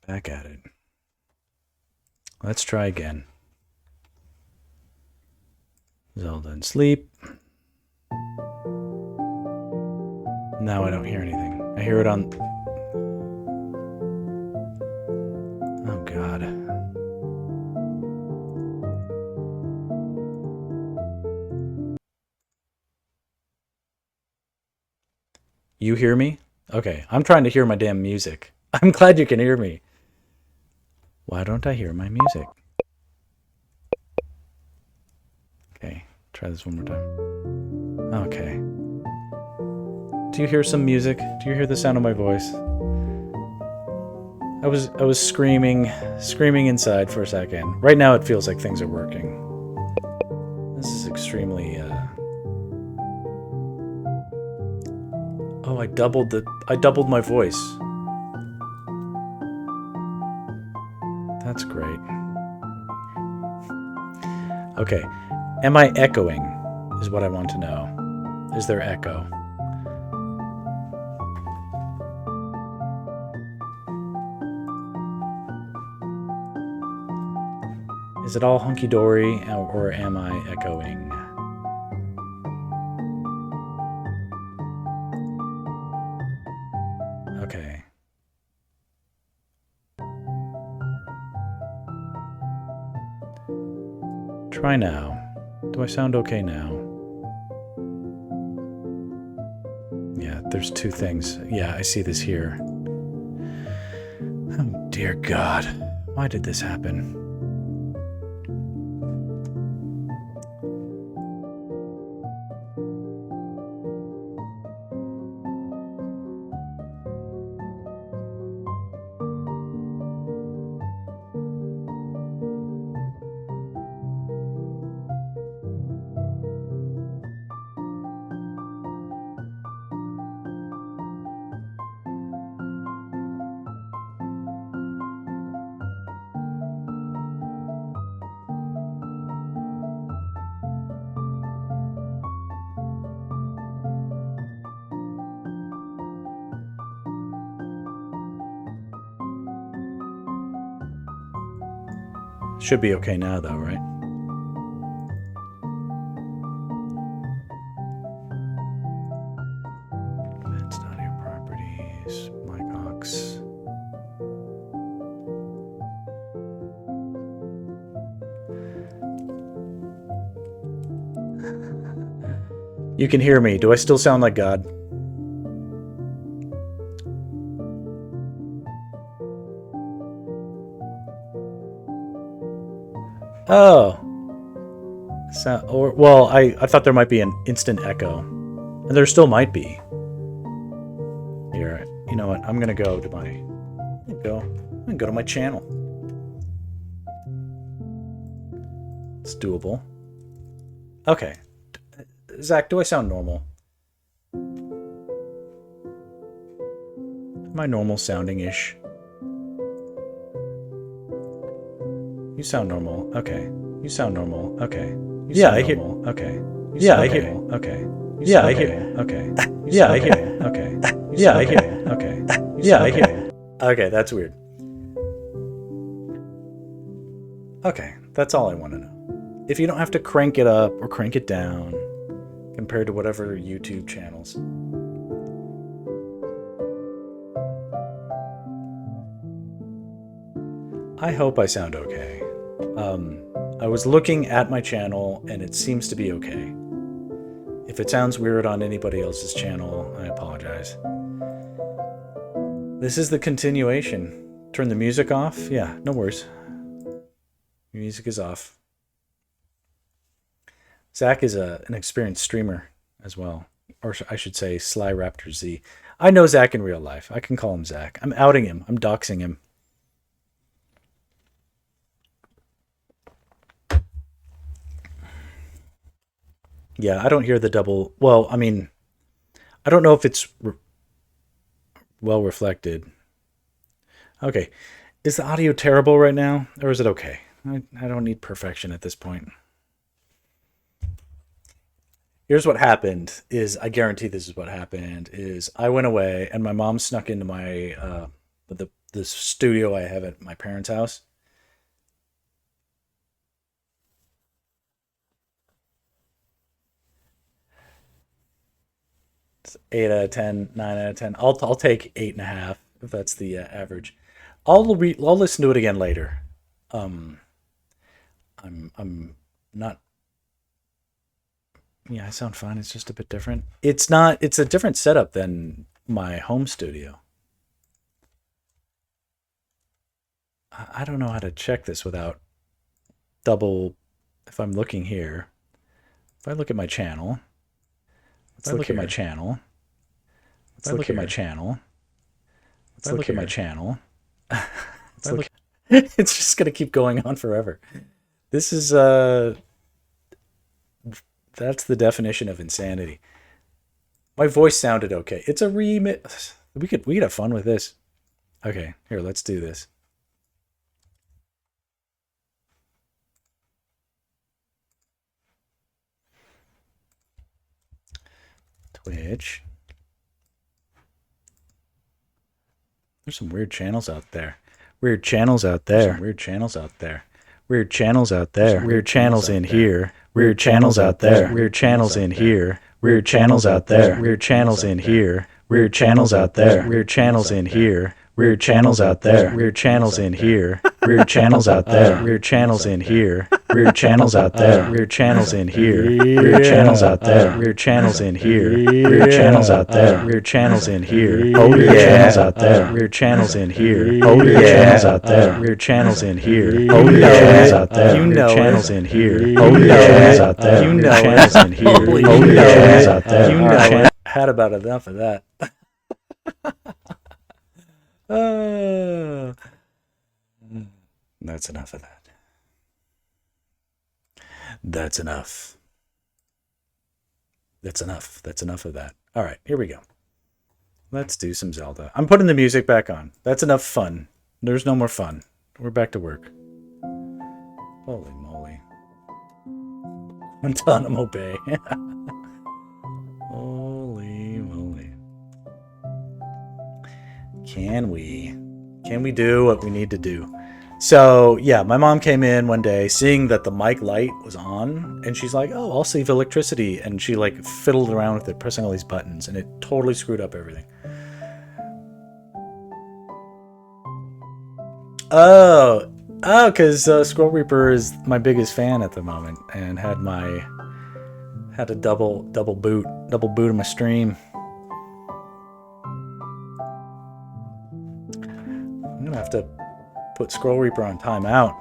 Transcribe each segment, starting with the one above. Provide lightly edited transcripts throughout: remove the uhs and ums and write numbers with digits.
Back at it. Let's try again. Zelda and sleep. Now I don't hear anything. I hear it on... Oh, God. You hear me? Okay, I'm trying to hear my damn music. I'm glad you can hear me. Why don't I hear my music? Okay, try this one more time. Okay. Do you hear some music? Do you hear the sound of my voice? I was screaming inside for a second. Right now it feels like things are working. This is extremely Oh, I doubled my voice. That's great. Okay. Am I echoing? Is what I want to know. Is there echo? Is it all hunky-dory, or am I echoing? Okay. Try now. Do I sound okay now? Yeah, there's two things. Yeah, I see this here. Oh, dear God. Why did this happen? Should be okay now, though, right? Advanced audio properties, mic aux. You can hear me. Do I still sound like God? Oh. Well, I thought there might be an instant echo. And there still might be. Here, you know what? I'm gonna go to my... I'm gonna go to my channel. It's doable. Okay. Zach, do I sound normal? Am I normal sounding-ish? You sound normal. Okay. You sound normal. Okay. Yeah, I hear. Okay. Yeah, I hear. Okay. Yeah, I hear. Okay. Yeah, I hear. Okay. Yeah, I hear. Okay. Yeah, I hear. Okay, that's weird. Okay, that's all I want to know. If you don't have to crank it up or crank it down compared to whatever YouTube channels. I hope I sound okay. I was looking at my channel and it seems to be okay. If it sounds weird on anybody else's channel, I apologize. This is the continuation. Turn the music off? Yeah, no worries. Music is off. Zach is an experienced streamer as well. Or I should say Sly Raptor Z. I know Zach in real life. I can call him Zach. I'm outing him. I'm doxing him. Yeah, I don't hear the double. Well, I mean, I don't know if it's well reflected. Okay. Is the audio terrible right now? Or is it okay? I don't need perfection at this point. Here's what happened is I guarantee this is what happened is I went away and my mom snuck into my this studio I have at my parents' house. It's 8 out of 10, 9 out of 10. I'll take 8.5 if that's the average. I'll listen to it again later. Um, I'm not. Yeah, I sound fine. It's just a bit different. It's not. It's a different setup than my home studio. I don't know how to check this without double. If I'm looking here, if I look at my channel, if I look at my channel, if I look at my channel, if I look at my channel, if I look, it's just gonna keep going on forever. This is that's the definition of insanity. My voice sounded okay. It's a remix. We could have fun with this. Okay, here, let's do this. Twitch. There's some weird channels out there. Weird channels out there. Weird channels out there. Weird channels out there. Weird channels in here. Weird channels out there. Weird channels in here. Weird channels out there. Weird channels in here. Weird channels out there. Weird channels in here. Weird channels out there. Weird channels in here. Weird channels out there. Weird channels in here. Weird channels out there. Weird channels in here. Weird channels out there. Weird channels in here. Weird channels out there. Weird channels in here. Oh yeah. Channels out there. Weird channels in here. Oh yeah. Channels out there. Weird channels in here. Oh yeah. Channels out there. You know channels in here. Oh yeah. Channels out there. You know channels in here. Oh yeah. Channels out there. You know. Had about enough of that. Uh, that's enough of that. That's enough. That's enough. That's enough of that. All right, here we go. Let's do some Zelda. I'm putting the music back on. That's enough fun. There's no more fun. We're back to work. Holy moly. Guantanamo Bay. Holy moly. Can we do what we need to do? So yeah, my mom came in one day seeing that the mic light was on, and she's like, oh, I'll save electricity, and she like fiddled around with it, pressing all these buttons, and it totally screwed up everything. Because Scroll Reaper is my biggest fan at the moment, and had a double boot of my stream. I'm gonna have to put Scroll Reaper on timeout.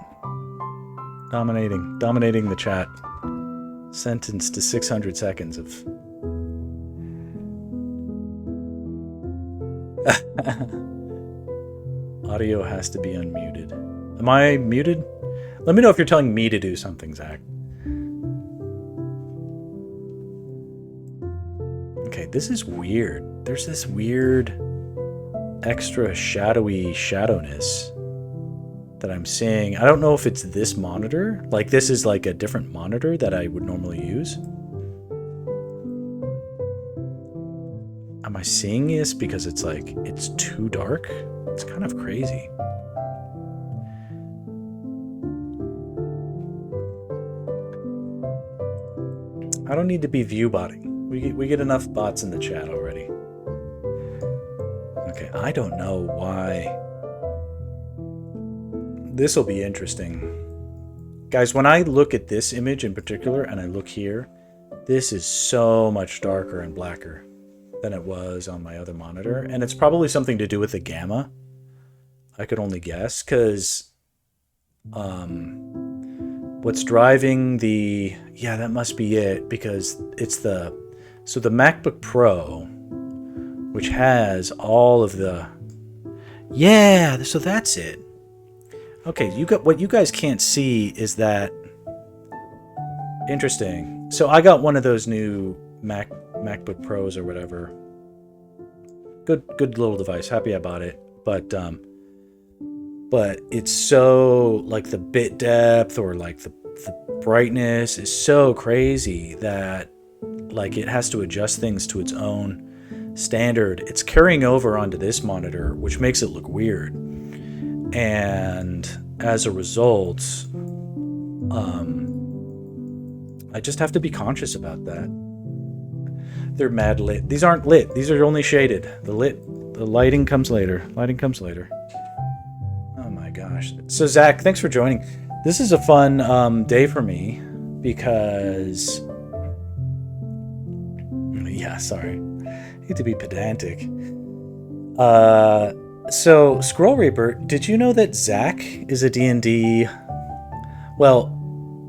Dominating the chat. Sentenced to 600 seconds of. Audio has to be unmuted. Am I muted? Let me know if you're telling me to do something, Zach. Okay, this is weird. There's this weird extra shadowy shadowness that I'm seeing. I don't know if it's this monitor. Like this is like a different monitor that I would normally use. Am I seeing this because it's like, it's too dark? It's kind of crazy. I don't need to be view botting. We get enough bots in the chat already. Okay, I don't know why. This will be interesting. Guys, when I look at this image in particular, and I look here, this is so much darker and blacker than it was on my other monitor. And it's probably something to do with the gamma. I could only guess, because what's driving the... Yeah, that must be it, because it's the... So the MacBook Pro, which has all of the... Yeah, so that's it. Okay, what you guys can't see is that... Interesting. So I got one of those new MacBook Pros or whatever. Good little device. Happy I bought it. But it's so, like, the bit depth or like the brightness is so crazy that like it has to adjust things to its own standard. It's carrying over onto this monitor, which makes it look weird. And as a result, I just have to be conscious about that. They're mad lit. These aren't lit. These are only shaded. The lighting comes later. Lighting comes later. Oh my gosh. So Zach, thanks for joining. This is a fun day for me because, yeah, sorry. I hate to be pedantic. So Scroll Reaper, did you know that Zach is a D&D? Well,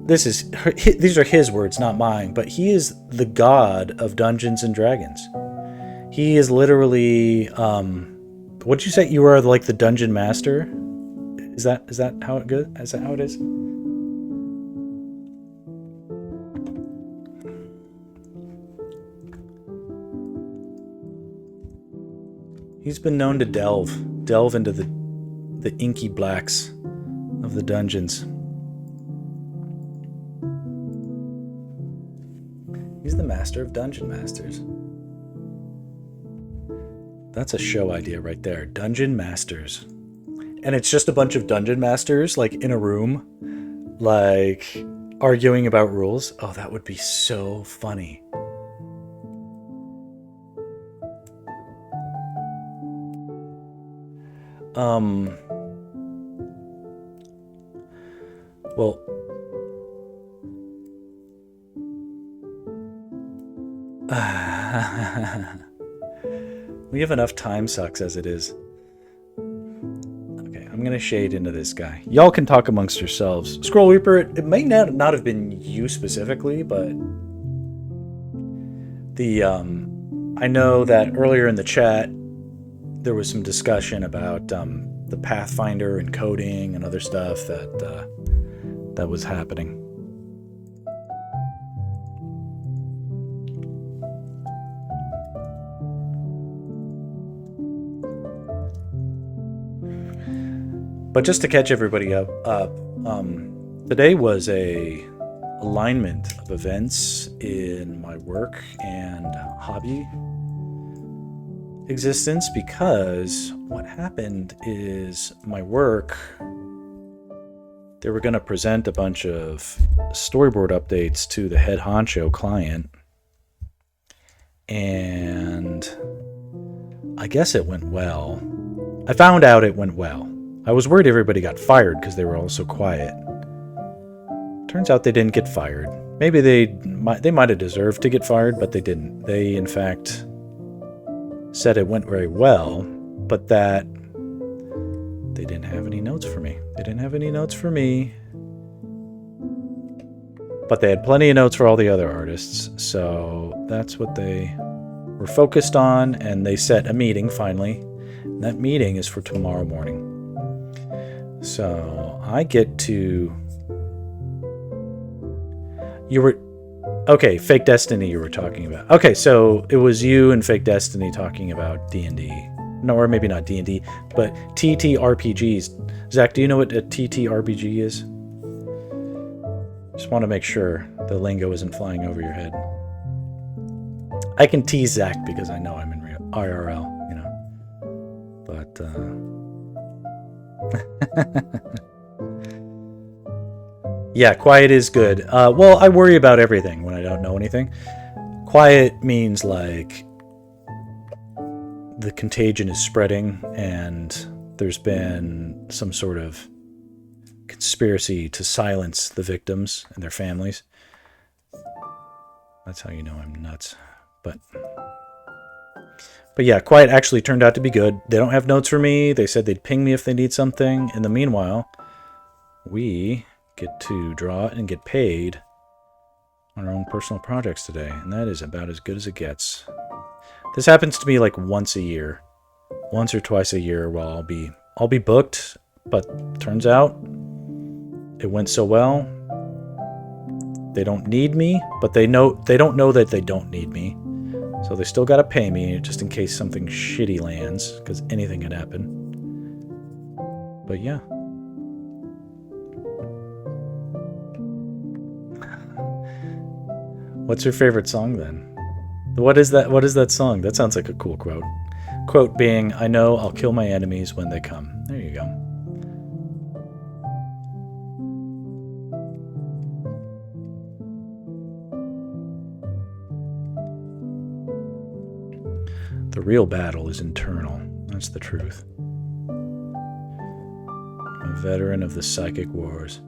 these are his words, not mine, but he is the god of Dungeons and Dragons. He is literally, what'd you say? You are like the dungeon master? Is that how it goes? Is that how it is? He's been known to delve into the inky blacks of the dungeons. He's the master of dungeon masters. That's a show idea right there. Dungeon masters. And it's just a bunch of dungeon masters like in a room, like arguing about rules. Oh, that would be so funny. Well, we have enough time sucks as it is. Okay, I'm gonna shade into this guy. Y'all can talk amongst yourselves. Scroll Reaper, it may not have been you specifically, but I know that earlier in the chat there was some discussion about the Pathfinder and coding and other stuff that was happening. But just to catch everybody up, today was a alignment of events in my work and hobby existence, because what happened is my work, they were going to present a bunch of storyboard updates to the head honcho client, and I guess it went well. I found out it went well. I was worried everybody got fired because they were all so quiet. Turns out they didn't get fired. Maybe they might have deserved to get fired, but they didn't. They, in fact, said it went very well, but that they didn't have any notes for me. They didn't have any notes for me, but they had plenty of notes for all the other artists. So that's what they were focused on, and they set a meeting finally. And that meeting is for tomorrow morning. So I get to... You were... Okay, Fake Destiny you were talking about. Okay, so it was you and Fake Destiny talking about D&D. No, or maybe not D&D, but TTRPGs. Zach, do you know what a TTRPG is? Just want to make sure the lingo isn't flying over your head. I can tease Zach because I know I'm in IRL, you know. But, yeah, quiet is good. Well, I worry about everything when I don't know anything. Quiet means like the contagion is spreading and there's been some sort of conspiracy to silence the victims and their families. That's how you know I'm nuts. But yeah, quiet actually turned out to be good. They don't have notes for me. They said they'd ping me if they need something. In the meanwhile, we get to draw and get paid on our own personal projects today, and that is about as good as it gets. This happens to me like once or twice a year, where I'll be booked, but turns out it went so well. They don't need me, but they don't know that they don't need me, so they still got to pay me just in case something shitty lands, because anything could happen. But yeah. What's your favorite song then? What is that song? That sounds like a cool quote. Quote being, "I know I'll kill my enemies when they come." There you go. The real battle is internal. That's the truth. A veteran of the psychic wars.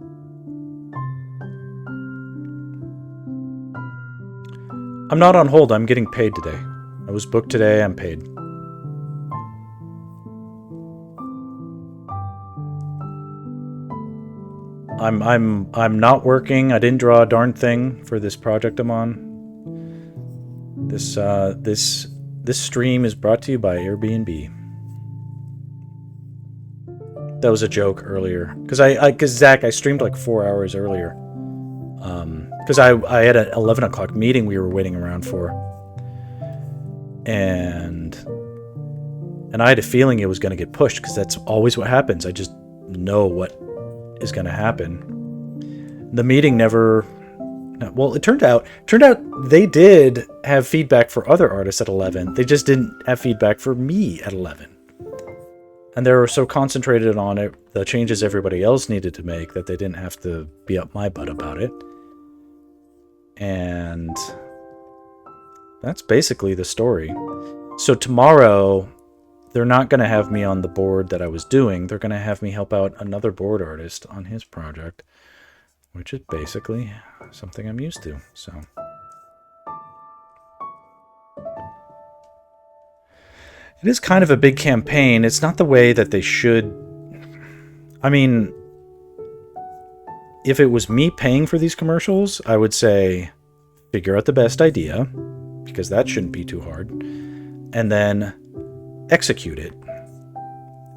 I'm not on hold. I'm getting paid today. I was booked today. I'm paid. I'm not working. I didn't draw a darn thing for this project I'm on. This stream is brought to you by Airbnb. That was a joke earlier, because Zach, I streamed like 4 hours earlier. Because I had an 11 o'clock meeting we were waiting around for, and I had a feeling it was going to get pushed, because that's always what happens. I just know what is going to happen. The meeting never. Well, it turned out they did have feedback for other artists at 11. They just didn't have feedback for me at 11. And they were so concentrated on it, the changes everybody else needed to make, that they didn't have to be up my butt about it. And that's basically the story. So tomorrow, they're not going to have me on the board that I was doing. They're going to have me help out another board artist on his project, which is basically something I'm used to. So it is kind of a big campaign. It's not the way that they should. I mean, if it was me paying for these commercials, I would say figure out the best idea, because that shouldn't be too hard, and then execute it,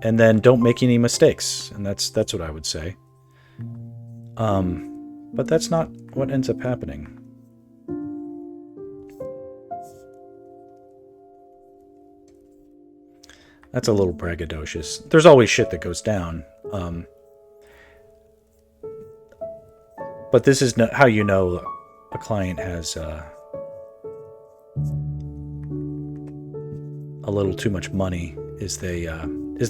and then don't make any mistakes. And that's what I would say. But that's not what ends up happening. That's a little braggadocious. There's always shit that goes down. But this is how you know a client has a little too much money, is they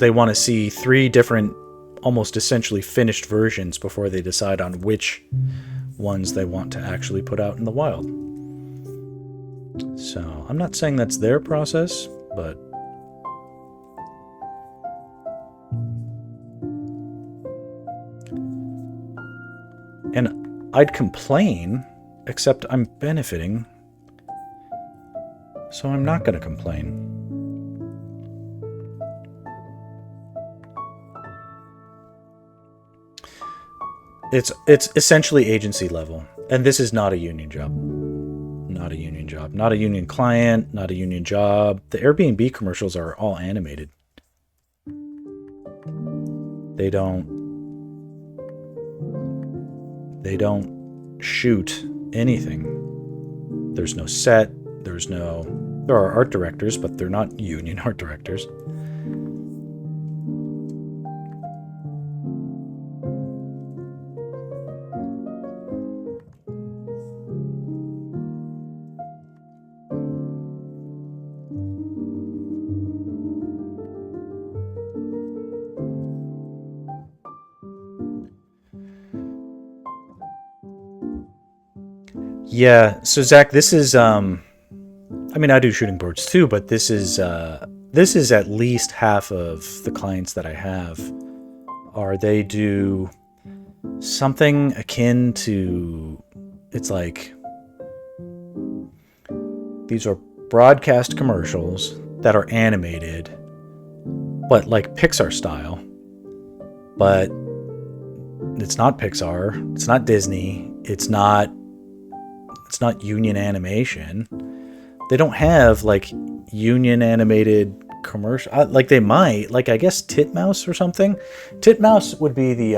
want to see 3 different, almost essentially finished versions before they decide on which ones they want to actually put out in the wild. So I'm not saying that's their process, but and I'd complain, except I'm benefiting, so I'm not going to complain. It's essentially agency level, and this is not a union job. Not a union job. Not a union client, not a union job. The Airbnb commercials are all animated. They don't shoot anything. There's no set. There are art directors, but they're not union art directors. Yeah, so Zach, this is I mean, I do shooting boards too, but this is at least half of the clients that I have they do something akin to, it's like, these are broadcast commercials that are animated, but like Pixar style. But it's not Pixar, it's not Disney, it's not union animation. They don't have like union animated commercial, like they might, like I guess Titmouse or something. Titmouse would be the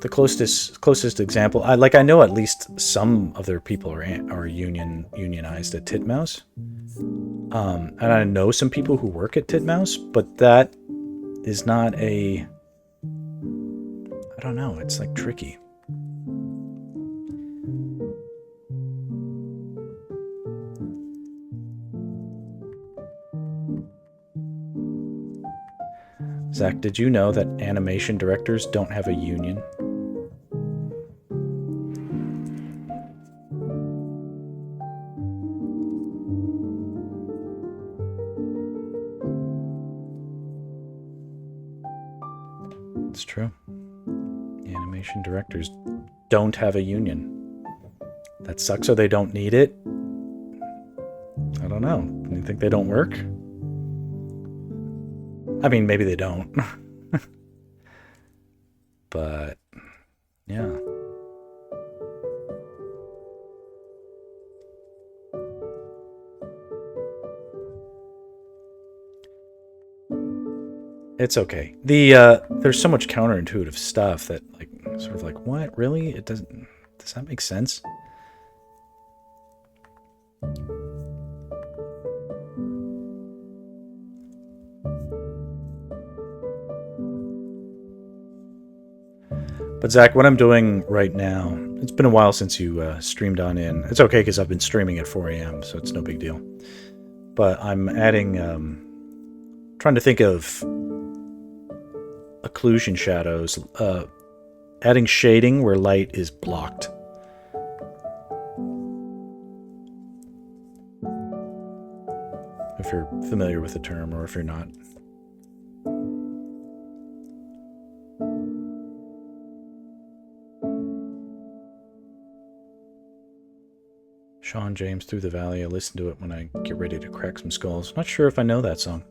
closest example. I know at least some of their people are unionized at Titmouse. And I know some people who work at Titmouse, but that is not I don't know, it's like tricky. Zach, did you know that animation directors don't have a union? It's true. Animation directors don't have a union. That sucks, or they don't need it. I don't know. You think they don't work? I mean, maybe they don't. But, yeah. It's okay. There's so much counterintuitive stuff that, like, sort of like, what? Really? It doesn't... Does that make sense? But Zach, what I'm doing right now, it's been a while since you streamed on in. It's okay because I've been streaming at 4 a.m., so it's no big deal. But I'm adding, trying to think of occlusion shadows, adding shading where light is blocked. If you're familiar with the term, or if you're not. Sean James, Through the Valley. I listen to it when I get ready to crack some skulls. Not sure if I know that song.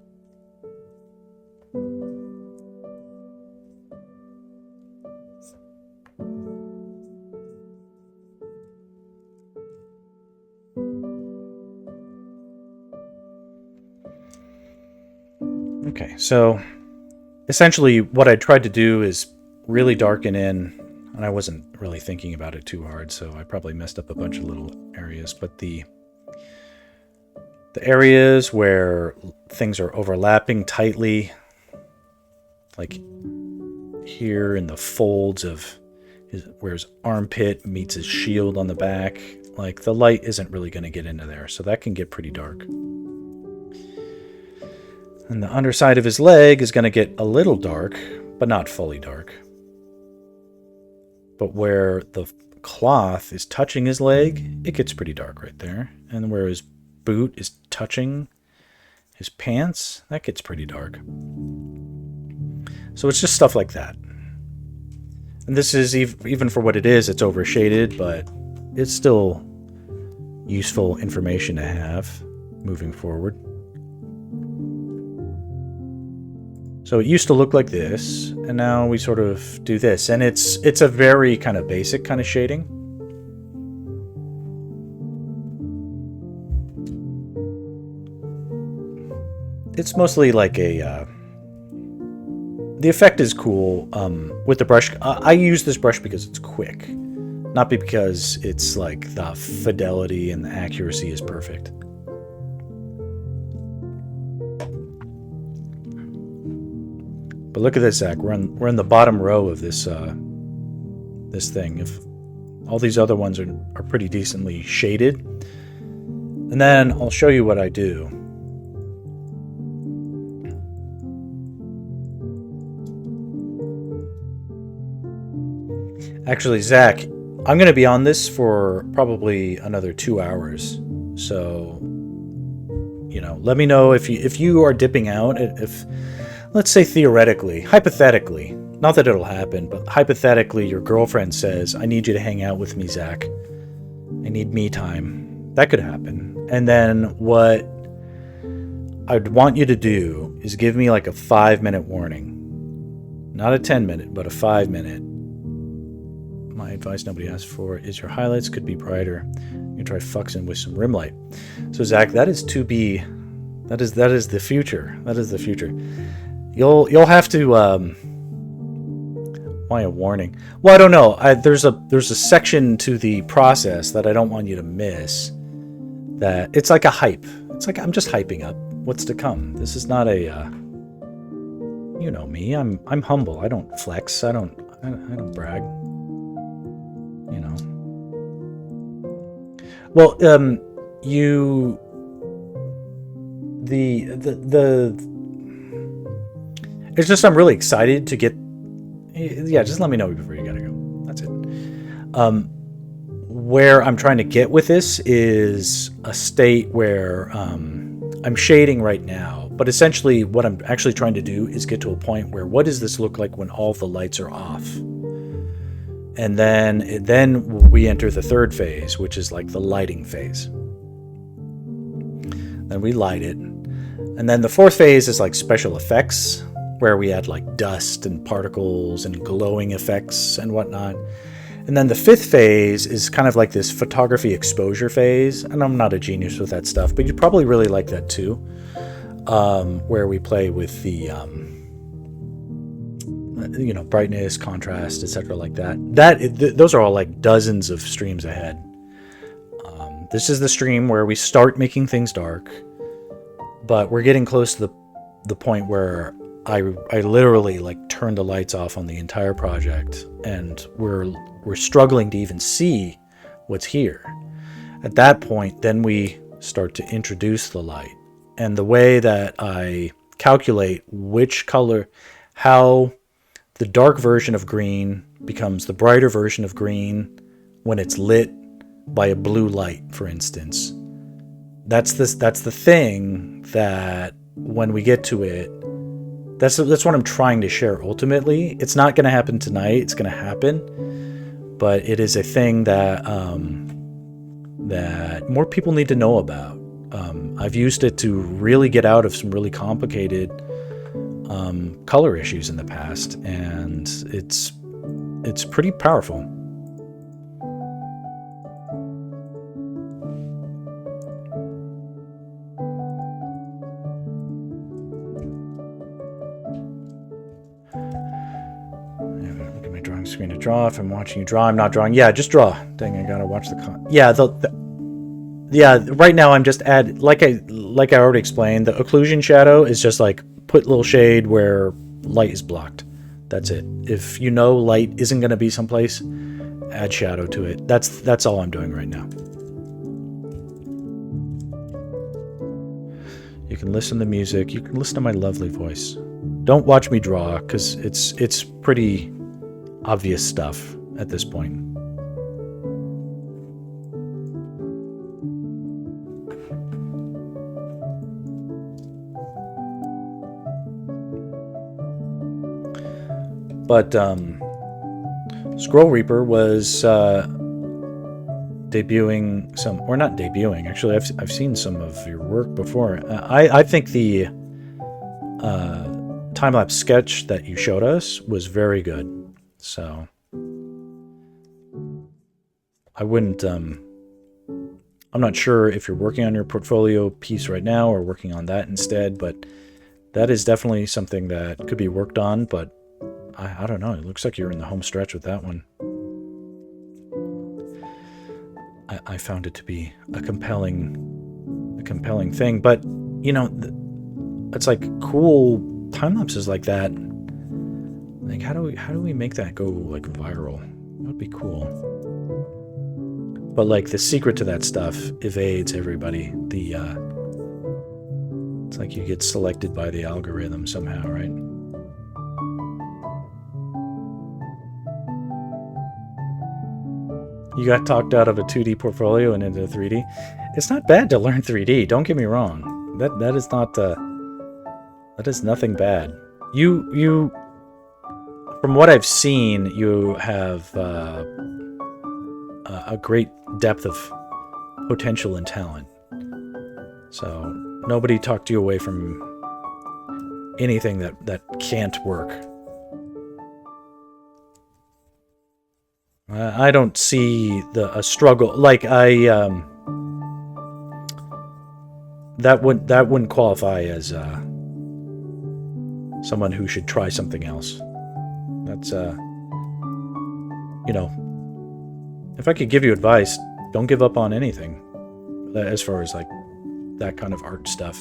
Okay, so essentially what I tried to do is really darken in, and I wasn't really thinking about it too hard, so I probably messed up a bunch of little areas, but the areas where things are overlapping tightly, like here in the folds of where his armpit meets his shield on the back, like the light isn't really going to get into there, so that can get pretty dark. And the underside of his leg is going to get a little dark, but not fully dark. But where the cloth is touching his leg, it gets pretty dark right there. And where his boot is touching his pants, that gets pretty dark. So it's just stuff like that. And this is, even for what it is, it's overshaded, but it's still useful information to have moving forward. So it used to look like this, and now we sort of do this. And it's a very kind of basic kind of shading. It's mostly like a... the effect is cool with the brush. I use this brush because it's quick, not because it's like the fidelity and the accuracy is perfect. But look at this, Zach. We're in the bottom row of this this thing. If all these other ones are pretty decently shaded, and then I'll show you what I do. Actually, Zach, I'm going to be on this for probably another 2 hours. So, you know, let me know if you are dipping out. If let's say theoretically, hypothetically, not that it'll happen, but hypothetically your girlfriend says, I need you to hang out with me, Zach. I need me time. That could happen. And then what I'd want you to do is give me like a 5-minute warning. Not a 10-minute, but a 5-minute. My advice nobody asked for is your highlights could be brighter. You try fuxing with some rim light. So Zach, that is to be, that is the future. That is the future. You'll have to why a warning? Well, I don't know. There's a section to the process that I don't want you to miss. That it's like a hype. It's like I'm just hyping up what's to come. This is not a you know me. I'm humble. I don't flex. I don't brag. You know. Well, it's just I'm really excited to get... Yeah, just let me know before you gotta go. That's it. Where I'm trying to get with this is a state where I'm shading right now, But essentially what I'm actually trying to do is get to a point where what does this look like when all the lights are off? And then we enter the third phase, which is like the lighting phase. Then we light it. And then the fourth phase is like special effects, where we add like dust and particles and glowing effects and whatnot. And then the fifth phase is kind of like this photography exposure phase. And I'm not a genius with that stuff, but you'd probably really like that too. Where we play with the, brightness, contrast, etc., like that. Those are all like dozens of streams ahead. This is the stream where we start making things dark, but we're getting close to the point where I literally like turn the lights off on the entire project, and we're struggling to even see what's here. At that point, then we start to introduce the light. And the way that I calculate which color, how the dark version of green becomes the brighter version of green when it's lit by a blue light, for instance. That's the thing that when we get to it, that's what I'm trying to share ultimately. It's not going to happen tonight. It's going to happen, but it is a thing that that more people need to know about. I've used it to really get out of some really complicated color issues in the past, and it's pretty powerful. Look at my drawing screen to draw. If I'm watching you draw, I'm not drawing. Yeah, just draw. Dang, I gotta watch the yeah, right now I'm just like I already explained, the occlusion shadow is just like put little shade where light is blocked. That's it. If you know light isn't going to be someplace, add shadow to it. That's all I'm doing right now. You can listen to music. You can listen to my lovely voice. Don't watch me draw, because it's pretty obvious stuff at this point. But Scroll Reaper was debuting some, or not debuting, actually I've seen some of your work before. I think the time-lapse sketch that you showed us was very good. So I wouldn't, I'm not sure if you're working on your portfolio piece right now or working on that instead, but that is definitely something that could be worked on, but I don't know. It looks like you're in the home stretch with that one. I found it to be a compelling thing, but you know, it's like cool time lapses like that. Like, how do we make that go like viral? That would be cool. But like the secret to that stuff evades everybody. It's like you get selected by the algorithm somehow, right? You got talked out of a 2D portfolio and into 3D. It's not bad to learn 3D. Don't get me wrong. That is not that is nothing bad. You from what I've seen, you have a great depth of potential and talent. So nobody talked you away from anything that can't work. I don't see a struggle. Like that wouldn't qualify as someone who should try something else. That's you know, if I could give you advice, don't give up on anything as far as like that kind of art stuff.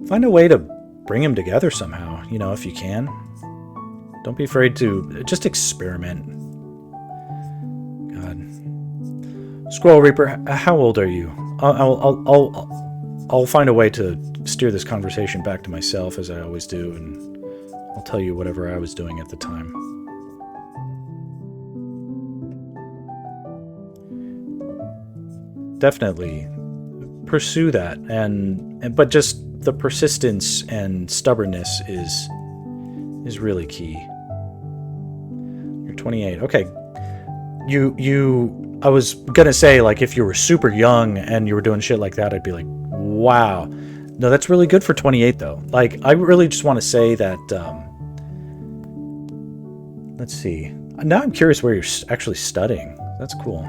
Find a way to bring them together somehow, you know, if you can. Don't be afraid to just experiment. God. Squirrel Reaper, how old are you? I'll find a way to steer this conversation back to myself, as I always do, and I'll tell you whatever I was doing at the time. Definitely pursue that, but just the persistence and stubbornness is really key. You're 28. Okay. I was gonna say, like, if you were super young and you were doing shit like that, I'd be like, wow. No, that's really good for 28 though. Like, I really just want to say that, let's see. Now I'm curious where you're actually studying. That's cool.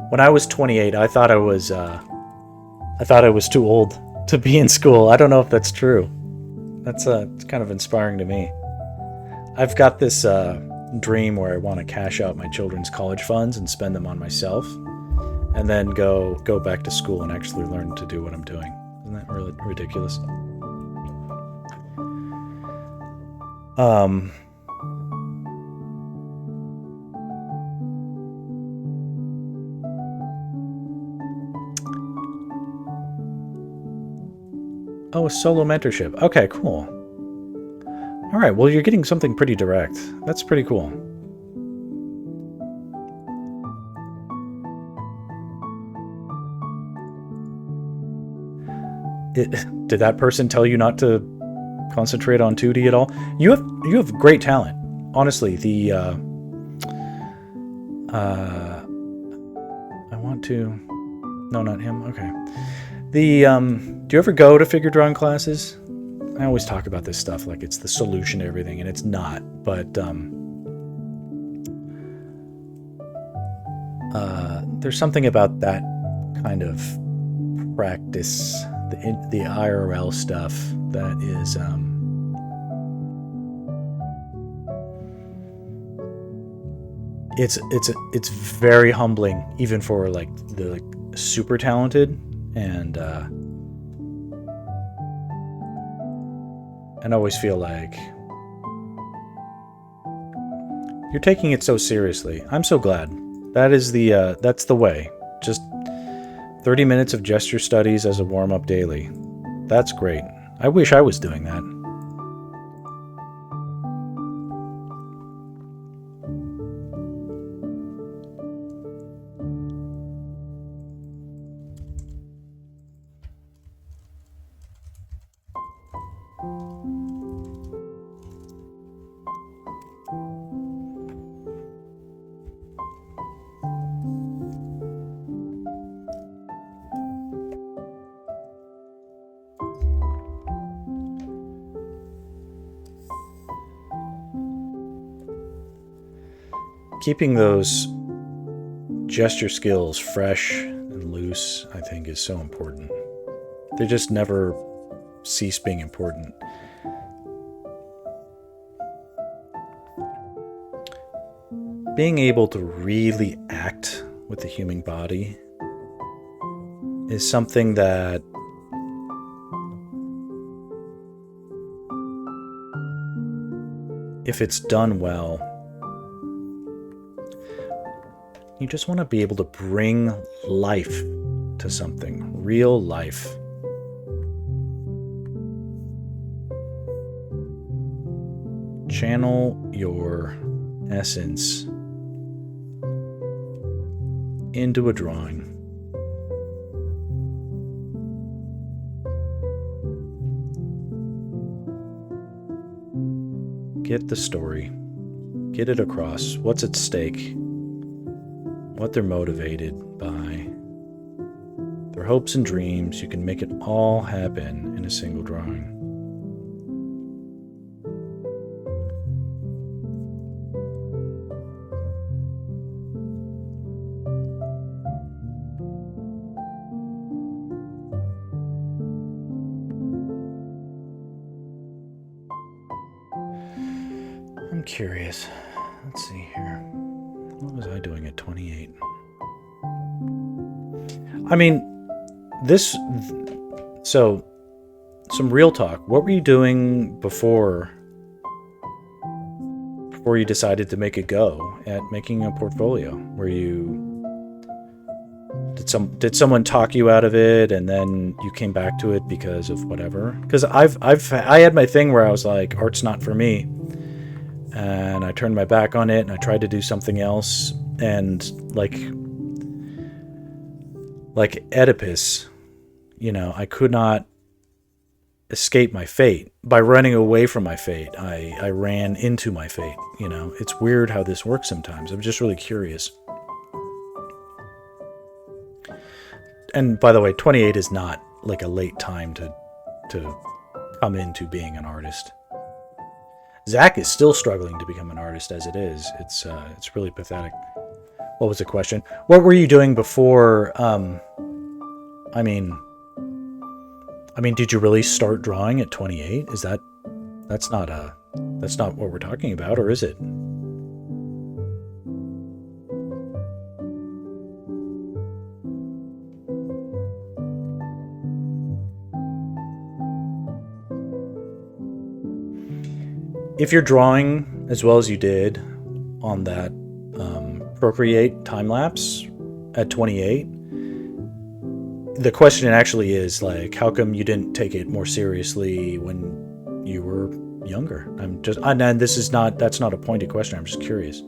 When I was 28, I thought I was too old to be in school. I don't know if that's true. That's it's kind of inspiring to me. I've got this dream where I want to cash out my children's college funds and spend them on myself, and then go back to school and actually learn to do what I'm doing. Isn't that really ridiculous? Oh, a solo mentorship. Okay, cool. All right, well, you're getting something pretty direct. That's pretty cool. Did that person tell you not to concentrate on 2D at all? You have great talent. Honestly, I want to... No, not him. Okay. Do you ever go to figure drawing classes? I always talk about this stuff like it's the solution to everything, and it's not. But there's something about that kind of practice, the IRL stuff, that is it's very humbling, even for like the super talented, and I always feel like you're taking it so seriously. I'm so glad. That's the way. Just 30 minutes of gesture studies as a warm-up daily. That's great. I wish I was doing that. Keeping those gesture skills fresh and loose, I think, is so important. They just never cease being important. Being able to really act with the human body is something that if it's done well, you just want to be able to bring life to something, real life. Channel your essence into a drawing. Get the story. Get it across. What's at stake? What they're motivated by, their hopes and dreams. You can make it all happen in a single drawing. I'm curious. Let's see here. What was I doing at 28? I mean, so some real talk. What were you doing before you decided to make a go at making a portfolio? Did someone talk you out of it and then you came back to it because of whatever? Because I had my thing where I was like, art's not for me. And I turned my back on it and I tried to do something else. And like, like Oedipus, you know, I could not escape my fate. By running away from my fate, I ran into my fate, you know. It's weird how this works sometimes. I'm just really curious. And by the way, 28 is not like a late time to come into being an artist. Zach is still struggling to become an artist as it is. It's really pathetic. What was the question? What were you doing before? I mean, did you really start drawing at 28? Is that's not what we're talking about, or is it? If you're drawing as well as you did on that Procreate time-lapse at 28, the question actually is, like, how come you didn't take it more seriously when you were younger? That's not a pointed question. I'm just curious.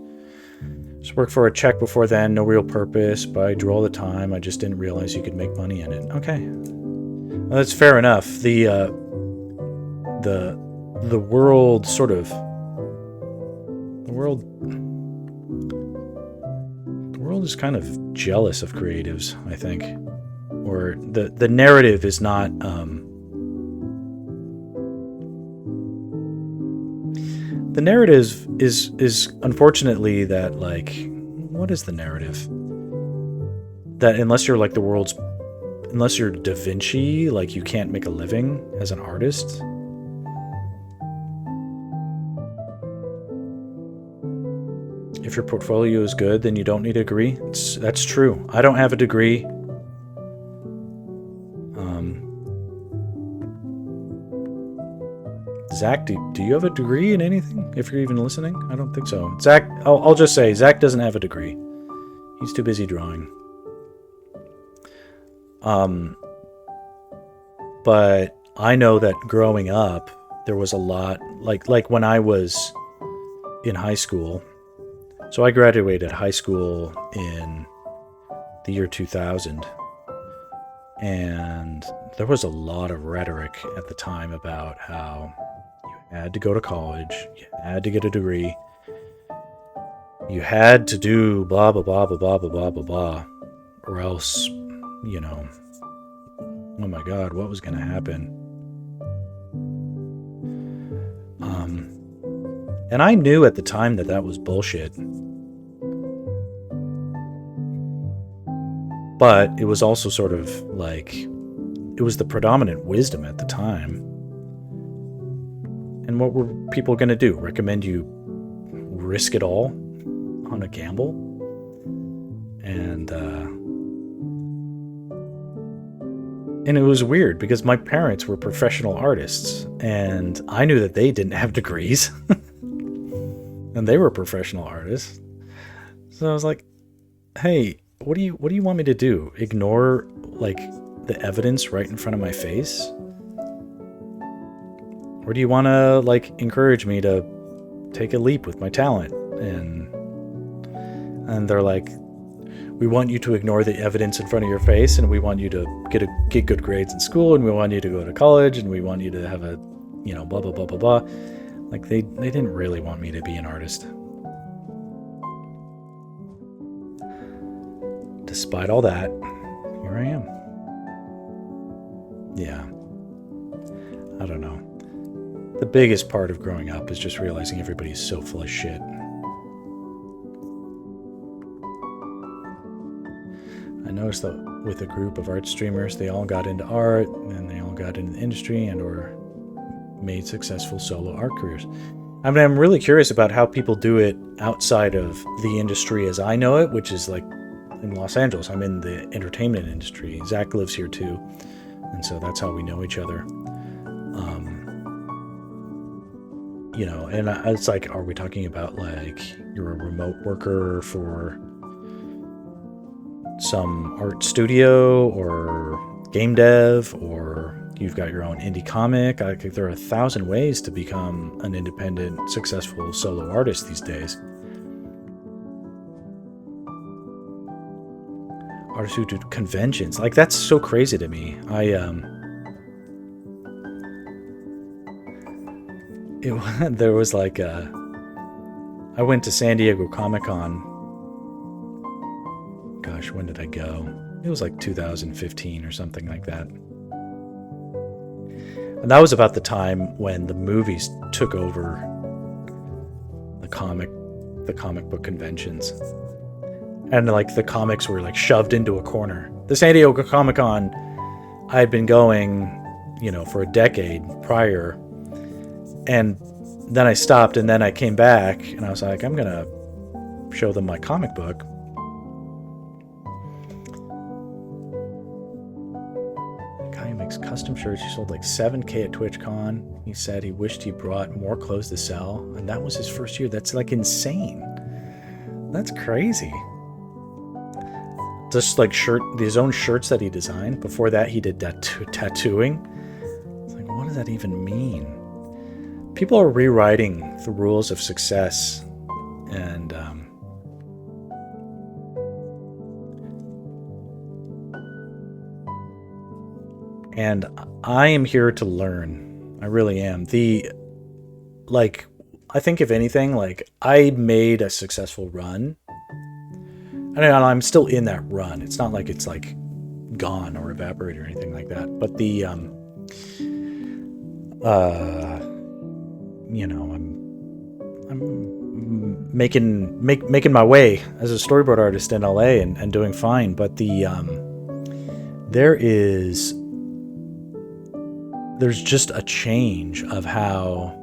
Just worked for a check before then, no real purpose, but I drew all the time. I just didn't realize you could make money in it. Okay. Well, that's fair enough. The world sort of... The world is kind of jealous of creatives, I think. Or the narrative is not... the narrative is unfortunately that, like... What is the narrative? That unless you're like the world's... Unless you're Da Vinci, like, you can't make a living as an artist... If your portfolio is good, then you don't need a degree. That's true. I don't have a degree. Zach, do you have a degree in anything? If you're even listening? I don't think so. Zach, I'll just say, Zach doesn't have a degree. He's too busy drawing. But I know that growing up, there was a lot, like when I was in high school. So I graduated high school in the year 2000, and there was a lot of rhetoric at the time about how you had to go to college, you had to get a degree, you had to do blah, blah, blah, blah, blah, blah, blah, blah, blah, or else, you know, oh my God, what was going to happen? And I knew at the time that was bullshit. But it was also sort of like, it was the predominant wisdom at the time. And what were people going to do? Recommend you risk it all on a gamble? And it was weird because my parents were professional artists, and I knew that they didn't have degrees. And they were professional artists. So I was like, hey, what do you want me to do? Ignore, like, the evidence right in front of my face? Or do you want to, like, encourage me to take a leap with my talent? And they're like, we want you to ignore the evidence in front of your face, and we want you to get good grades in school, and we want you to go to college, and we want you to have a, you know, blah, blah, blah, blah, blah. Like, they didn't really want me to be an artist. Despite all that, here I am. Yeah. I don't know. The biggest part of growing up is just realizing everybody's so full of shit. I noticed that with a group of art streamers, they all got into art, and they all got into the industry and or made successful solo art careers. I mean, I'm really curious about how people do it outside of the industry as I know it, which is like in Los Angeles. I'm in the entertainment industry. Zach lives here too, and so that's how we know each other. You know, and it's like, are we talking about like you're a remote worker for some art studio or game dev, or you've got your own indie comic? I think there are 1,000 ways to become an independent, successful solo artist these days. artists who do conventions. Like, that's so crazy to me. There was like I went to San Diego Comic-Con. Gosh, when did I go? It was like 2015 or something like that. And that was about the time when the movies took over the comic book conventions. And like the comics were like shoved into a corner. The San Diego Comic-Con, I had been going, for a decade prior. And then I stopped, and then I came back, and I was like, I'm going to show them my comic book. The guy who makes custom shirts, he sold like 7K at TwitchCon. He said he wished he brought more clothes to sell, and that was his first year. That's like insane. That's crazy. Just like his own shirts that he designed. Before that, he did tattooing. It's like, what does that even mean? People are rewriting the rules of success, and I am here to learn. I really am. I think if anything, like, I made a successful run, and I'm still in that run. It's not like it's like gone or evaporated or anything like that. But I'm making my way as a storyboard artist in LA and doing fine. But there's just a change of how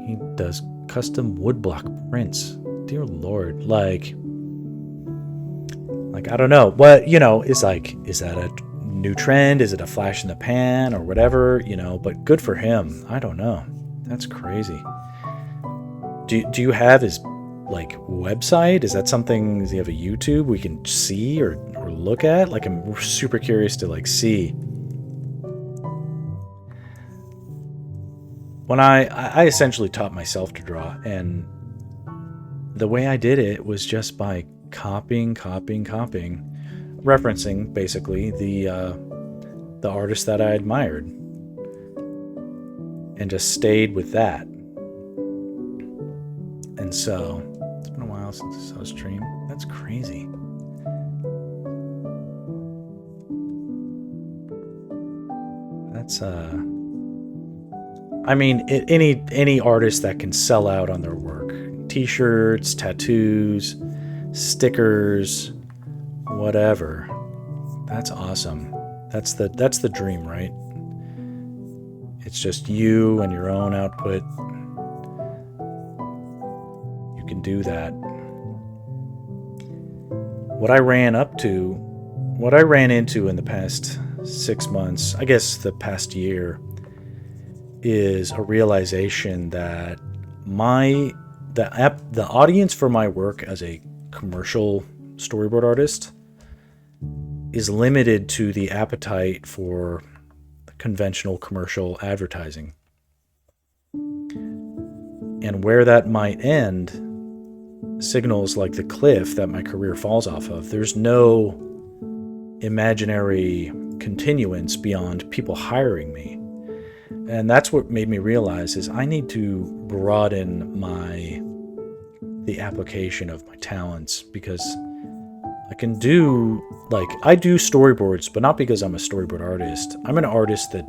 he does custom woodblock prints. Dear Lord, like I don't know what, is that a new trend? Is it a flash in the pan or whatever, but good for him. I don't know. That's crazy. Do you have his like website? Is that something? Does he have a YouTube we can see or look at? Like, I'm super curious to like see. When I essentially taught myself to draw, and the way I did it was just by copying, referencing basically the artist that I admired, and just stayed with that. And so it's been a while since I saw a stream. That's crazy. That's I mean, any artist that can sell out on their work, t-shirts, tattoos, stickers, whatever. That's awesome. That's the dream, right? It's just you and your own output. You can do that. What I ran into in the past 6 months, I guess the past year, is a realization that the audience for my work as a commercial storyboard artist is limited to the appetite for conventional commercial advertising. And where that might end signals like the cliff that my career falls off of. There's no imaginary continuance beyond people hiring me. And that's what made me realize is I need to broaden the application of my talents, because I can do, I do storyboards, but not because I'm a storyboard artist. I'm an artist that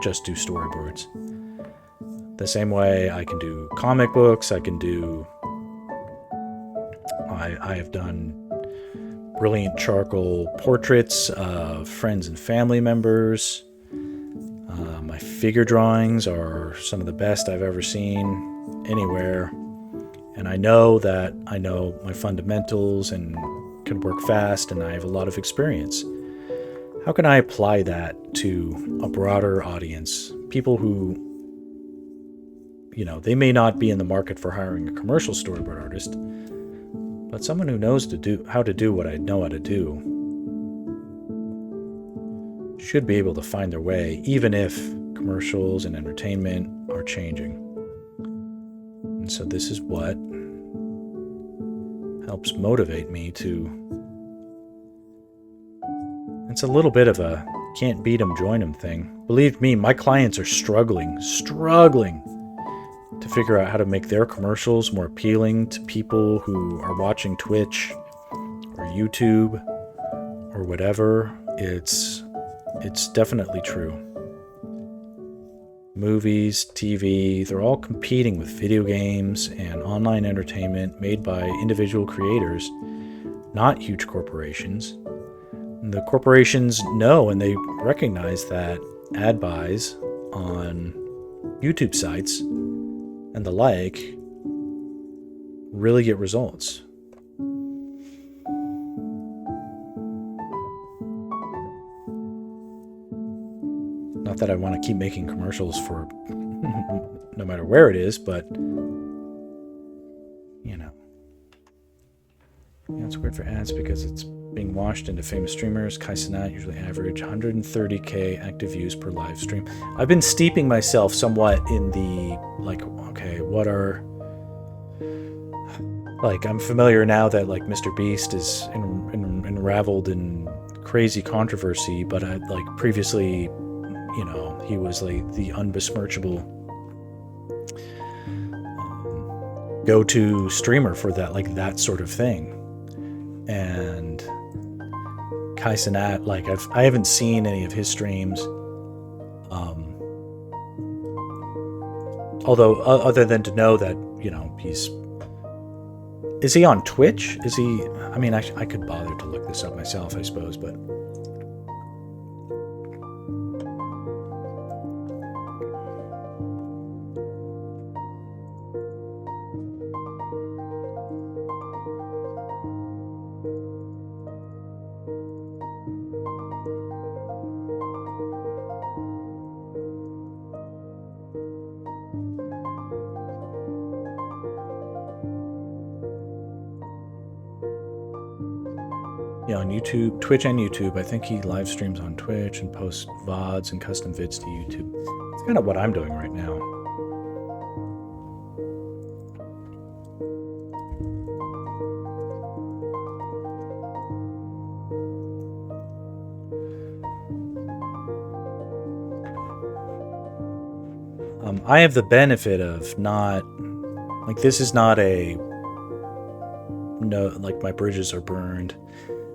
just do storyboards. The same way I can do comic books, I have done brilliant charcoal portraits of friends and family members. My figure drawings are some of the best I've ever seen anywhere. And I know my fundamentals and can work fast, and I have a lot of experience. How can I apply that to a broader audience? People who, they may not be in the market for hiring a commercial storyboard artist, but someone who knows how to do what I know how to do should be able to find their way, even if commercials and entertainment are changing. And so this is what helps motivate me to It's a little bit of a can't beat 'em, join 'em thing. Believe me, my clients are struggling to figure out how to make their commercials more appealing to people who are watching Twitch or YouTube or whatever. It's definitely true. Movies, TV, they're all competing with video games and online entertainment made by individual creators, not huge corporations. And the corporations know and they recognize that ad buys on YouTube sites and the like really get results. Not that I want to keep making commercials for no matter where it is, but you know. Yeah, it's weird for ads because it's being washed into famous streamers. Kai Cenat usually average 130k active views per live stream. I've been steeping myself somewhat in the, like, okay, what are... Like, I'm familiar now that, like, Mr. Beast is enraveled in crazy controversy, but I, like, previously... You know, he was like the unbesmirchable go-to streamer for that, like that sort of thing. And Kai Cenat, like I haven't seen any of his streams. Although other than to know that, you know, is he on Twitch? Is he? I mean, I could bother to look this up myself, I suppose, but. On YouTube, Twitch and YouTube. I think he live streams on Twitch and posts VODs and custom vids to YouTube. It's kind of what I'm doing right now. I have the benefit of not, like, this is not a, no, like, my bridges are burned.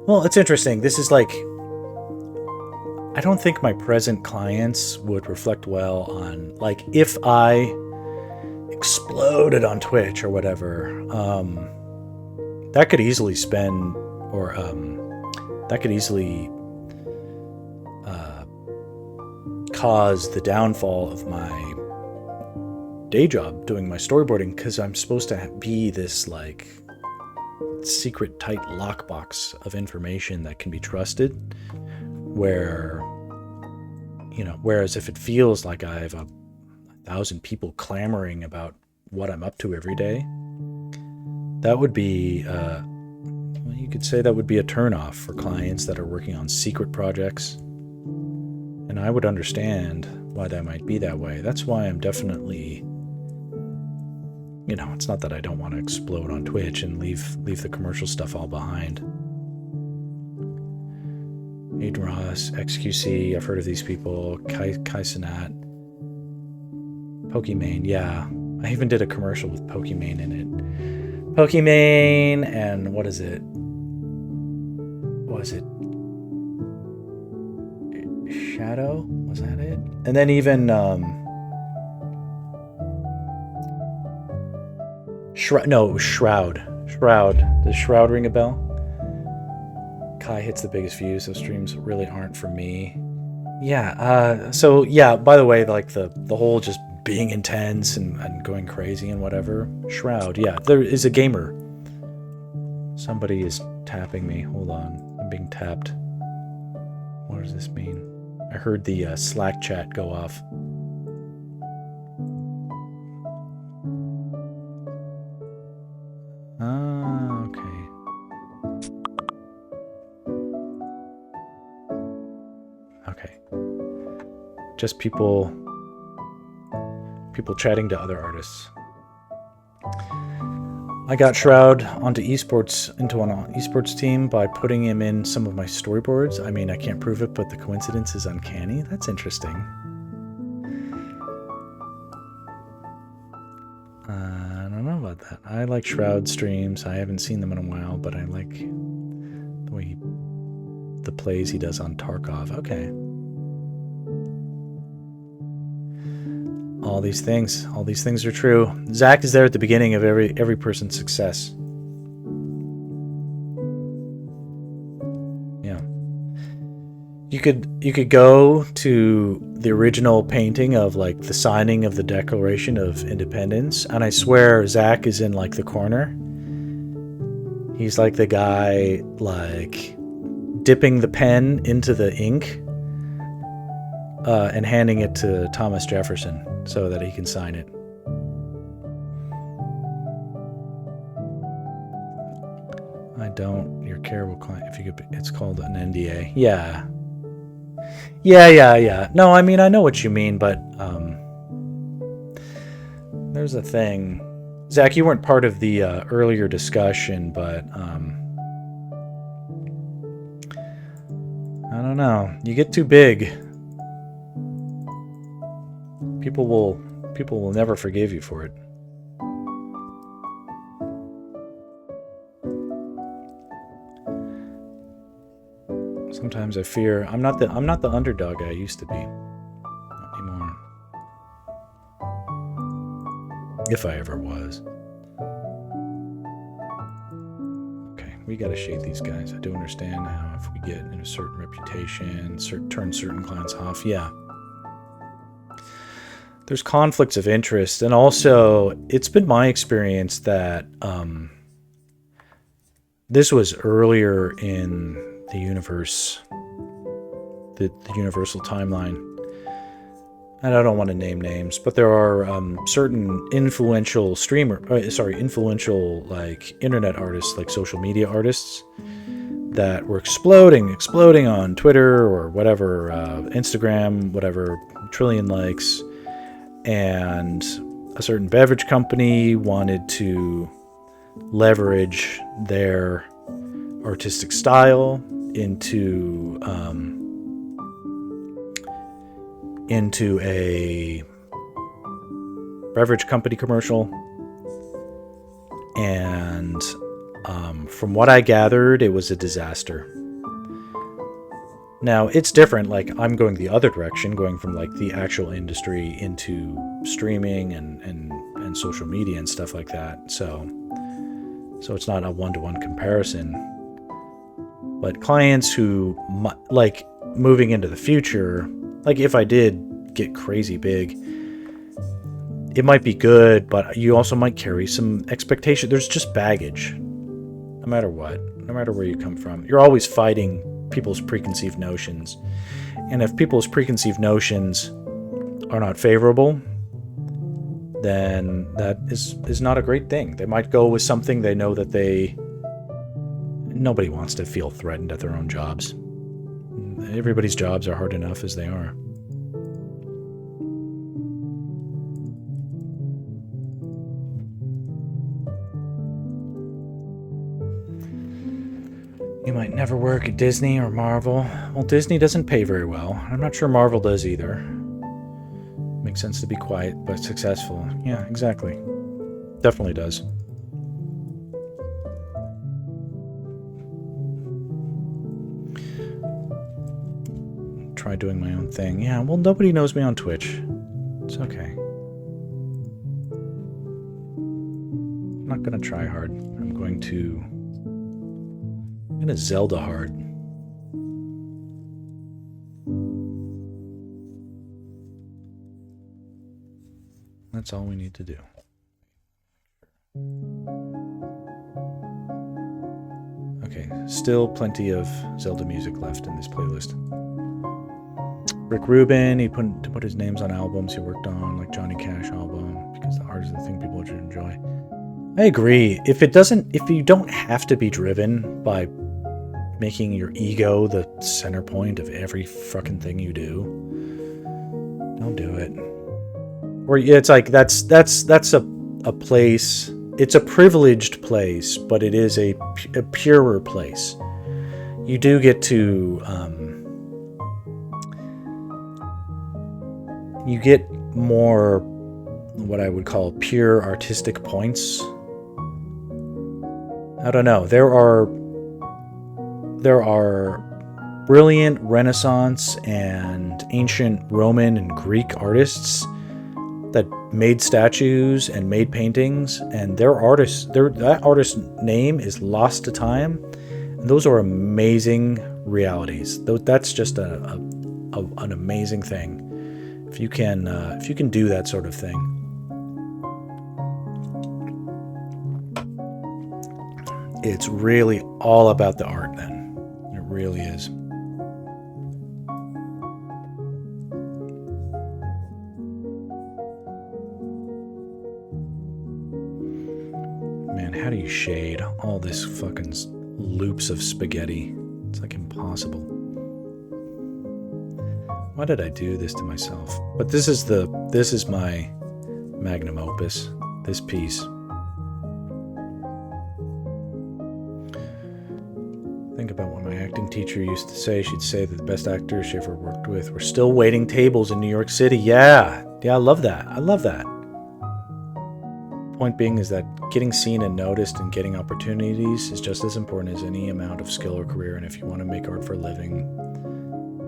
Well, it's interesting. This is like, I don't think my present clients would reflect well on, like, if I exploded on Twitch or whatever, that could easily spend, or that could easily cause the downfall of my day job doing my storyboarding, because I'm supposed to be this, like, secret tight lockbox of information that can be trusted, where, you know, whereas if it feels like I have 1,000 people clamoring about what I'm up to every day, that would be well, you could say that would be a turnoff for clients that are working on secret projects, and I would understand why that might be that way. That's why I'm definitely, you know, it's not that I don't want to explode on Twitch and leave the commercial stuff all behind. Aid Ross, XQC, I've heard of these people. Kai Cenat, Pokimane, yeah. I even did a commercial with Pokimane in it. Pokimane, and what is it? Was it Shadow? Was that it? And then even Shroud. Does Shroud ring a bell? Kai hits the biggest views, so streams really aren't for me. Yeah, so yeah, by the way, like the whole just being intense and going crazy and whatever. Shroud, yeah, there is a gamer. Somebody is tapping me. Hold on, I'm being tapped. What does this mean? I heard the Slack chat go off. Ah, okay. Okay. Just people chatting to other artists. I got Shroud onto esports, into an esports team by putting him in some of my storyboards. I mean, I can't prove it, but the coincidence is uncanny. That's interesting. I don't know about that. I like Shroud streams. I haven't seen them in a while, but I like the way the plays he does on Tarkov. Okay. All these things are true. Zach is there at the beginning of every person's success. Yeah. You could go to the original painting of like the signing of the Declaration of Independence, and I swear Zach is in like the corner. He's like the guy like dipping the pen into the ink and handing it to Thomas Jefferson so that he can sign it. I don't. Your care will client if you could. It's called an NDA. Yeah. No, I mean I know what you mean, but there's a thing. Zach, you weren't part of the earlier discussion, but I don't know. You get too big. People will never forgive you for it. Sometimes I fear I'm not the underdog I used to be. Not anymore. If I ever was. Okay, we gotta shade these guys. I do understand how if we get in a certain reputation, turn certain clients off. Yeah. There's conflicts of interest, and also it's been my experience that this was earlier in the universe, the universal timeline, and I don't want to name names, but there are certain influential influential like internet artists, like social media artists, that were exploding on Twitter or whatever, Instagram, whatever, trillion likes. And a certain beverage company wanted to leverage their artistic style into a beverage company commercial. And from what I gathered, it was a disaster. Now, it's different, like, I'm going the other direction, going from, like, the actual industry into streaming and social media and stuff like that, so it's not a one-to-one comparison. But clients who, like, moving into the future, like, if I did get crazy big, it might be good, but you also might carry some expectation. There's just baggage, no matter what, no matter where you come from. You're always fighting people's preconceived notions, and if people's preconceived notions are not favorable, then that is not a great thing. They might go with something they know that nobody wants to feel threatened at their own jobs. Everybody's jobs are hard enough as they are. You might never work at Disney or Marvel. Well, Disney doesn't pay very well. I'm not sure Marvel does either. Makes sense to be quiet, but successful. Yeah, exactly. Definitely does. Try doing my own thing. Yeah, well, nobody knows me on Twitch. It's okay. I'm not gonna try hard. I'm gonna Zelda hard. That's all we need to do. Okay, still plenty of Zelda music left in this playlist. Rick Rubin, he put his names on albums he worked on, like Johnny Cash album, because the art is the thing people should enjoy. I agree. If you don't have to be driven by making your ego the center point of every fucking thing you do, don't do it. Or it's like that's a place it's a privileged place, but it is a purer place. You do get to you get more what I would call pure artistic points. I don't know. There are brilliant Renaissance and ancient Roman and Greek artists that made statues and made paintings, and that artist's name is lost to time. And those are amazing realities. That's just an amazing thing. If you can do that sort of thing. It's really all about the art then. It really is. Man, how do you shade all this fucking loops of spaghetti? It's like impossible. Why did I do this to myself? But this is my magnum opus, this piece. Think about what my acting teacher used to say. She'd say that the best actors she ever worked with were still waiting tables in New York City. Yeah, I love that. I love that. Point being is that getting seen and noticed and getting opportunities is just as important as any amount of skill or career. And if you want to make art for a living,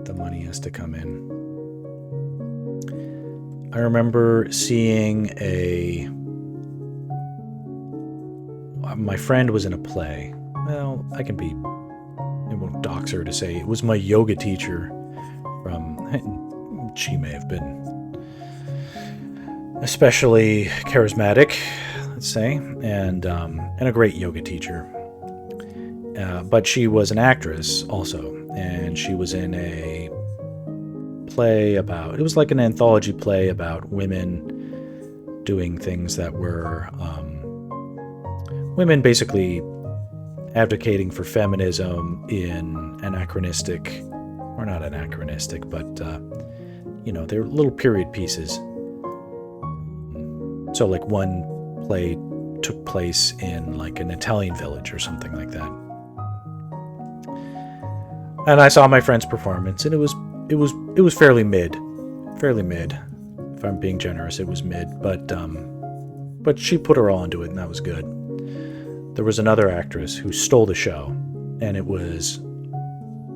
the money has to come in. I remember seeing my friend was in a play. Well, it won't dox her to say it was my yoga teacher she may have been especially charismatic, let's say, and a great yoga teacher. But she was an actress also, and she was in a play it was like an anthology play about women doing things that were women basically advocating for feminism in anachronistic, or not anachronistic, but they're little period pieces. So like one play took place in like an Italian village or something like that. And I saw my friend's performance, and it was fairly mid. If I'm being generous, it was mid, but she put her all into it, and that was good. There was another actress who stole the show, and it was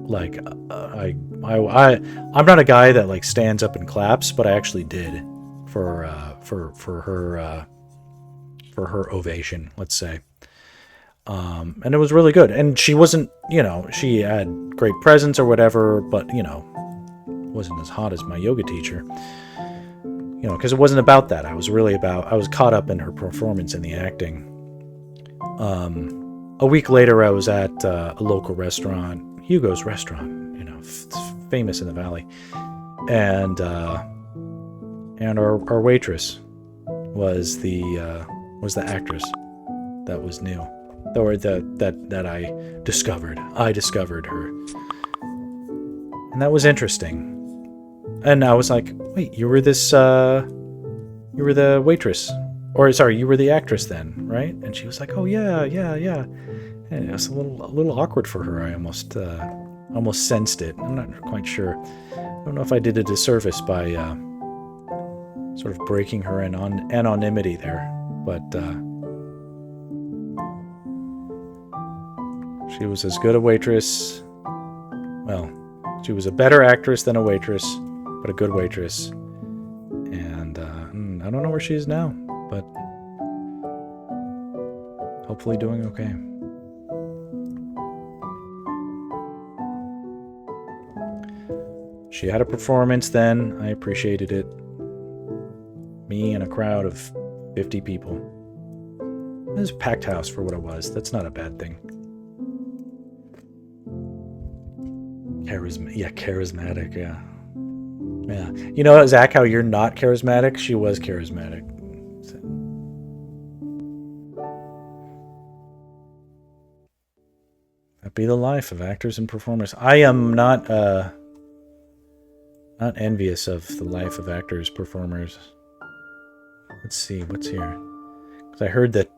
like I'm not a guy that like stands up and claps, but I actually did for her ovation, let's say. And it was really good. And she wasn't, she had great presence or whatever, but wasn't as hot as my yoga teacher. Because it wasn't about that. I was caught up in her performance and the acting. A week later, I was at a local restaurant, Hugo's Restaurant, it's famous in the Valley, and our waitress was the actress that was new, or that I discovered. I discovered her, and that was interesting. And I was like, wait, you were the waitress. Or sorry, you were the actress then, right? And she was like, "Oh yeah." And it was a little awkward for her. I almost sensed it. I'm not quite sure. I don't know if I did a disservice by sort of breaking her anonymity there, but she was as good a waitress. Well, she was a better actress than a waitress, but a good waitress. And I don't know where she is now, but hopefully doing okay. She had a performance then. I appreciated it. Me and a crowd of 50 people. It was a packed house for what it was. That's not a bad thing. Charismatic, yeah. Yeah. Zach, how you're not charismatic? She was charismatic. That'd be the life of actors and performers. I am not envious of the life of actors, performers. Let's see, what's here? Because I heard that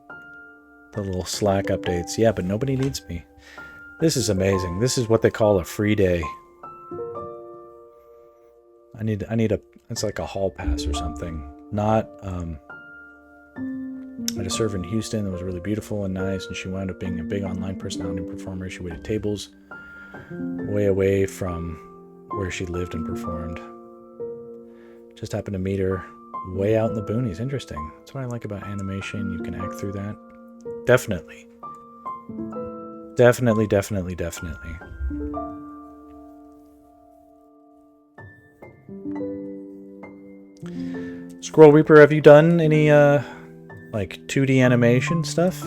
The little Slack updates. Yeah, but nobody needs me. This is amazing. This is what they call a free day. I need a, it's like a hall pass or something. Not, I had a server in Houston that was really beautiful and nice, and she wound up being a big online personality and performer. She waited tables way away from where she lived and performed. Just happened to meet her way out in the boonies. Interesting. That's what I like about animation. You can act through that. Definitely. Definitely, definitely, definitely. Squirrel Reaper, have you done any, like, 2D animation stuff?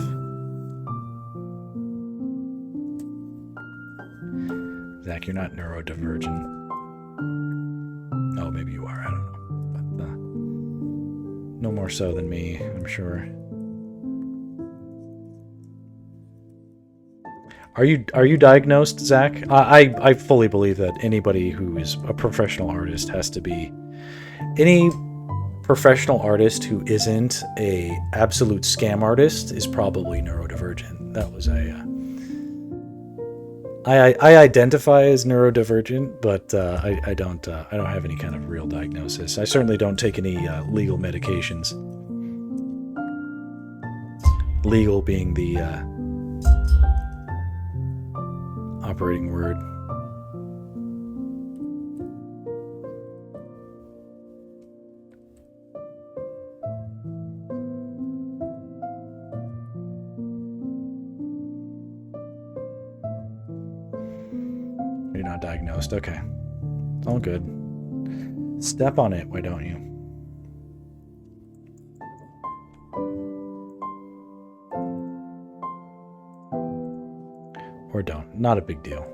Zach, you're not neurodivergent. Oh, maybe you are. I don't know. But, no more so than me, I'm sure. Are you diagnosed, Zach? I fully believe that anybody who is a professional artist has to be... Any professional artist who isn't a absolute scam artist is probably neurodivergent. That was a... I identify as neurodivergent, but I don't have any kind of real diagnosis. I certainly don't take any legal medications. Legal being the operating word. You're not diagnosed. Okay. It's all good. Step on it, why don't you? Or don't. Not a big deal.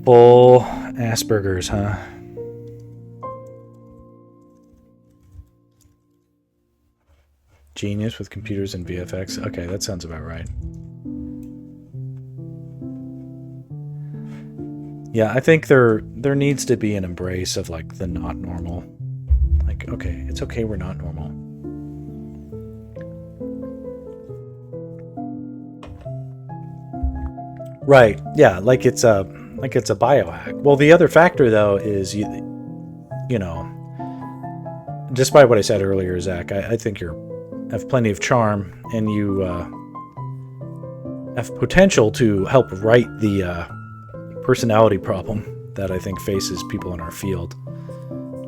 Full Asperger's, huh? Genius with computers and VFX. Okay, that sounds about right. Yeah, I think there needs to be an embrace of like the not normal. Like, okay, it's okay we're not normal. Right. Yeah, like it's a biohack. Well, the other factor though is you know, despite what I said earlier, Zach, I think you have plenty of charm and you have potential to help right the personality problem that I think faces people in our field,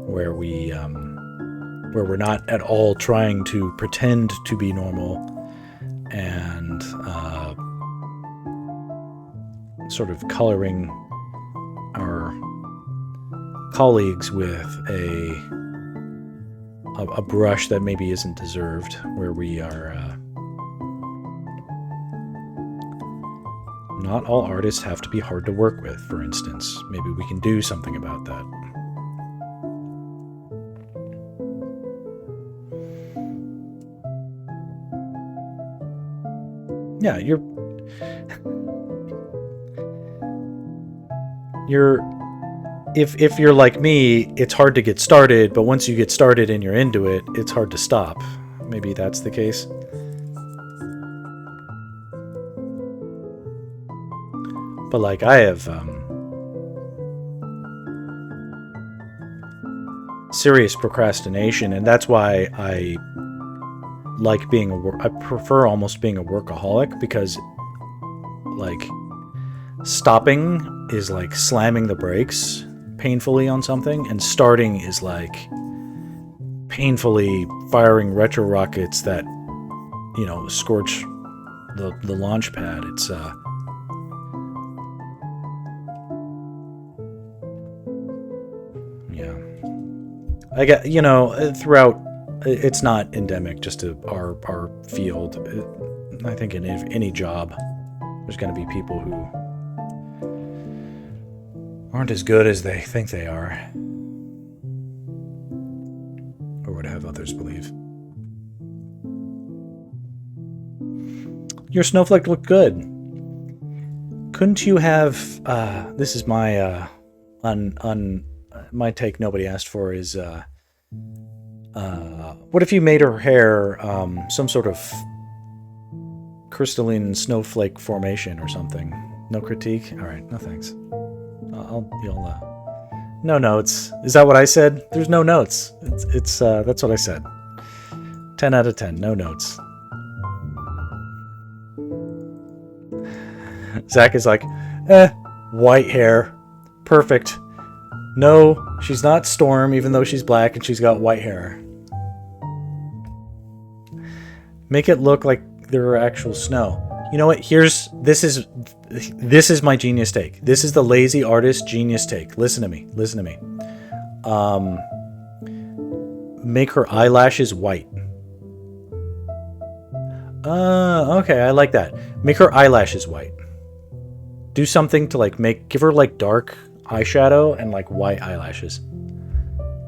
where we're not at all trying to pretend to be normal and sort of coloring our colleagues with a brush that maybe isn't deserved, where we are not all artists have to be hard to work with, for instance. Maybe we can do something about that. Yeah, if you're like me, it's hard to get started, but once you get started and you're into it, it's hard to stop. Maybe that's the case. But like I have serious procrastination, and that's why I like I prefer almost being a workaholic, because like stopping is like slamming the brakes painfully on something, and starting is like painfully firing retro rockets that, you know, scorch the launch pad. It's yeah, I get, you know, throughout, it's not endemic just to our field. I think in any job there's going to be people who aren't as good as they think they are, or would have others believe. Your snowflake looked good. couldn't you have, this is my, my take nobody asked for is, what if you made her hair, some sort of crystalline snowflake formation or something? No critique? Alright, no thanks. No notes. Is that what I said? There's no notes. It's that's what I said. 10 out of 10, no notes. Zach is like, white hair. Perfect. No, she's not Storm, even though she's black and she's got white hair. Make it look like there are actual snow. You know what? This is my genius take. This is the lazy artist genius take. Listen to me. Listen to me. Make her eyelashes white. Okay, I like that. Make her eyelashes white. Do something to like give her like dark eyeshadow and like white eyelashes.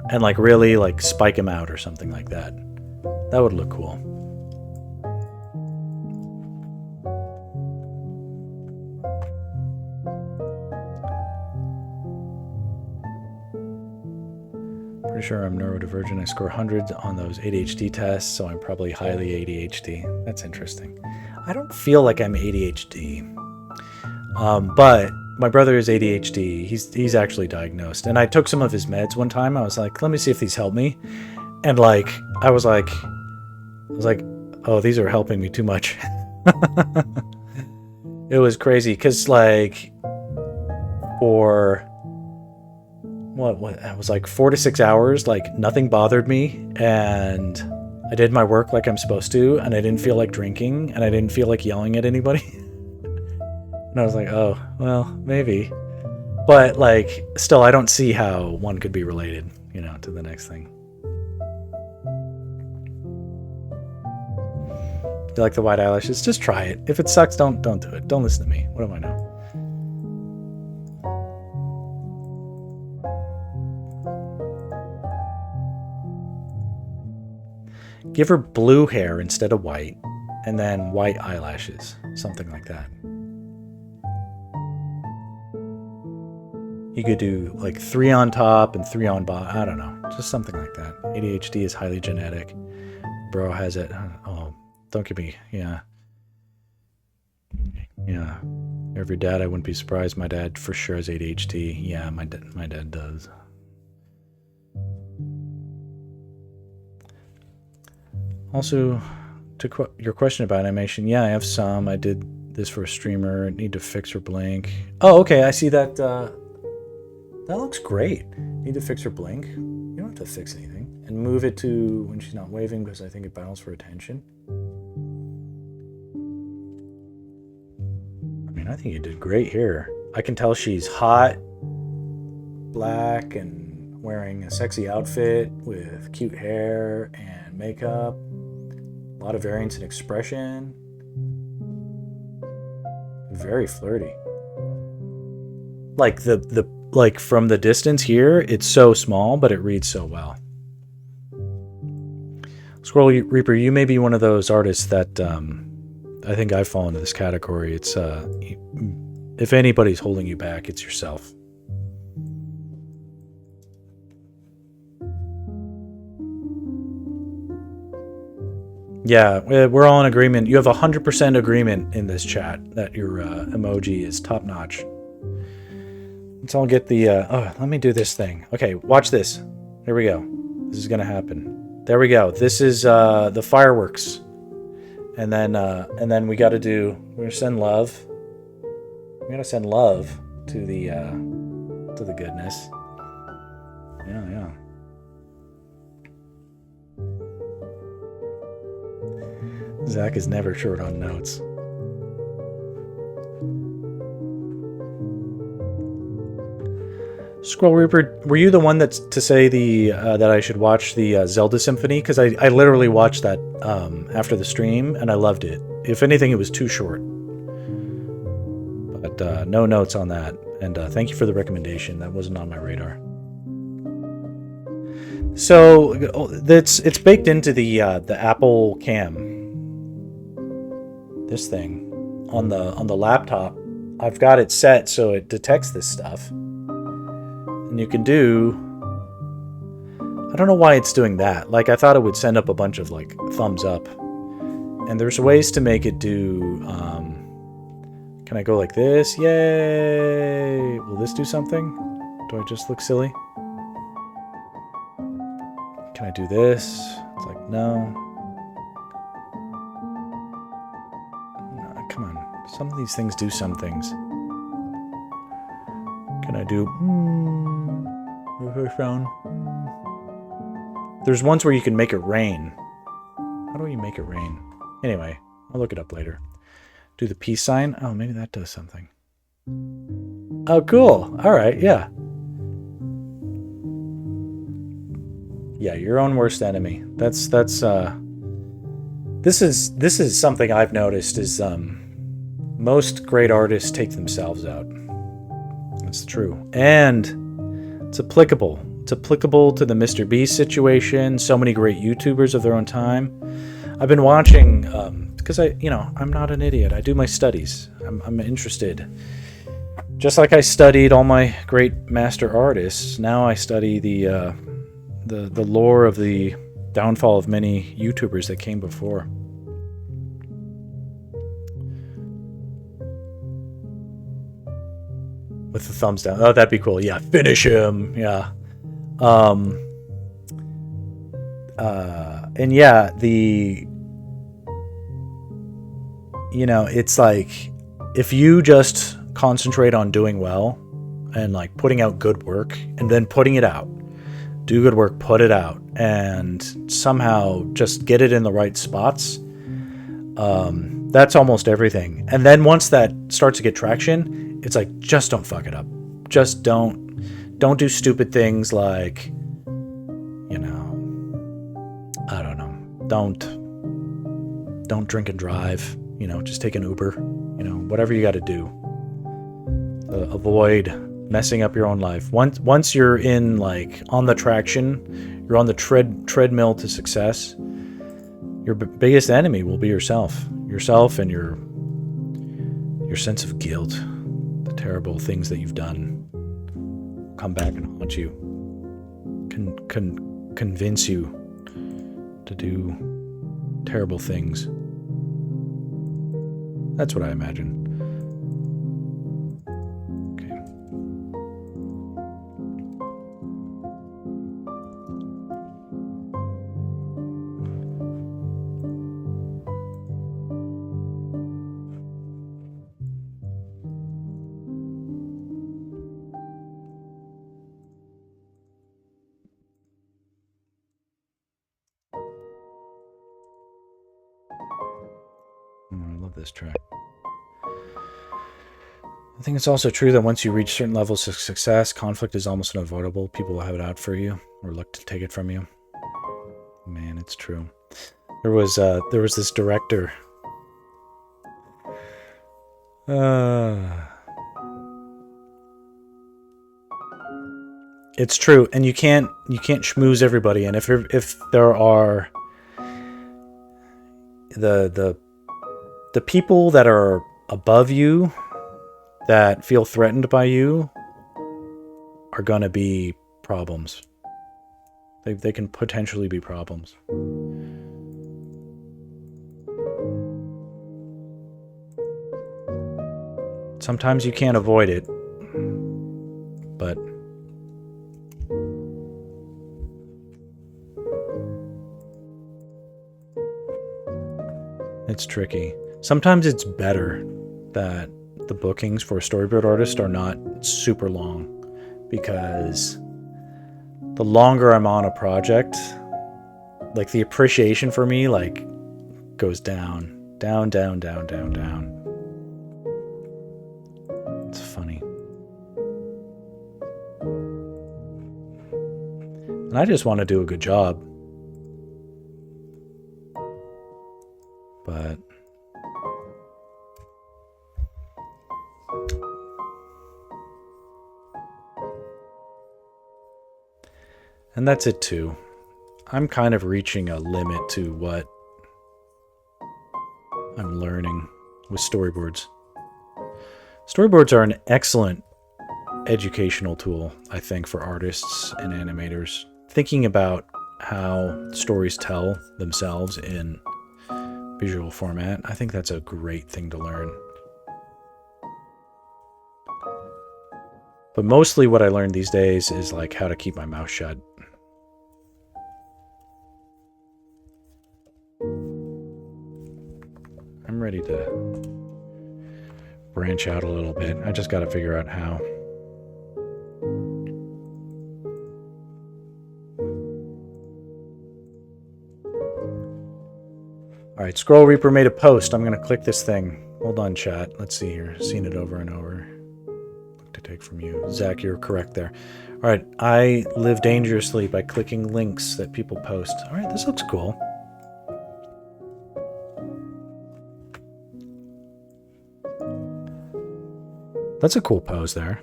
And like really like spike them out or something like that. That would look cool. Pretty sure I'm neurodivergent. I score hundreds on those ADHD tests, so I'm probably highly ADHD. That's interesting. I don't feel like I'm ADHD. But my brother is ADHD. He's actually diagnosed. And I took some of his meds one time. I was like, let me see if these help me. And like, I was like, oh, these are helping me too much. It was crazy. Cause like for what I was like 4 to 6 hours, like nothing bothered me. And I did my work like I'm supposed to. And I didn't feel like drinking. And I didn't feel like yelling at anybody. And I was like, oh, well, maybe. But, like, still, I don't see how one could be related, you know, to the next thing. You like the white eyelashes? Just try it. If it sucks, don't do it. Don't listen to me. What do I know? Give her blue hair instead of white, and then white eyelashes. Something like that. You could do like 3 on top and 3 on bottom. I don't know. Just something like that. ADHD is highly genetic. Bro has it. Oh, don't give me. Yeah. Yeah. If your dad, I wouldn't be surprised. My dad for sure has ADHD. Yeah, my dad does. Also, to your question about animation, yeah, I have some. I did this for a streamer. Need to fix her blink. Oh, okay. I see that. That looks great. Need to fix her blink. You don't have to fix anything. And move it to when she's not waving because I think it battles for attention. I mean, I think you did great here. I can tell she's hot, black, and wearing a sexy outfit with cute hair and makeup. A lot of variance in expression. Very flirty. Like like from the distance here, it's so small, but it reads so well. Squirrel Reaper, you may be one of those artists that I think I fall into this category. It's if anybody's holding you back, it's yourself. Yeah, we're all in agreement. You have 100% agreement in this chat that your emoji is top notch. Let's all get the, let me do this thing. Okay, watch this. Here we go. This is going to happen. There we go. This is the fireworks. And then we got to we're going to send love. We got to send love to the goodness. Yeah. Zach is never short on notes. Squirrel Reaper, were you the one that's to say that I should watch the Zelda Symphony? Because I literally watched that after the stream and I loved it. If anything, it was too short. But no notes on that. And thank you for the recommendation. That wasn't on my radar. So it's baked into the Apple Cam. This thing on the laptop. I've got it set so it detects this stuff. And you can do... I don't know why it's doing that. Like, I thought it would send up a bunch of, like, thumbs up. And there's ways to make it do... can I go like this? Yay! Will this do something? Do I just look silly? Can I do this? It's like, no. No, come on. Some of these things do some things. Can I do... There's ones where you can make it rain. How do you make it rain? Anyway, I'll look it up later. Do the peace sign. Oh, maybe that does something. Oh, cool. All right, yeah. Yeah, your own worst enemy. That's this is something I've noticed is most great artists take themselves out. That's true. And it's applicable. It's applicable to the Mr. Beast situation. So many great YouTubers of their own time. I've been watching because I'm not an idiot. I do my studies. I'm interested. Just like I studied all my great master artists, now I study the lore of the downfall of many YouTubers that came before. With the thumbs down. Oh, that'd be cool. Yeah, finish him. Yeah. And yeah, it's like if you just concentrate on doing well and like putting out good work and then putting it out, do good work, put it out, and somehow just get it in the right spots. That's almost everything. And then once that starts to get traction, it's like, just don't fuck it up. Just don't do stupid things like, I don't know. Don't drink and drive, just take an Uber, whatever you got to do. Avoid messing up your own life. Once you're in, like, on the traction, you're on the treadmill to success, your biggest enemy will be yourself and your sense of guilt. The terrible things that you've done come back and haunt you, convince you to do terrible things. That's what I imagine. I love this track. I think it's also true that once you reach certain levels of success, conflict is almost unavoidable. People will have it out for you or look to take it from you. Man, it's true. There was this director. It's true, and you can't schmooze everybody. And if there are the people that are above you that feel threatened by you are gonna be problems. They can potentially be problems. Sometimes you can't avoid it, but it's tricky. Sometimes it's better that the bookings for a storyboard artist are not super long, because the longer I'm on a project, like, the appreciation for me, like, goes down. It's funny. And I just want to do a good job. But and that's it too. I'm kind of reaching a limit to what I'm learning with storyboards. Storyboards are an excellent educational tool, I think, for artists and animators. Thinking about how stories tell themselves in visual format, I think that's a great thing to learn. But mostly what I learned these days is like how to keep my mouth shut. I'm ready to branch out a little bit. I just got to figure out how. All right, Scroll Reaper made a post. I'm going to click this thing. Hold on, chat. Let's see here. Seen it over and over. Look to take from you. Zach, you're correct there. All right, I live dangerously by clicking links that people post. All right, this looks cool. That's a cool pose there.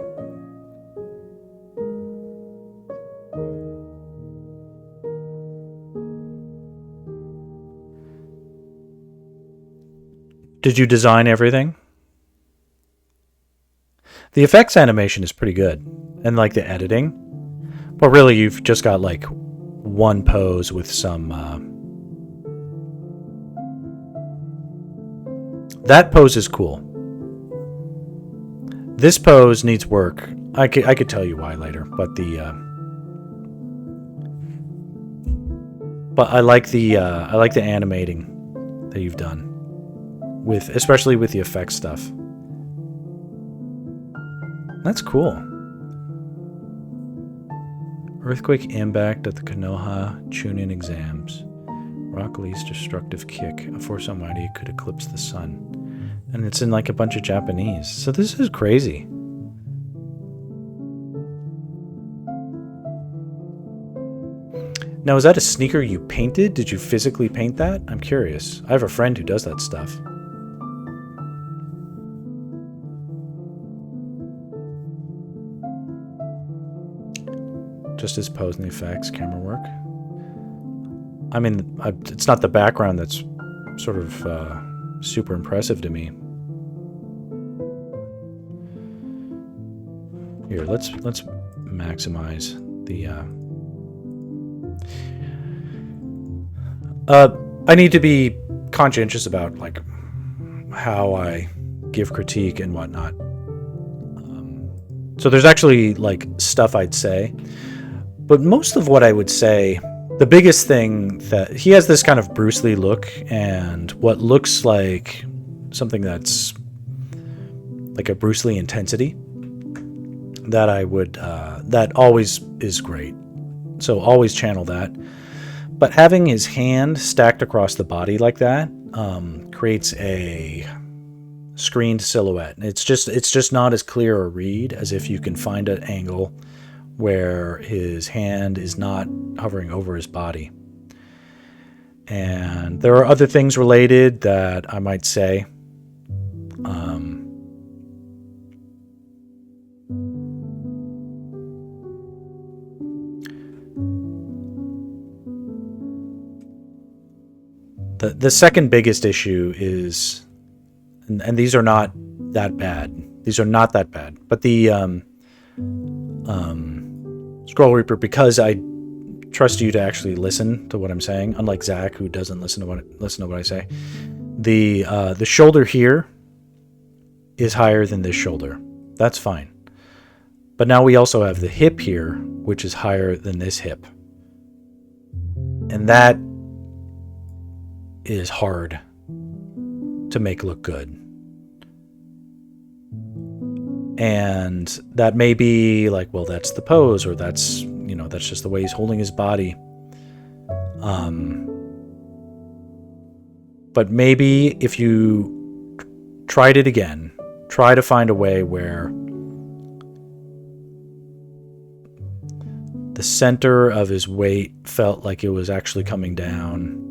Did you design everything? The effects animation is pretty good. And like the editing. But really you've just got like one pose with some... That pose is cool. This pose needs work. I could tell you why later, but I like the animating that you've done with, especially with the effects stuff. That's cool. Earthquake impact at the Konoha Chunin exams. Rock Lee's destructive kick. A force almighty could eclipse the sun. And it's in like a bunch of Japanese. So this is crazy. Now, is that a sneaker you painted? Did you physically paint that? I'm curious. I have a friend who does that stuff. Just his pose and the effects, camera work. I mean, it's not the background that's sort of super impressive to me. Here, let's maximize the. I need to be conscientious about like how I give critique and whatnot. So there's actually like stuff I'd say, but most of what I would say, the biggest thing that he has this kind of Bruce Lee look and what looks like something that's like a Bruce Lee intensity. That I would, that always is great. So always channel that. But having his hand stacked across the body like that creates a screened silhouette. It's just not as clear a read as if you can find an angle where his hand is not hovering over his body. And there are other things related that I might say. The second biggest issue is, and these are not that bad. These are not that bad. But the Scroll Reaper, because I trust you to actually listen to what I'm saying, unlike Zach, who doesn't listen to what I say. The shoulder here is higher than this shoulder. That's fine. But now we also have the hip here, which is higher than this hip. And that is hard to make look good. And that may be like, well, that's the pose, or that's, you know, that's just the way he's holding his body. But maybe if you tried it again, try to find a way where the center of his weight felt like it was actually coming down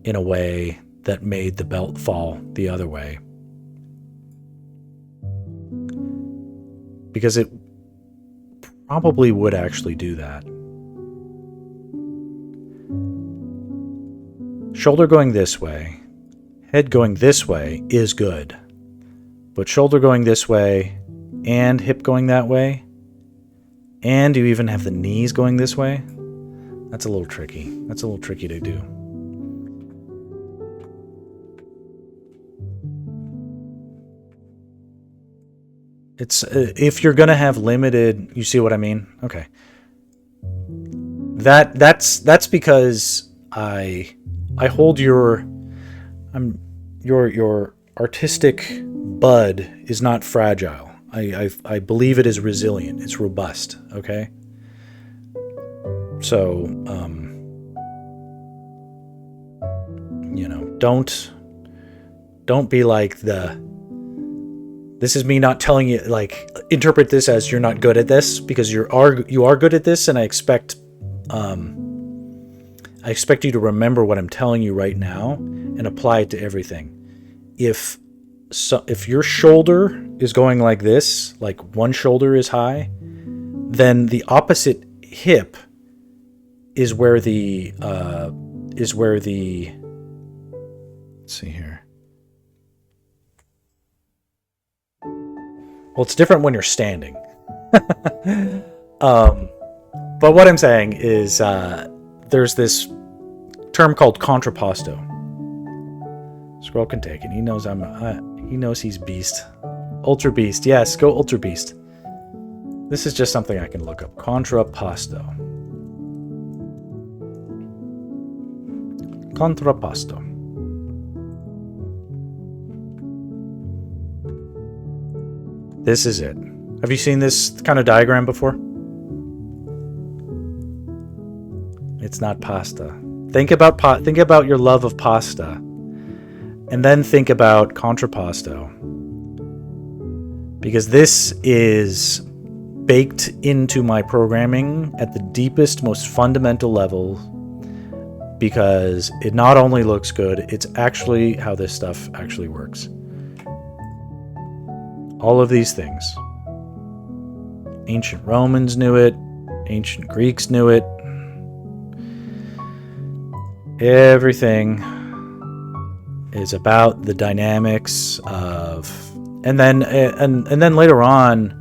in a way that made the belt fall the other way. Because it probably would actually do that. Shoulder going this way, head going this way is good. but shoulder going this way and hip going that way, and you even have the knees going this way. That's a little tricky. That's a little tricky to do. It's if you're gonna have limited, you see what I mean? Okay. That's because I hold your artistic bud is not fragile. I believe it is resilient. It's robust. Okay. So you know, don't be like this is me not telling you, like, interpret this as you're not good at this, because you are good at this, and I expect you to remember what I'm telling you right now and apply it to everything. If your shoulder is going like this, like one shoulder is high, then the opposite hip is where the let's see here. Well, it's different when you're standing. But what I'm saying is there's this term called contrapposto. Scroll can take it. He knows he knows he's beast. Ultra beast. Yes, go ultra beast. This is just something I can look up. Contrapposto. Contrapposto. This is it. Have you seen this kind of diagram before? It's not pasta. Think about your love of pasta, and then think about contrapposto, because this is baked into my programming at the deepest, most fundamental level, because it not only looks good, it's actually how this stuff actually works. All of these things. Ancient Romans knew it. Ancient Greeks knew it. Everything is about the dynamics of... And then later on,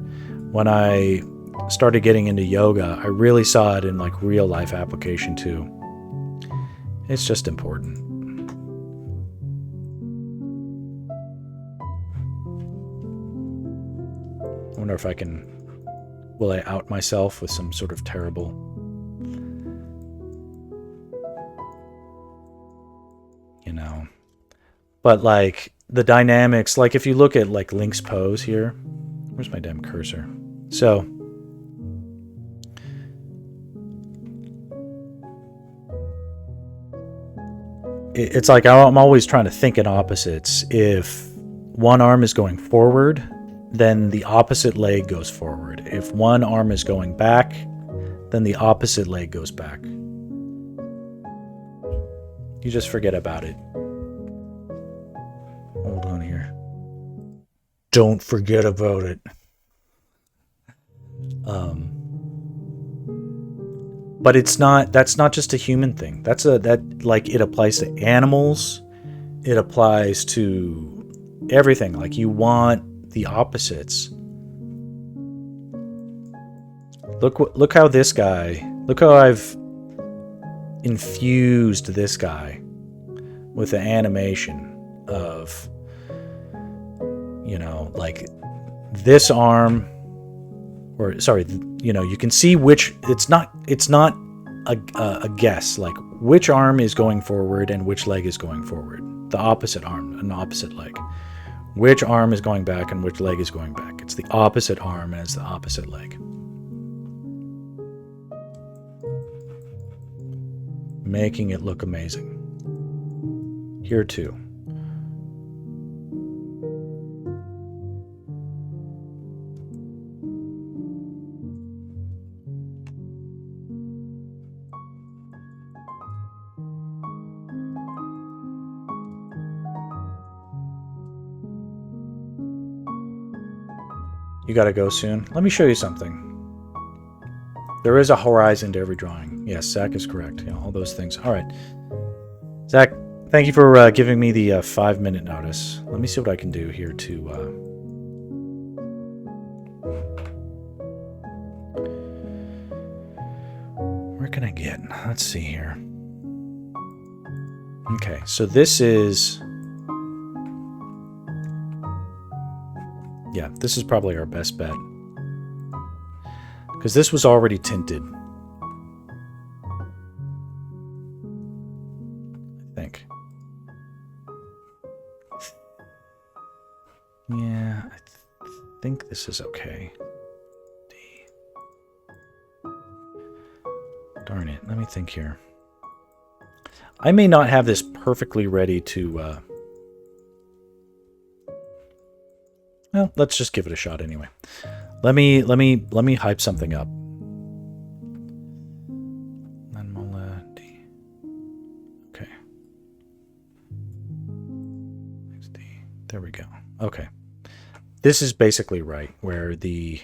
when I started getting into yoga, I really saw it in like real life application too. It's just important. I wonder if will I out myself with some sort of terrible, you know, but like the dynamics, like if you look at like Link's pose here, where's my damn cursor? So it's like I'm always trying to think in opposites. If one arm is going forward, then the opposite leg goes forward. If one arm is going back, then the opposite leg goes back. You just forget about it. Hold on here. Don't forget about it. But that's not just a human thing. It applies to animals. It applies to everything. Like, you want the opposites. Look how I've infused this guy with the animation of, you know, like this arm, or sorry, you know, you can see which it's not a guess, like which arm is going forward and which leg is going forward. The opposite arm and the opposite leg. Which arm is going back and which leg is going back. It's the opposite arm and it's the opposite leg. Making it look amazing. Here too. You gotta go soon. Let me show you something. There is a horizon to every drawing. Yes, Zach is correct. Yeah, all those things. All right. Zach, thank you for giving me the 5-minute notice. Let me see what I can do here to Where can I get? Let's see here. Okay, so this is... Yeah, this is probably our best bet. Because this was already tinted. I think. Yeah, I think this is okay. Darn it, let me think here. I may not have this perfectly ready to... Well, let's just give it a shot anyway. Let me hype something up. Okay. There we go. Okay. This is basically right, where the...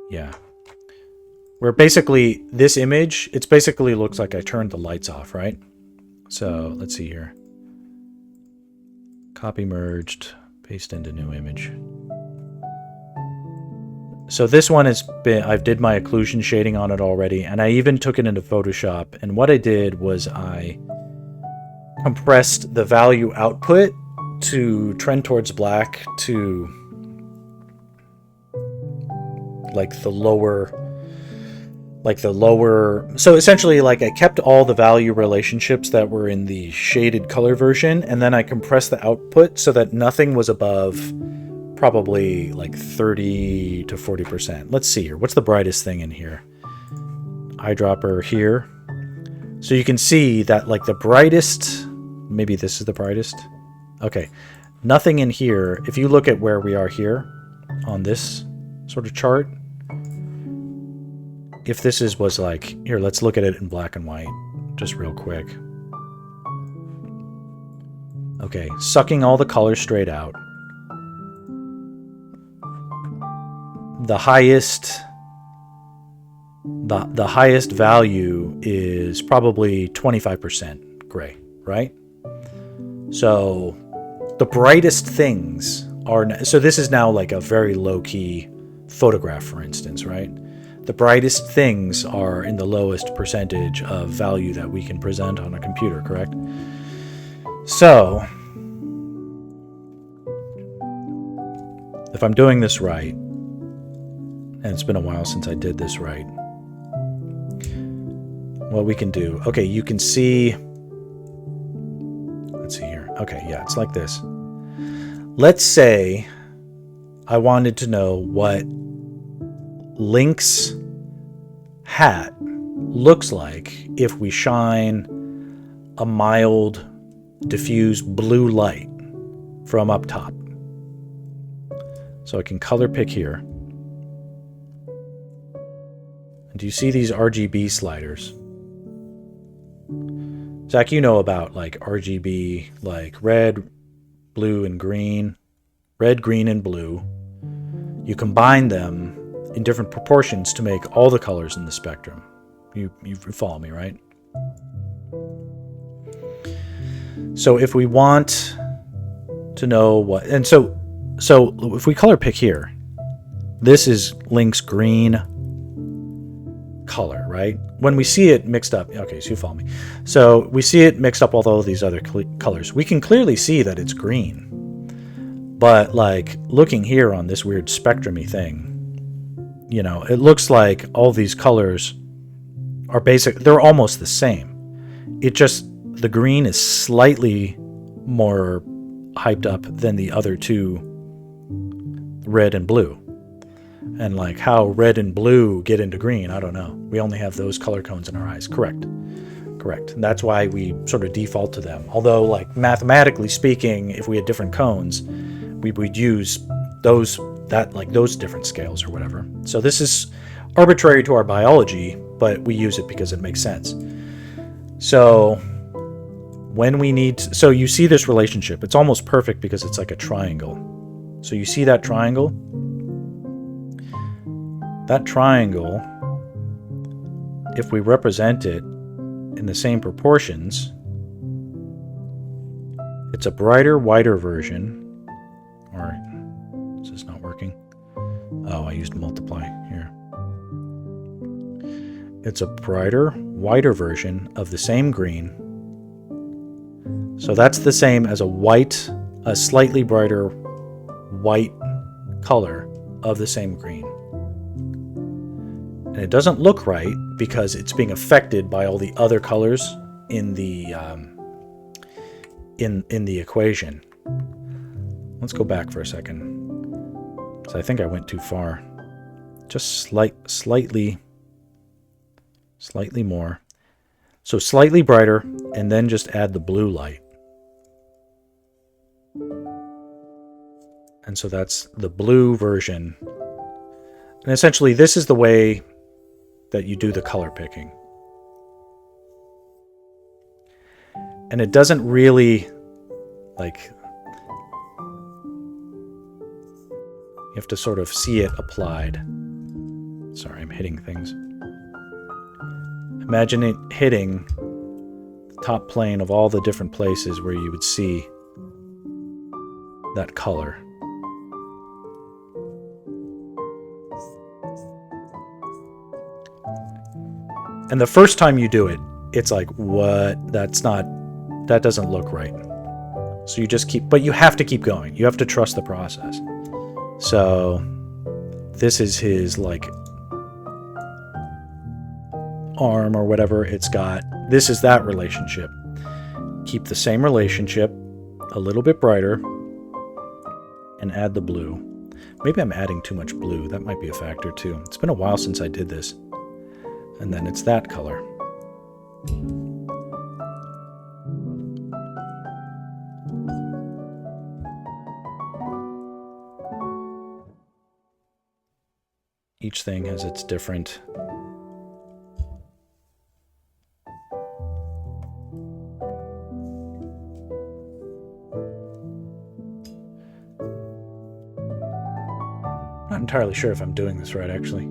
Yeah. Where basically, this image, it basically looks like I turned the lights off, right? So, let's see here. Copy merged, paste into new image. So this one has been, I did my occlusion shading on it already, and I even took it into Photoshop, and what I did was I compressed the value output to trend towards black to like the lower, so essentially like I kept all the value relationships that were in the shaded color version, and then I compressed the output so that nothing was above probably like 30 to 40%. Let's see here. What's the brightest thing in here? Eyedropper here. So you can see that like the brightest, maybe this is the brightest. Okay. Nothing in here. If you look at where we are here on this sort of chart, if this was like, here, let's look at it in black and white, just real quick. Okay, sucking all the colors straight out. The highest value is probably 25% gray, right? So the brightest things are, so this is now like a very low-key photograph, for instance, right? The brightest things are in the lowest percentage of value that we can present on a computer, correct? So, if I'm doing this right, and it's been a while since I did this right, what we can do, okay, you can see, let's see here. Okay, yeah, it's like this. Let's say I wanted to know what Link's hat looks like if we shine a mild diffuse blue light from up top. So I can color pick here. And do you see these RGB sliders? Zach, you know about like RGB, like red, blue, and green. Red, green, and blue. You combine them in different proportions to make all the colors in the spectrum. You follow me, right? So if we want to know what, and so if we color pick here, this is Link's green color, right? When we see it mixed up, okay, so you follow me. So we see it mixed up with all these other colors. We can clearly see that it's green. But like looking here on this weird spectrum-y thing, you know, it looks like all these colors are they're almost the same. It just, the green is slightly more hyped up than the other two, red and blue. And like how red and blue get into green, I don't know. We only have those color cones in our eyes. Correct. And that's why we sort of default to them. Although like mathematically speaking, if we had different cones, we would use those different scales or whatever. So this is arbitrary to our biology, but we use it because it makes sense. So when we need, so you see this relationship, it's almost perfect because it's like a triangle. So you see that triangle? That triangle, if we represent it in the same proportions, it's a brighter, whiter version. Or is this not working? I used multiply here. It's a brighter, whiter version of the same green. So that's the same as a slightly brighter white color of the same green. And it doesn't look right because it's being affected by all the other colors in the in the equation. Let's go back for a second. So I think I went too far. Just slightly more. So slightly brighter, and then just add the blue light. And so that's the blue version. And essentially this is the way that you do the color picking. And it doesn't really, like, you have to sort of see it applied. Sorry, I'm hitting things. Imagine it hitting the top plane of all the different places where you would see that color. And the first time you do it, it's like, what? That doesn't look right. So you just but you have to keep going. You have to trust the process. So this is his, like, arm or whatever it's got. This is that relationship. Keep the same relationship, a little bit brighter, and add the blue. Maybe I'm adding too much blue. That might be a factor too. It's been a while since I did this. And then it's that color. Each thing has its different not entirely sure if I'm doing this right, actually.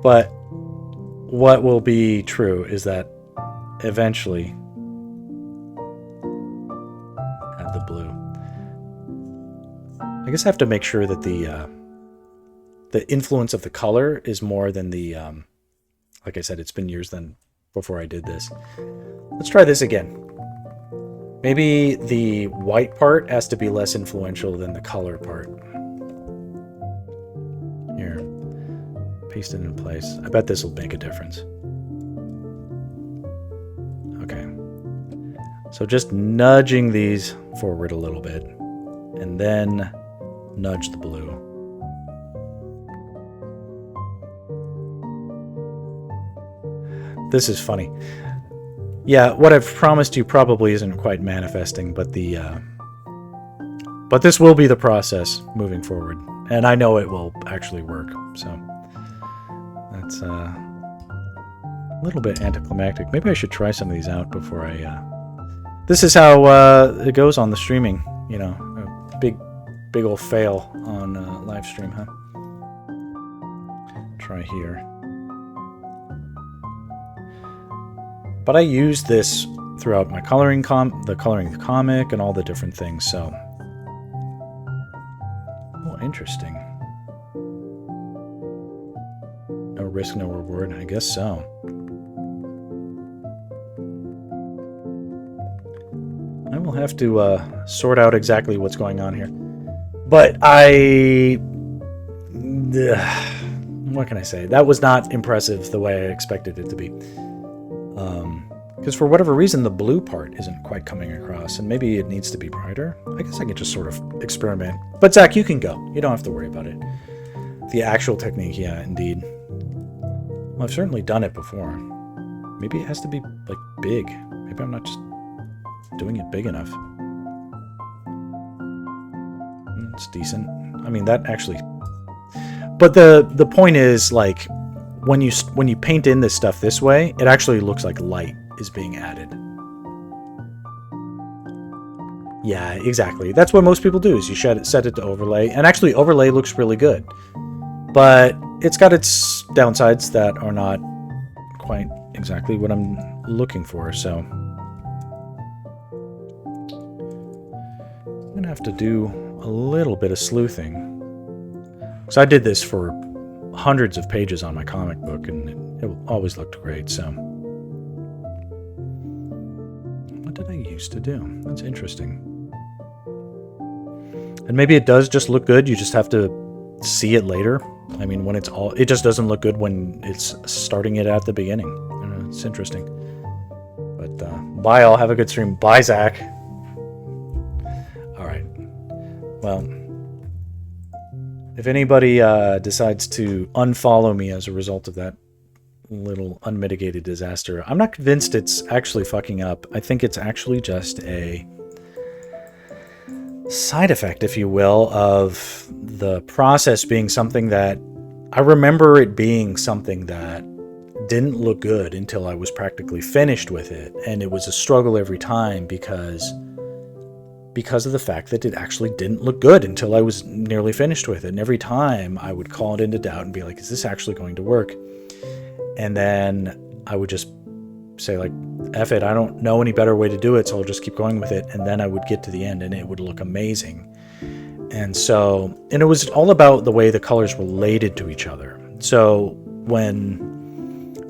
But what will be true is that eventually add the blue. I guess I have to make sure that the influence of the color is more than the, like I said, it's been years before I did this. Let's try this again. Maybe the white part has to be less influential than the color part. Here, paste it in place. I bet this will make a difference. Okay. So just nudging these forward a little bit, and then nudge the blue. This is funny. Yeah, what I've promised you probably isn't quite manifesting, but but this will be the process moving forward, and I know it will actually work. So that's a little bit anticlimactic. Maybe I should try some of these out before I. This is how it goes on the streaming. You know, a big old fail on live stream, huh? Try here. But I use this throughout my coloring the comic and all the different things, so. Oh, interesting. No risk, no reward. I guess so. I will have to sort out exactly what's going on here. But what can I say? That was not impressive the way I expected it to be. Because for whatever reason, the blue part isn't quite coming across, and maybe it needs to be brighter. I guess I can just sort of experiment. But Zach, you can go. You don't have to worry about it. The actual technique, yeah, indeed. Well, I've certainly done it before. Maybe it has to be, like, big. Maybe I'm not just doing it big enough. It's decent. I mean, that actually... But the point is, like, when you paint in this stuff this way, it actually looks like light is being added. Yeah, exactly. That's what most people do, is you set it to overlay. And actually, overlay looks really good. But it's got its downsides that are not quite exactly what I'm looking for, so... I'm going to have to do a little bit of sleuthing. So I did this for hundreds of pages on my comic book, and it always looked great. So what did I used to do? That's interesting. And maybe it does just look good. You just have to see it later. I mean, when it's all, it just doesn't look good when it's starting it at the beginning. I don't know, it's interesting. But bye all. Have a good stream. Bye, Zach. All right. Well, if anybody decides to unfollow me as a result of that little unmitigated disaster, I'm not convinced it's actually fucking up. I think it's actually just a side effect, if you will, of the process being something that I remember it being something that didn't look good until I was practically finished with it. And it was a struggle every time because of the fact that it actually didn't look good until I was nearly finished with it. And every time I would call it into doubt and be like, is this actually going to work? And then I would just say like, F it, I don't know any better way to do it, so I'll just keep going with it. And then I would get to the end and it would look amazing. And it was all about the way the colors related to each other. So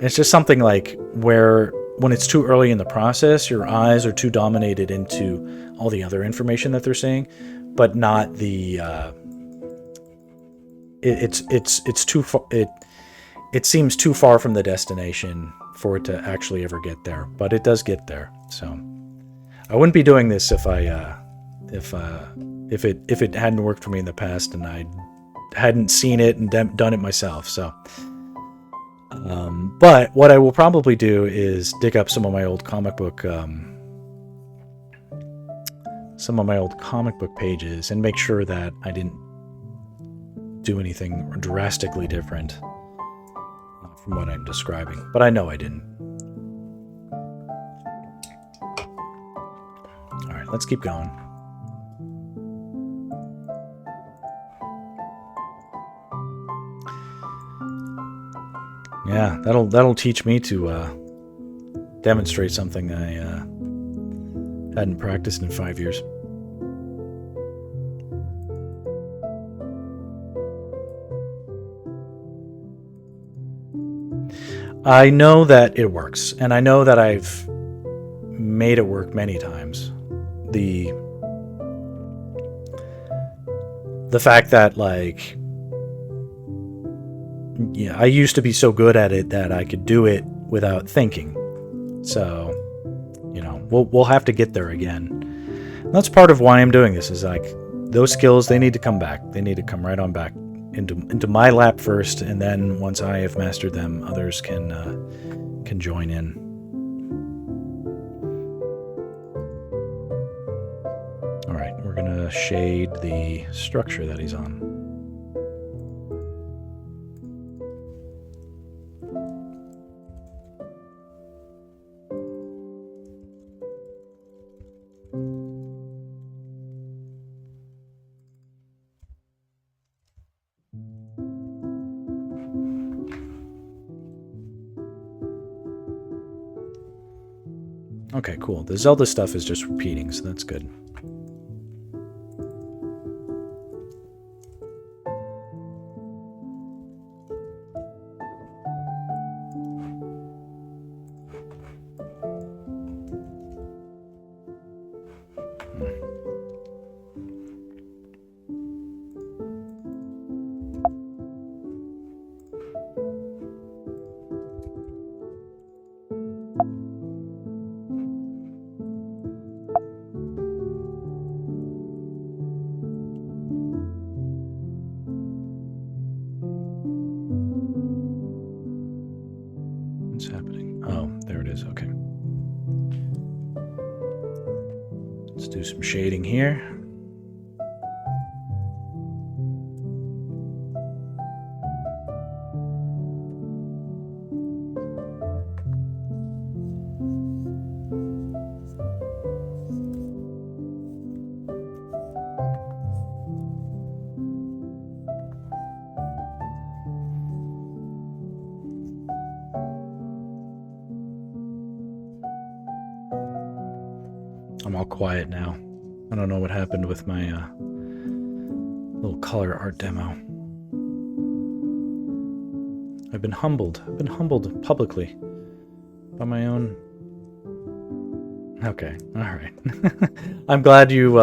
it's just something like when it's too early in the process, your eyes are too dominated into all the other information that they're seeing, but not the it's too far. It seems too far from the destination for it to actually ever get there, but it does get there. So I wouldn't be doing this if it hadn't worked for me in the past and I hadn't seen it and done it myself. So but what I will probably do is dig up some of my old comic book pages and make sure that I didn't do anything drastically different from what I'm describing, but I know I didn't. All right, let's keep going. Yeah, that'll teach me to demonstrate something I hadn't practiced in 5 years. I know that it works, and I know that I've made it work many times. The fact that, like, yeah, I used to be so good at it that I could do it without thinking. So, we'll have to get there again. And that's part of why I'm doing this, is like those skills, they need to come back. They need to come right on back into my lap first, and then once I have mastered them, others can join in. All right, we're gonna shade the structure that he's on. Okay, cool. The Zelda stuff is just repeating, so that's good. What's happening? Oh, there it is. Okay. Let's do some shading here. I'm all quiet now. I don't know what happened with my little color art demo. I've been humbled. I've been humbled publicly by my own... Okay, alright. I'm glad you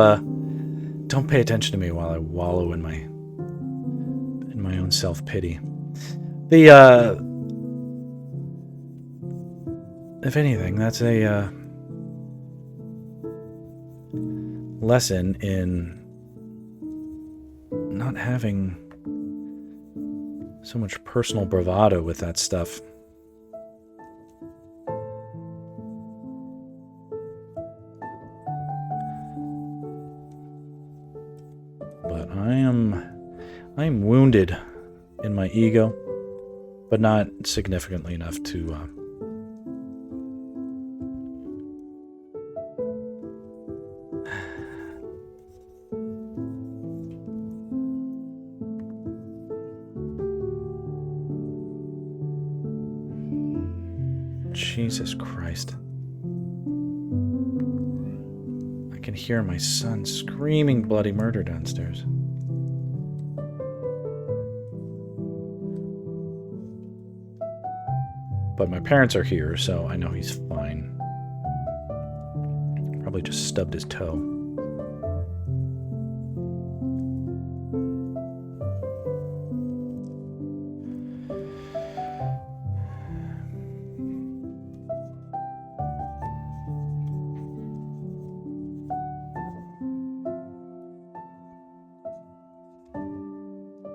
don't pay attention to me while I wallow in my own self-pity. The, if anything, that's a lesson in not having so much personal bravado with that stuff. But I am wounded in my ego, but not significantly enough to Jesus Christ. I can hear my son screaming bloody murder downstairs. But my parents are here, so I know he's fine. Probably just stubbed his toe.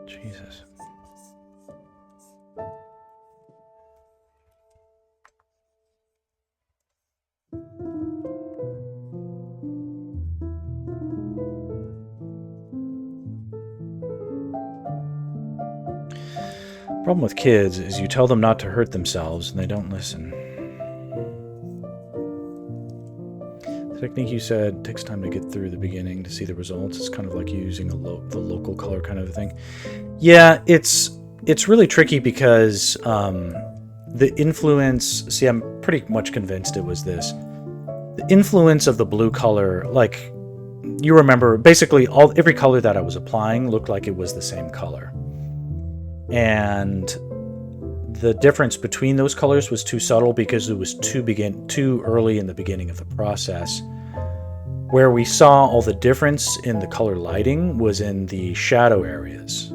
Jesus. Problem with kids is you tell them not to hurt themselves and they don't listen. The technique you said takes time to get through the beginning to see the results. It's kind of like using the local color kind of a thing. Yeah, it's really tricky because the influence... See, I'm pretty much convinced it was this. The influence of the blue color, like, you remember, basically every color that I was applying looked like it was the same color. And the difference between those colors was too subtle because it was too early in the beginning of the process. Where we saw all the difference in the color lighting was in the shadow areas.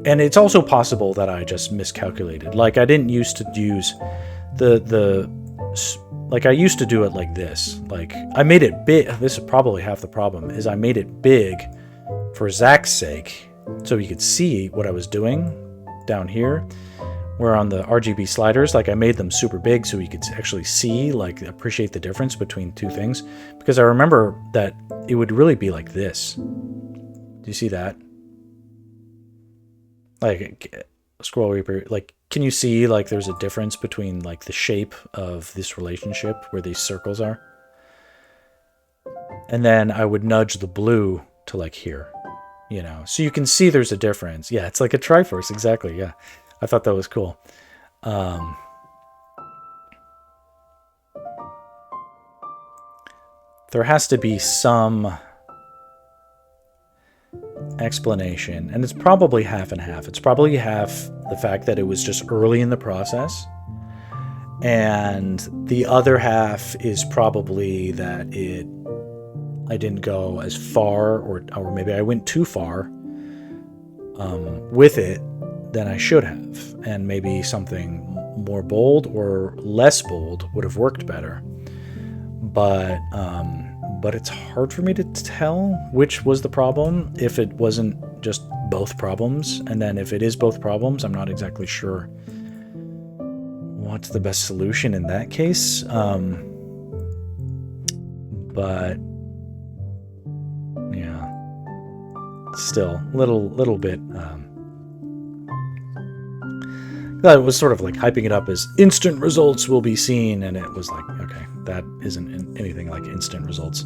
And it's also possible that I just miscalculated. Like, I didn't used to use like, I used to do it like this. Like, I made it big. This is probably half the problem, is I made it big for Zach's sake, so you could see what I was doing down here. Where on the RGB sliders, like, I made them super big so you could actually see, like, appreciate the difference between two things. Because I remember that it would really be like this. Do you see that? Like, Scroll Reaper, like, can you see, like, there's a difference between, like, the shape of this relationship where these circles are? And then I would nudge the blue to, like, here, you know? So you can see there's a difference. Yeah, it's like a Triforce, exactly, yeah. I thought that was cool. There has to be some explanation, and it's probably half and half. It's probably half the fact that it was just early in the process, and the other half is probably that I didn't go as far, or maybe I went too far with it than I should have, and maybe something more bold or less bold would have worked better. But it's hard for me to tell which was the problem, if it wasn't just both problems. And then if it is both problems, I'm not exactly sure what's the best solution in that case. But yeah, still little bit. I was sort of like hyping it up as instant results will be seen, and it was like, okay, that isn't anything like instant results.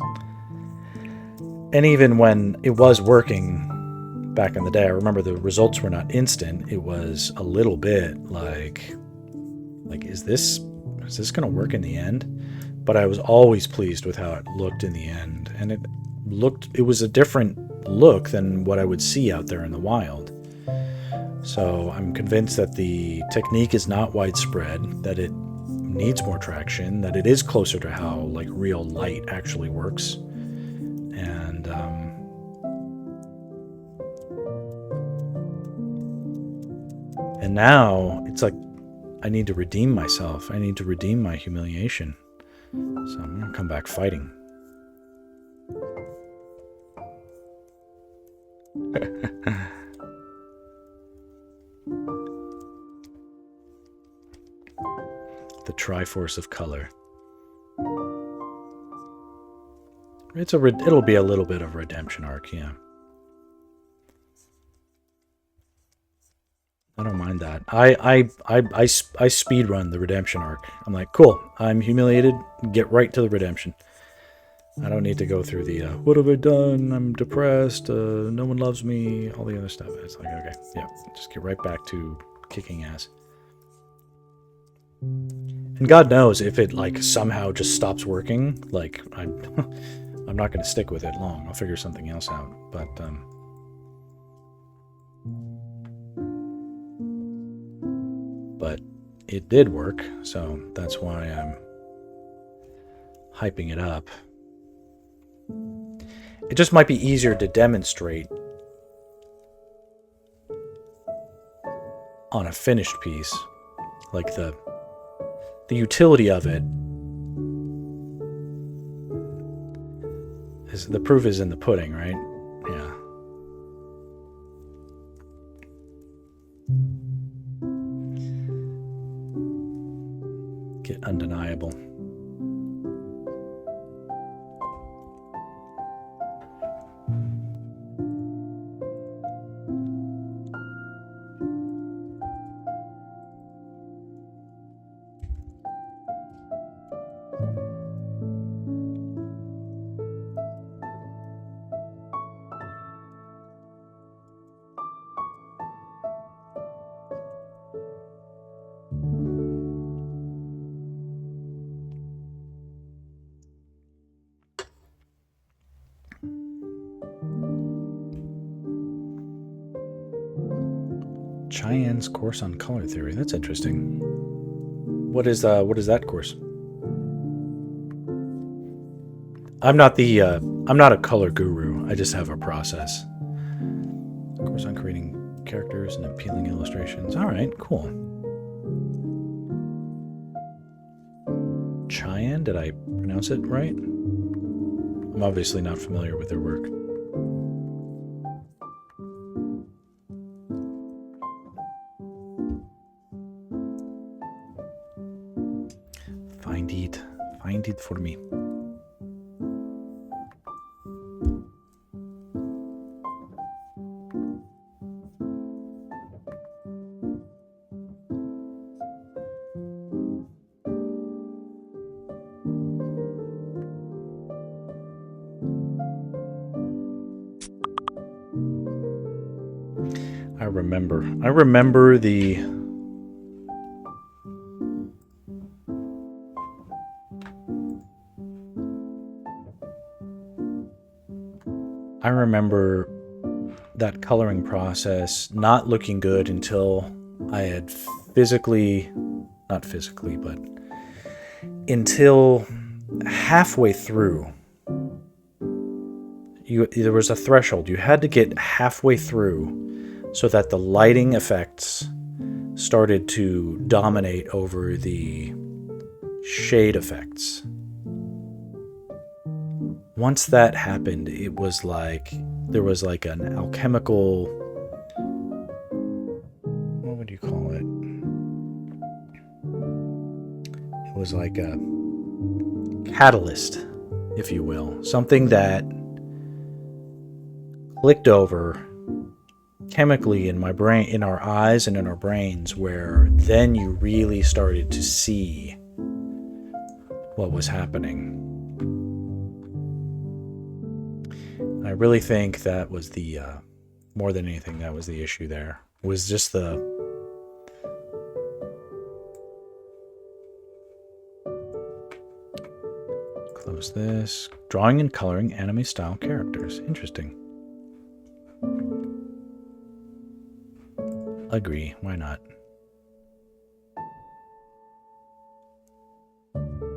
And even when it was working back in the day, I remember the results were not instant. It was a little bit like is this going to work in the end? But I was always pleased with how it looked in the end, and it was a different look than what I would see out there in the wild. So I'm convinced that the technique is not widespread, that it needs more traction, that it is closer to how like real light actually works. And now it's like I need to redeem myself. I need to redeem my humiliation. So I'm going to come back fighting. The Triforce of Color. It'll be a little bit of redemption arc, yeah. I don't mind that. I speed run the redemption arc. I'm like, cool. I'm humiliated. Get right to the redemption. I don't need to go through the what have I done? I'm depressed. No one loves me. All the other stuff. It's like, okay, yeah, just get right back to kicking ass. And God knows if it like somehow just stops working, like I'm not going to stick with it long. I'll figure something else out. But it did work, so that's why I'm hyping it up. It just might be easier to demonstrate on a finished piece, like the utility of it is the proof is in the pudding, right? Yeah. Get undeniable. Cheyenne's course on color theory. That's interesting. What is that course? I'm not a color guru. I just have a process. Course on creating characters and appealing illustrations. All right, cool. Cheyenne, did I pronounce it right? I'm obviously not familiar with their work. Find it for me. I remember the that coloring process not looking good until I had until halfway through. There was a threshold. You had to get halfway through so that the lighting effects started to dominate over the shade effects. Once that happened, it was like there was like an alchemical, what would you call it? It was like a catalyst, if you will. Something that clicked over chemically in my brain, in our eyes and in our brains, where then you really started to see what was happening. I really think that was the more than anything, that was the issue there. It was just the close this. Drawing and coloring anime style characters. Interesting. agree. Why not?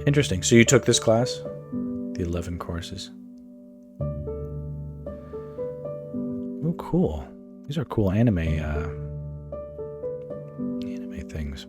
Interesting. So you took this class? The 11 courses. Oh, cool. These are cool anime things.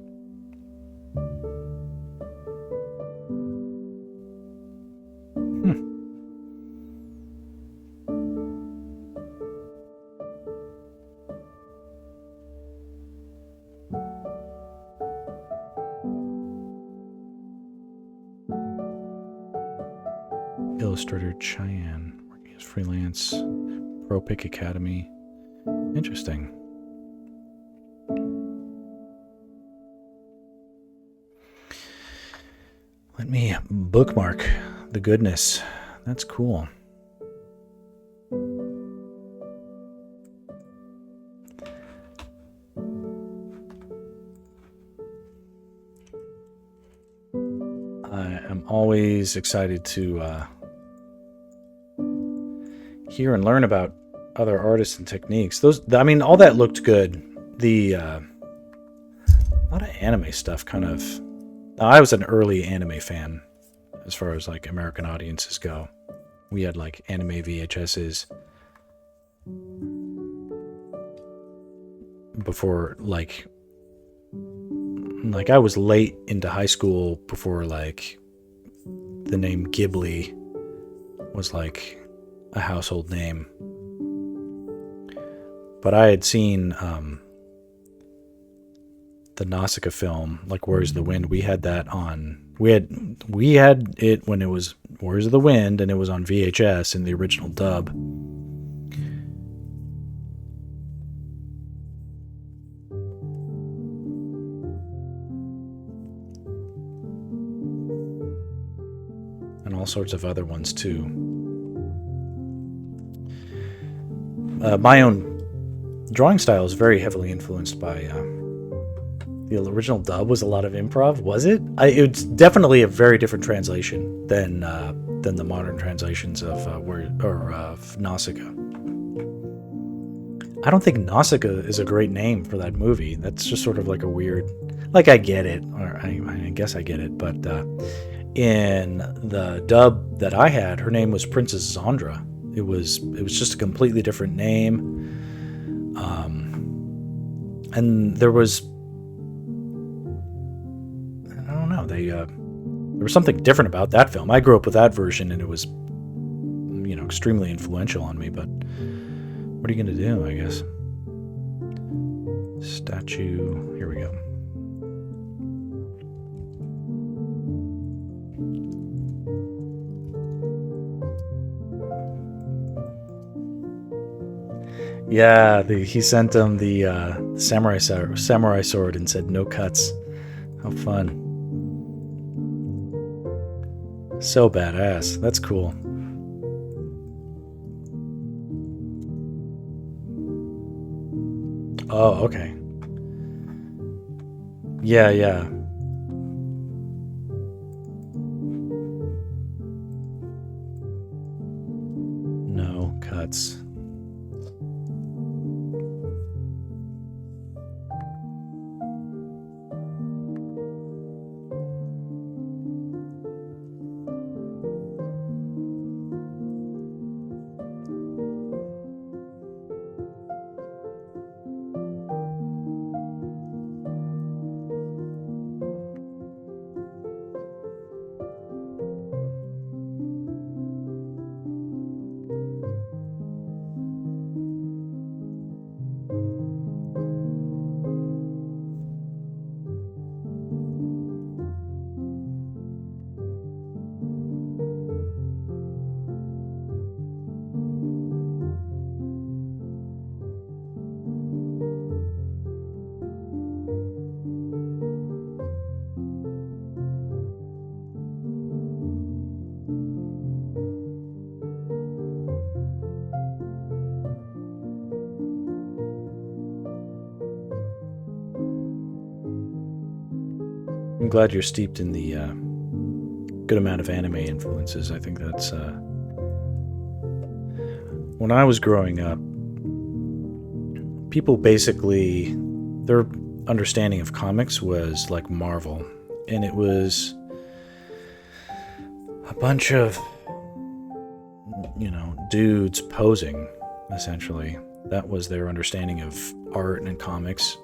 Illustrator Cheyenne, working as freelance, Pro Pick Academy. Interesting. Let me bookmark the goodness. That's cool. I am always excited to hear and learn about other artists and techniques. I mean, all that looked good. A lot of anime stuff kind of... I was an early anime fan as far as like American audiences go. We had like anime VHSs before like I was late into high school before like the name Ghibli was like a household name. But I had seen the Nausicaa film, like Where's the Wind. We had that on. We had it when it was Where's the Wind, and it was on VHS in the original dub. And all sorts of other ones too. My own drawing style is very heavily influenced by the original dub. Was a lot of improv, was it? It's definitely a very different translation than the modern translations of Nausicaa. I don't think Nausicaa is a great name for that movie. That's just sort of like a weird... Like, I get it, or I guess I get it, but in the dub that I had, her name was Princess Zandra. It was just a completely different name. And there was... I don't know, there was something different about that film. I grew up with that version, and it was, extremely influential on me, but what are you going to do, I guess? Statue, here we go. Yeah, he sent him the samurai sword and said no cuts. How fun. So badass. That's cool. Oh, okay. Yeah. No cuts. I'm glad you're steeped in the good amount of anime influences. I think that's... When I was growing up, people basically their understanding of comics was like Marvel, and it was a bunch of, you know, dudes posing, essentially. That was their understanding of art and comics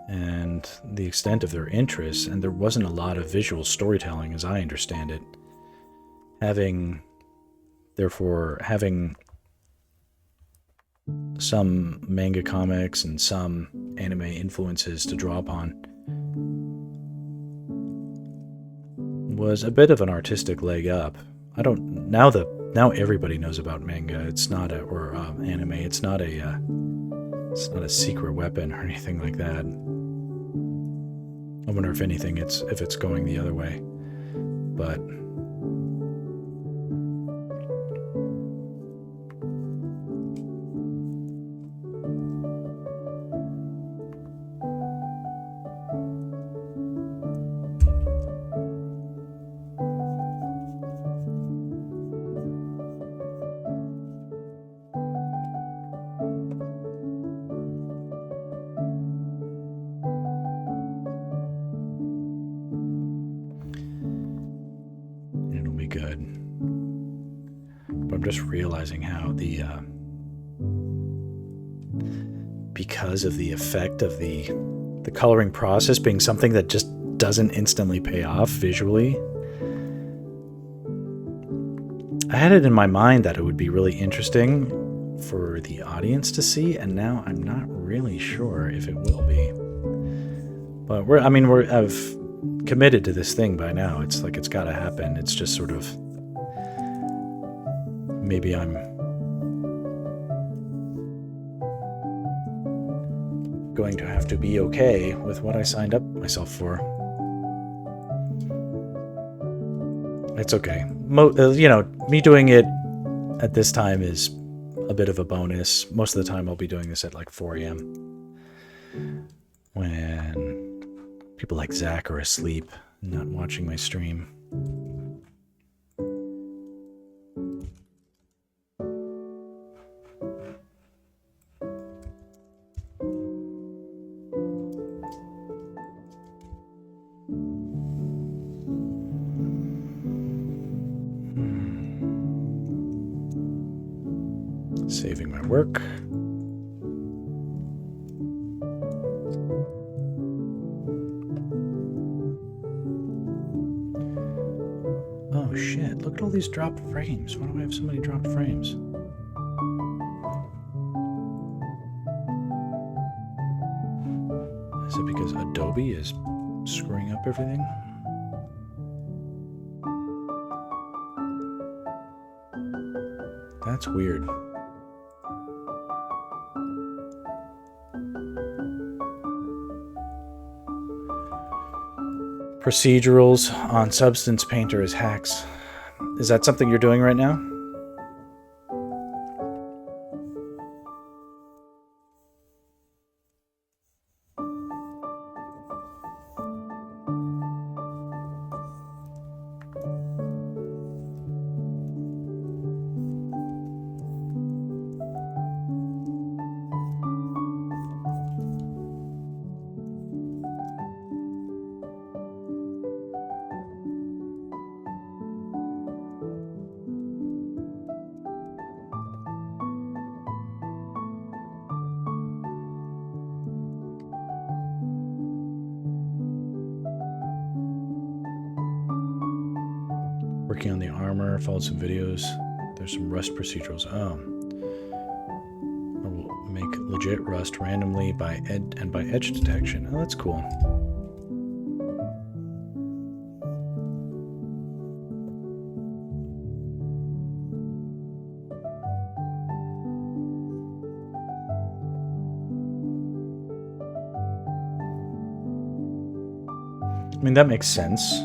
and the extent of their interests, and there wasn't a lot of visual storytelling as I understand it. Therefore, having some manga comics and some anime influences to draw upon was a bit of an artistic leg up. Now everybody knows about manga. It's not or anime. It's not a secret weapon or anything like that. I wonder if anything, if it's going the other way, but. Good. But I'm just realizing how because of the effect of the coloring process being something that just doesn't instantly pay off visually, I had it in my mind that it would be really interesting for the audience to see, and now I'm not really sure if it will be. But I've committed to this thing by now. It's like it's got to happen. It's just sort of, maybe I'm going to have to be okay with what I signed up myself for. It's okay. Me doing it at this time is a bit of a bonus. Most of the time I'll be doing this at like 4 a.m. when people like Zach are asleep, not watching my stream. Saving my work. Oh shit, look at all these dropped frames. Why do I have so many dropped frames? Is it because Adobe is screwing up everything? That's weird. Procedurals on Substance Painter as hacks. Is that something you're doing right now? Working on the armor, followed some videos. There's some rust procedurals. Oh. I will make legit rust randomly by edge detection. Oh, that's cool. I mean, that makes sense.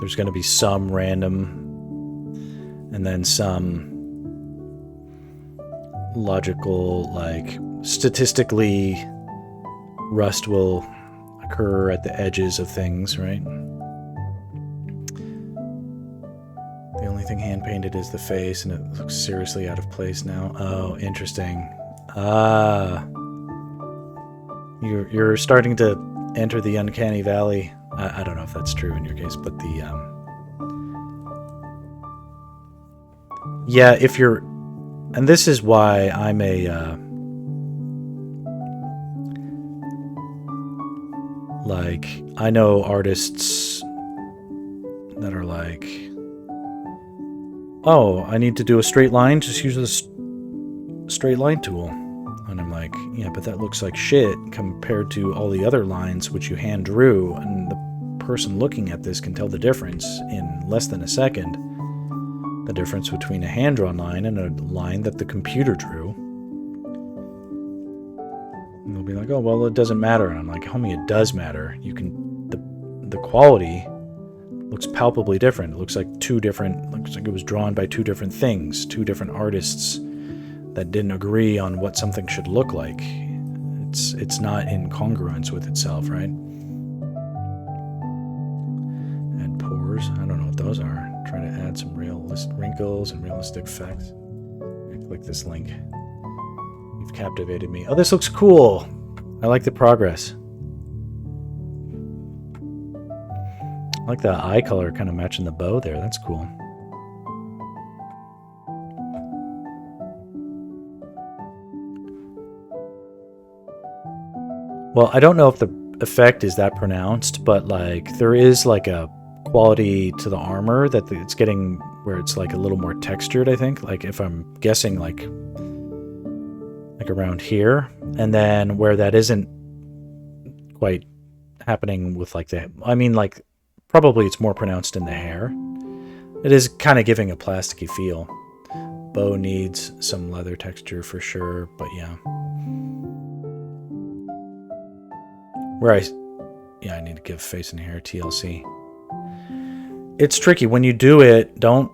There's going to be some random and then some logical, like statistically, rust will occur at the edges of things, right? The only thing hand painted as the face, and it looks seriously out of place now. Oh, interesting. Ah. You're starting to enter the uncanny valley. I don't know if that's true in your case, but the... yeah, if you're... And this is why I'm a... like, I know artists that are like, oh, I need to do a straight line, just use a straight line tool. And I'm like, yeah, but that looks like shit compared to all the other lines which you hand drew, and the person looking at this can tell the difference in less than a second. The difference between a hand-drawn line and a line that the computer drew. And they'll be like, oh, well, it doesn't matter. And I'm like, homie, it does matter. You can, the quality looks palpably different. It looks like looks like it was drawn by two different things, two different artists that didn't agree on what something should look like. It's not in congruence with itself, right? Add pores. I don't know what those are. Trying to add some wrinkles and realistic effects. Click this link. You've captivated me. Oh, this looks cool. I like the progress. I like the eye color kind of matching the bow there. That's cool. Well, I don't know if the effect is that pronounced, but like there is like a quality to the armor that it's getting where it's like a little more textured, I think. Like if I'm guessing like around here, and then where that isn't quite happening with like like probably it's more pronounced in the hair. It is kind of giving a plasticky feel. Bow needs some leather texture for sure, but yeah. I need to give face and hair TLC. It's tricky when you do it. Don't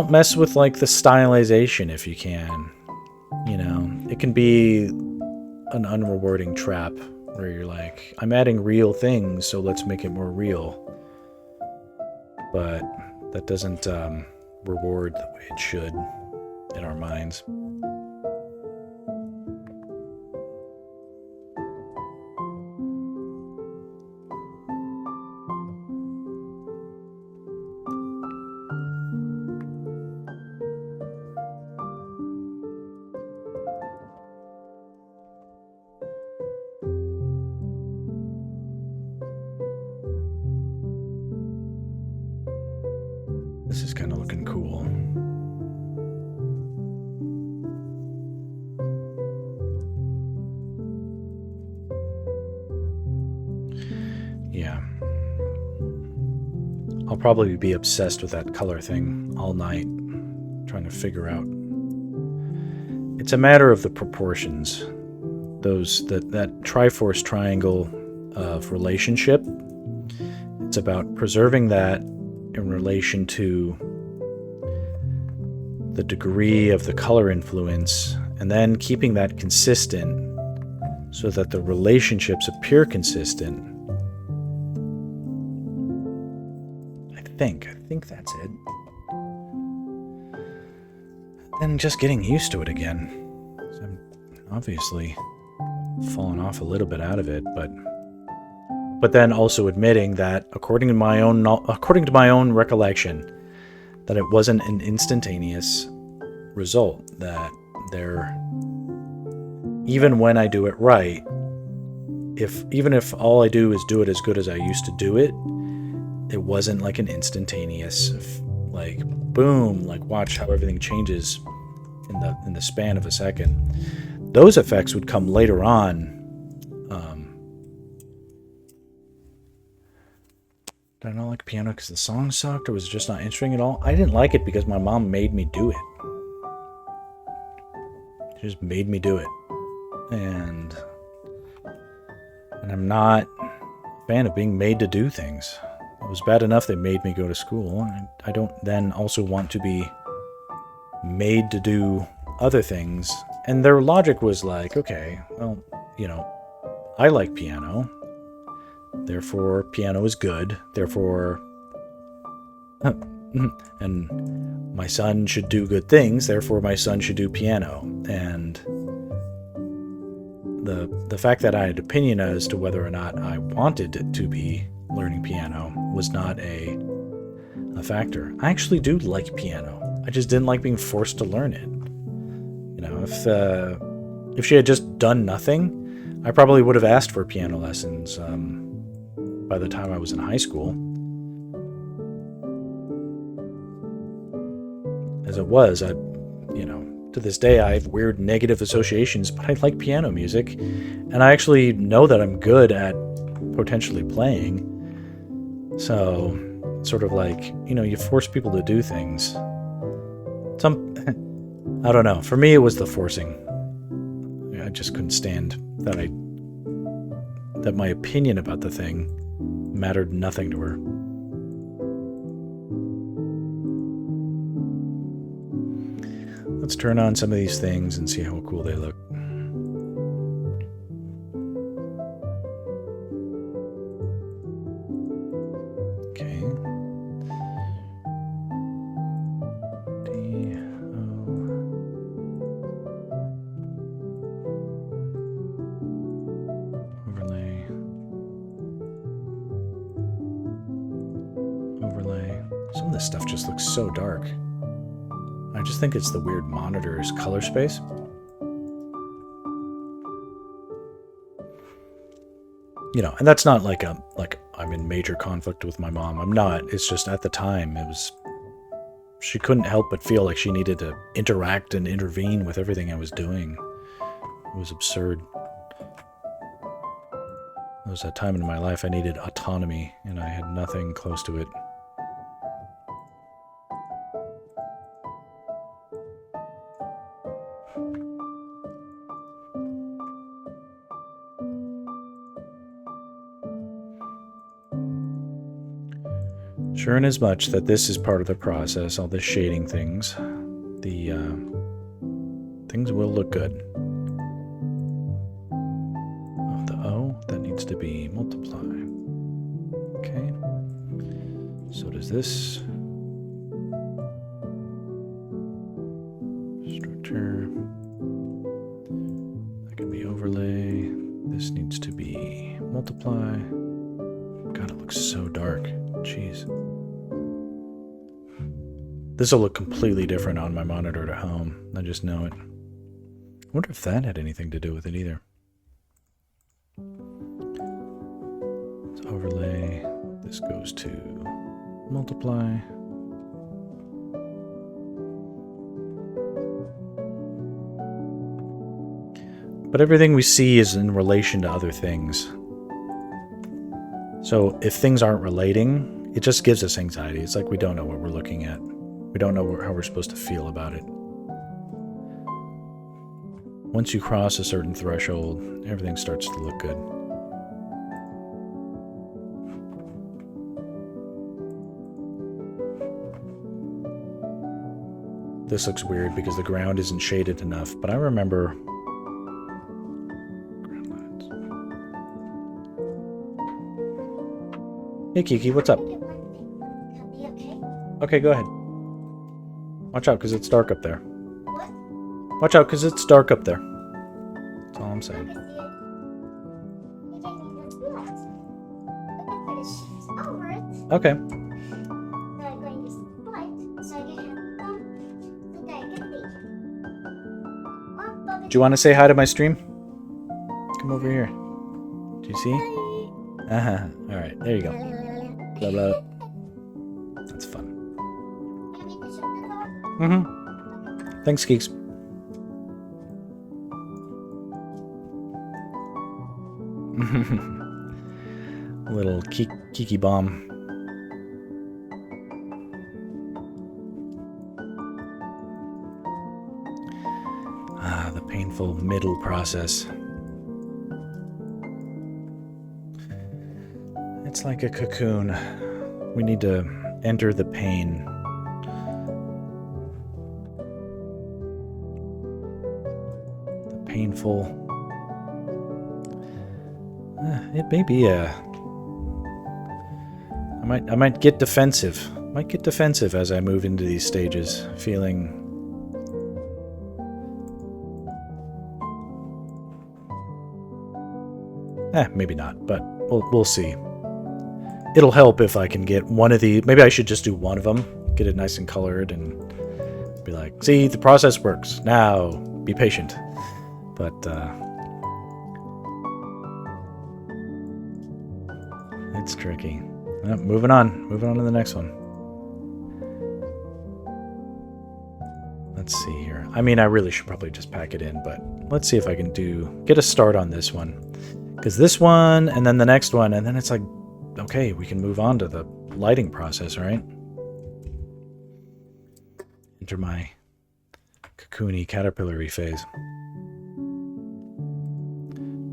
mess with like the stylization if you can. You know, it can be an unrewarding trap where you're like, I'm adding real things, so let's make it more real. But that doesn't reward the way it should in our minds. This is kind of looking cool. Yeah. I'll probably be obsessed with that color thing all night, trying to figure out. It's a matter of the proportions. That Triforce triangle of relationship. It's about preserving that in relation to the degree of the color influence, and then keeping that consistent so that the relationships appear consistent. I think that's it. Then just getting used to it again. So I'm obviously fallen off a little bit out of it, but then also admitting that according to my own recollection, that it wasn't an instantaneous result, that even when I do it right, even if all I do is do it as good as I used to do it, it wasn't like an instantaneous, like boom, like watch how everything changes in the span of a second. Those effects would come later on. Did I not like piano because the song sucked, or was it just not interesting at all? I didn't like it because my mom made me do it. She just made me do it. And I'm not a fan of being made to do things. It was bad enough they made me go to school. I don't then also want to be made to do other things. And their logic was like, okay, well, I like piano. Therefore, piano is good. Therefore, And my son should do good things, therefore my son should do piano. And the fact that I had opinion as to whether or not I wanted to be learning piano was not a factor. I actually do like piano. I just didn't like being forced to learn it. You know, if she had just done nothing, I probably would have asked for piano lessons by the time I was in high school. As it was, to this day I have weird negative associations, but I like piano music, and I actually know that I'm good at potentially playing. So, sort of like, you force people to do things. I don't know. For me, it was the forcing. I just couldn't stand that my opinion about the thing mattered nothing to her. Let's turn on some of these things and see how cool they look. Okay. Overlay. Some of this stuff just looks so dark. I just think it's the weird monitor's color space. And that's not like I'm in major conflict with my mom. I'm not. It's just at the time she couldn't help but feel like she needed to interact and intervene with everything I was doing. It was absurd. There was a time in my life I needed autonomy, and I had nothing close to it. Sure, in as much that this is part of the process, all the shading things, the things will look good. Oh, the O, that needs to be multiply. Okay. So does this. Structure. That can be overlay. This needs to be multiply. God, it looks so dark. Jeez. This will look completely different on my monitor at home. I just know it. I wonder if that had anything to do with it either. Let's overlay. This goes to multiply. But everything we see is in relation to other things. So if things aren't relating, it just gives us anxiety. It's like we don't know what we're looking at. We don't know how we're supposed to feel about it. Once you cross a certain threshold, everything starts to look good. This looks weird because the ground isn't shaded enough, but I remember... Hey Kiki, what's up? Okay, go ahead. Watch out, because it's dark up there. What? Watch out, because it's dark up there. That's all I'm saying. Okay. Do you want to say hi to my stream? Come over here. Do you see? Alright, there you go. Blah, blah. That's fun. Thanks, Geeks. A little Kiki bomb. The painful middle process. It's like a cocoon. We need to enter the pain. The painful. It may be a... I might get defensive. Might get defensive as I move into these stages, feeling... maybe not, but we'll see. It'll help if I can get one of the... Maybe I should just do one of them, get it nice and colored, and be like, see, the process works. Now, be patient. But, it's tricky. Moving on to the next one. Let's see here. I mean, I really should probably just pack it in, but let's see if I can get a start on this one. Because this one, and then the next one, and then it's like, okay, we can move on to the lighting process, right? Enter my cocoony caterpillary phase.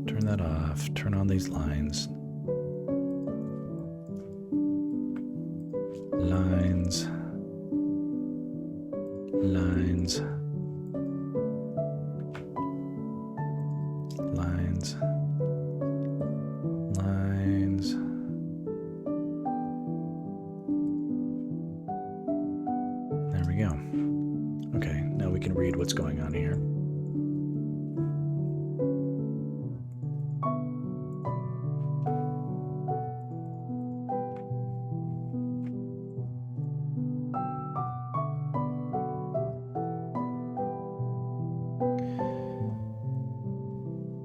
Turn that off. Turn on these lines. Lines. Lines. Lines. Lines. There we go. Okay, now we can read what's going on here.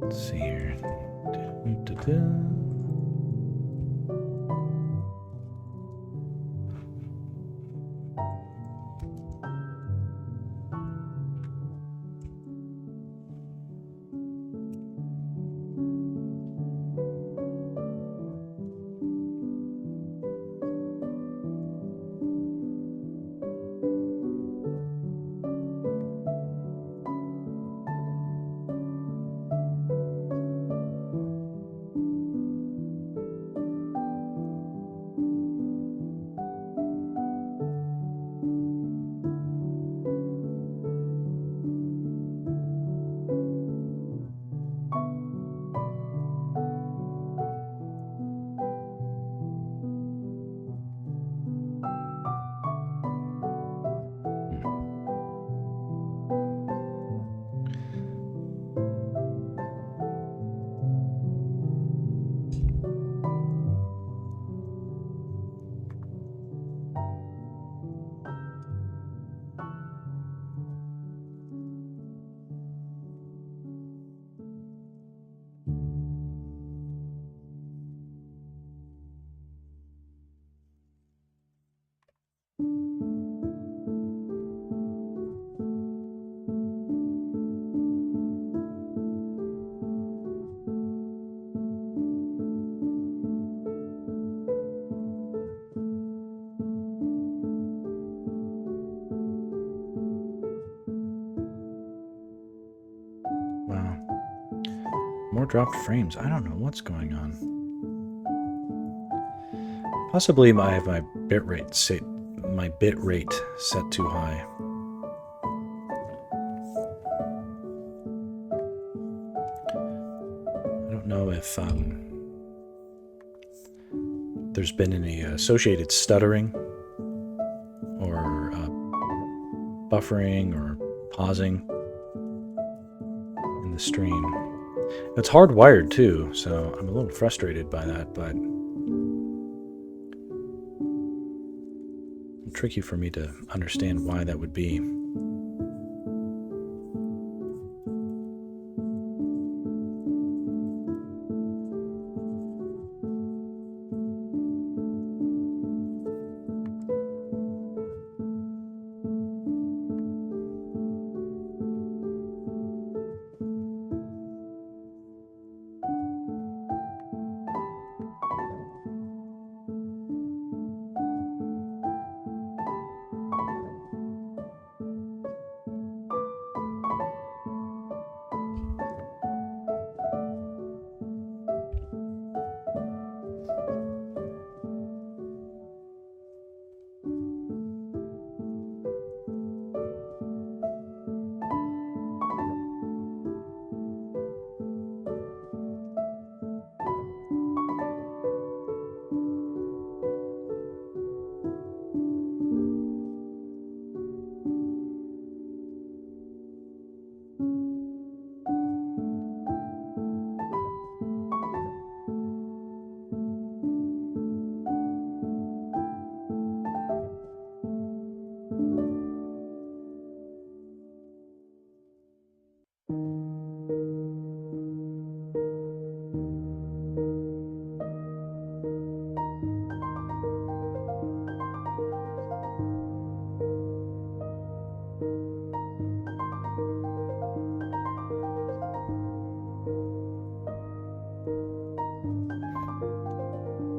Let's see here. Wow. More dropped frames. I don't know what's going on. Possibly I have my bitrate set too high. I don't know if there's been any associated stuttering or buffering or pausing in the stream. It's hardwired too, so I'm a little frustrated by that, but it's tricky for me to understand why that would be.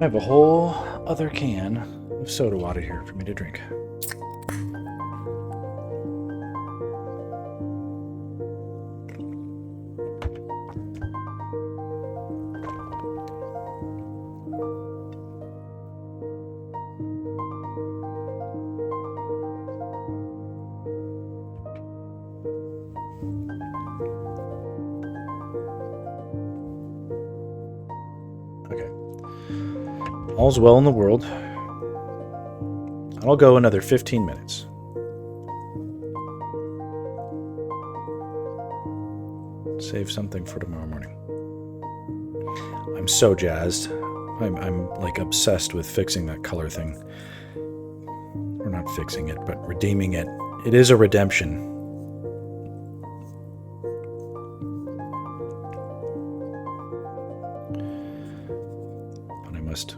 I have a whole other can of soda water here for me to drink. All's well in the world. I'll go another 15 minutes. Save something for tomorrow morning. I'm so jazzed. I'm like obsessed with fixing that color thing. Or not fixing it, but redeeming it. It is a redemption. But I must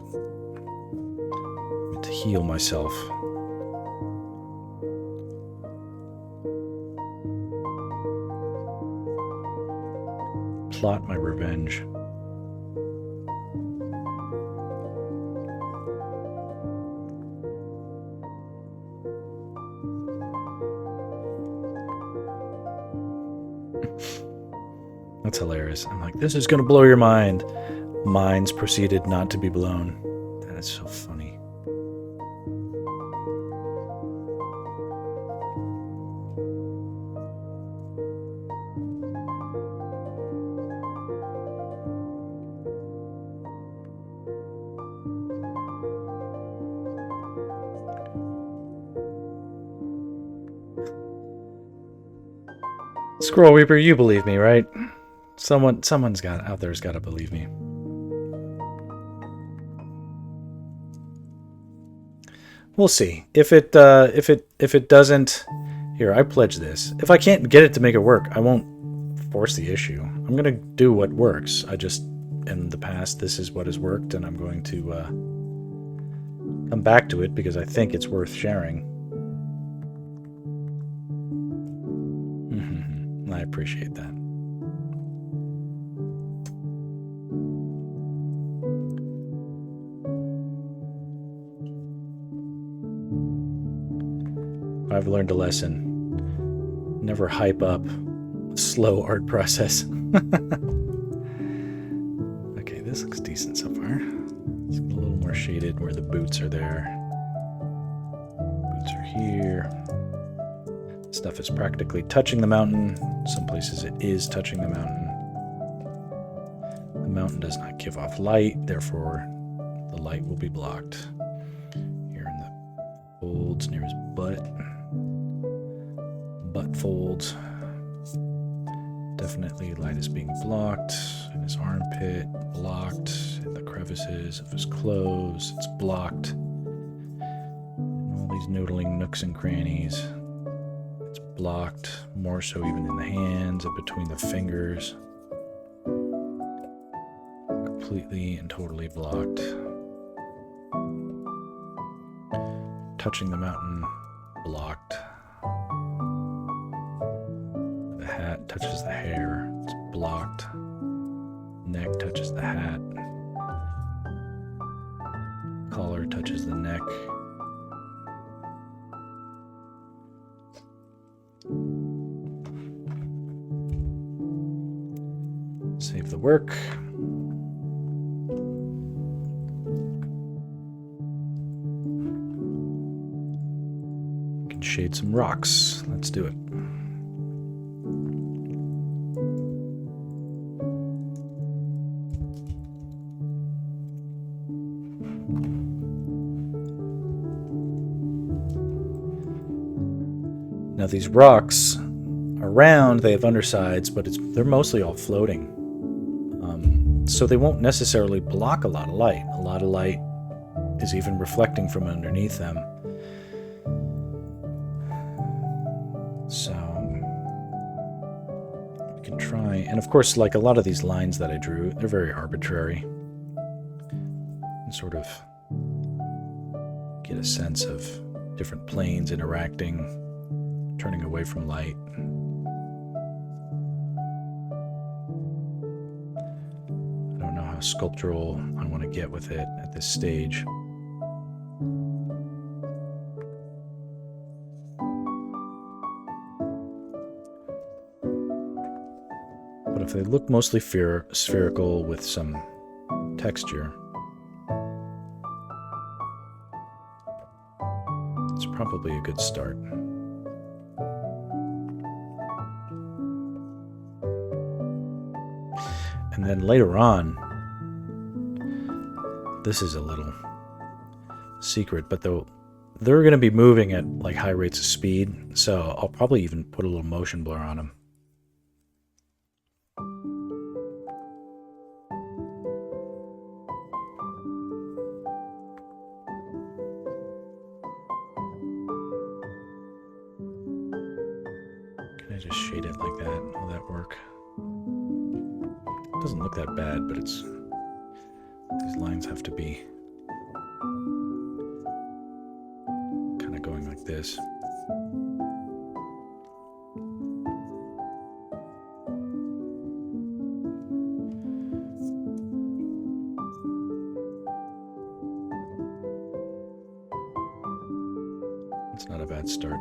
heal myself. Plot my revenge. That's hilarious. I'm like, this is going to blow your mind. Minds proceeded not to be blown. That is so funny. Squirrel Reaper, you believe me, right? Someone's got out there's got to believe me. We'll see. If it doesn't, here, I pledge this. If I can't get it to make it work, I won't force the issue. I'm gonna do what works. I just, in the past, this is what has worked, and I'm going to come back to it because I think it's worth sharing. I appreciate that. I've learned a lesson. Never hype up a slow art process. Okay, this looks decent so far. It's a little more shaded where the boots are there. Boots are here. Stuff is practically touching the mountain. Some places it is touching the mountain. The mountain does not give off light, therefore the light will be blocked. Here in the folds near his butt. Butt folds. Definitely light is being blocked. In his armpit, blocked. In the crevices of his clothes, it's blocked. In all these noodling nooks and crannies. Blocked, more so even in the hands and between the fingers. Completely and totally blocked. Touching the mountain, blocked. The hat touches the hair, it's blocked. Neck touches the hat. Collar touches the neck. Save the work. We can shade some rocks. Let's do it. Now these rocks are round, they have undersides, but they're mostly all floating. So they won't necessarily block a lot of light. A lot of light is even reflecting from underneath them. So we can try, and of course, like a lot of these lines that I drew, they're very arbitrary. And sort of get a sense of different planes interacting, turning away from light. sculptural I want to get with it at this stage. But if they look mostly spherical with some texture, it's probably a good start. And then later on, this is a little secret, but they're going to be moving at like high rates of speed, so I'll probably even put a little motion blur on them. Can I just shade it like that? Will that work? It doesn't look that bad, but these lines have to be kind of going like this. It's not a bad start.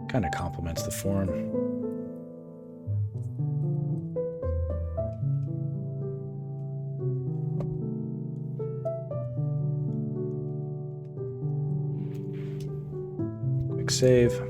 Kind of complements the form. Quick save.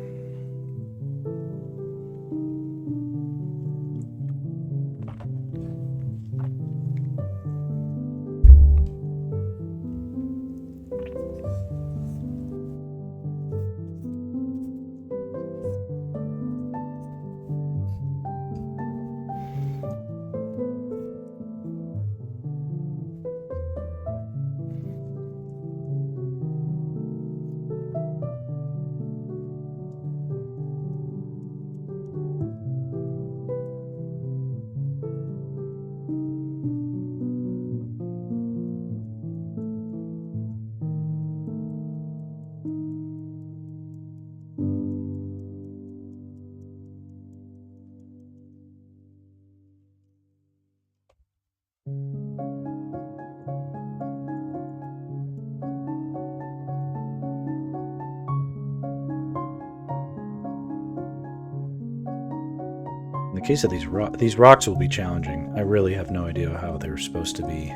In the case of these rocks will be challenging. I really have no idea how they're supposed to be.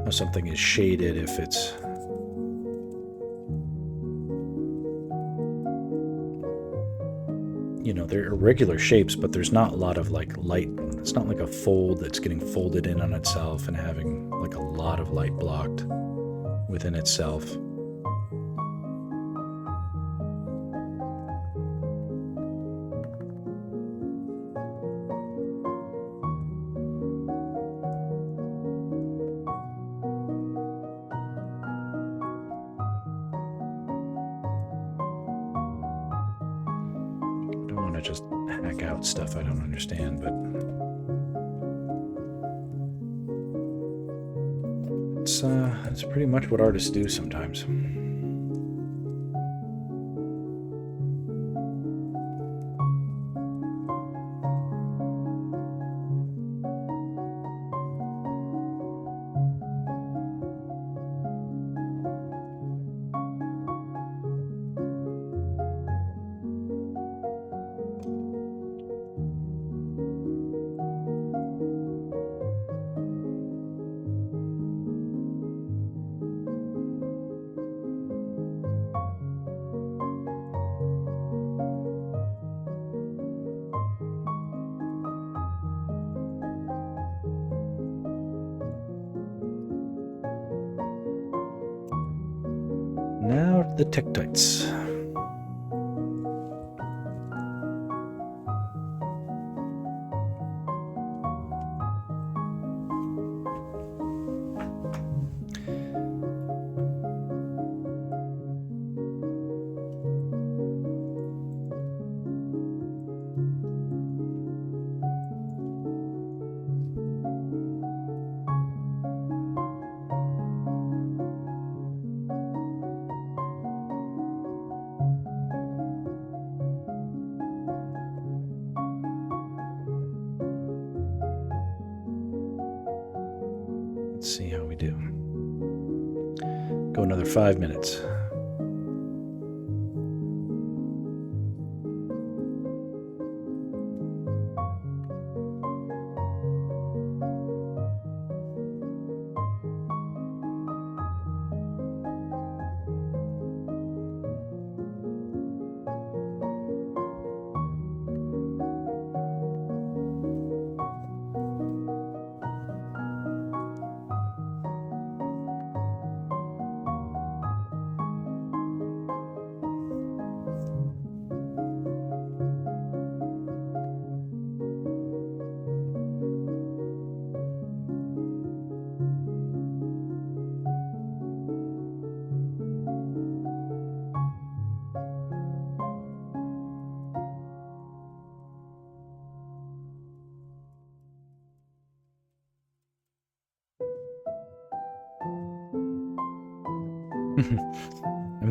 How something is shaded if it's... You know, they're irregular shapes, but there's not a lot of like light. It's not like a fold that's getting folded in on itself and having like a lot of light blocked within itself. Just hack out stuff I don't understand, but it's pretty much what artists do sometimes. the Tektites. Let's see how we do. Go another 5 minutes.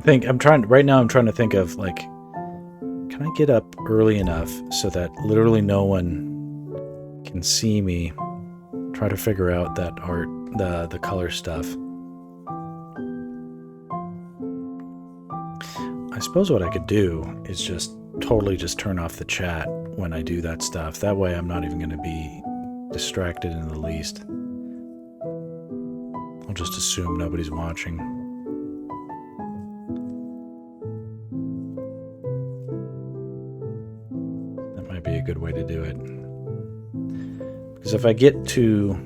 I'm trying to think of, like, can I get up early enough so that literally no one can see me try to figure out that art, the color stuff. I suppose what I could do is just totally just turn off the chat when I do that stuff. That way I'm not even going to be distracted in the least. I'll just assume nobody's watching. That might be a good way to do it. Because if I get too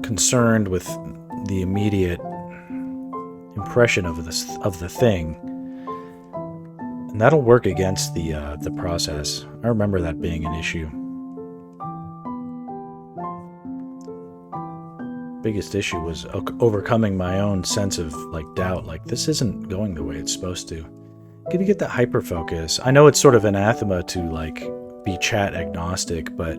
concerned with the immediate impression of the thing, and that'll work against the process. I remember that being an issue. Biggest issue was overcoming my own sense of, like, doubt, like, this isn't going the way it's supposed to. Gotta get that hyper focus. I know it's sort of anathema to, like, be chat agnostic, but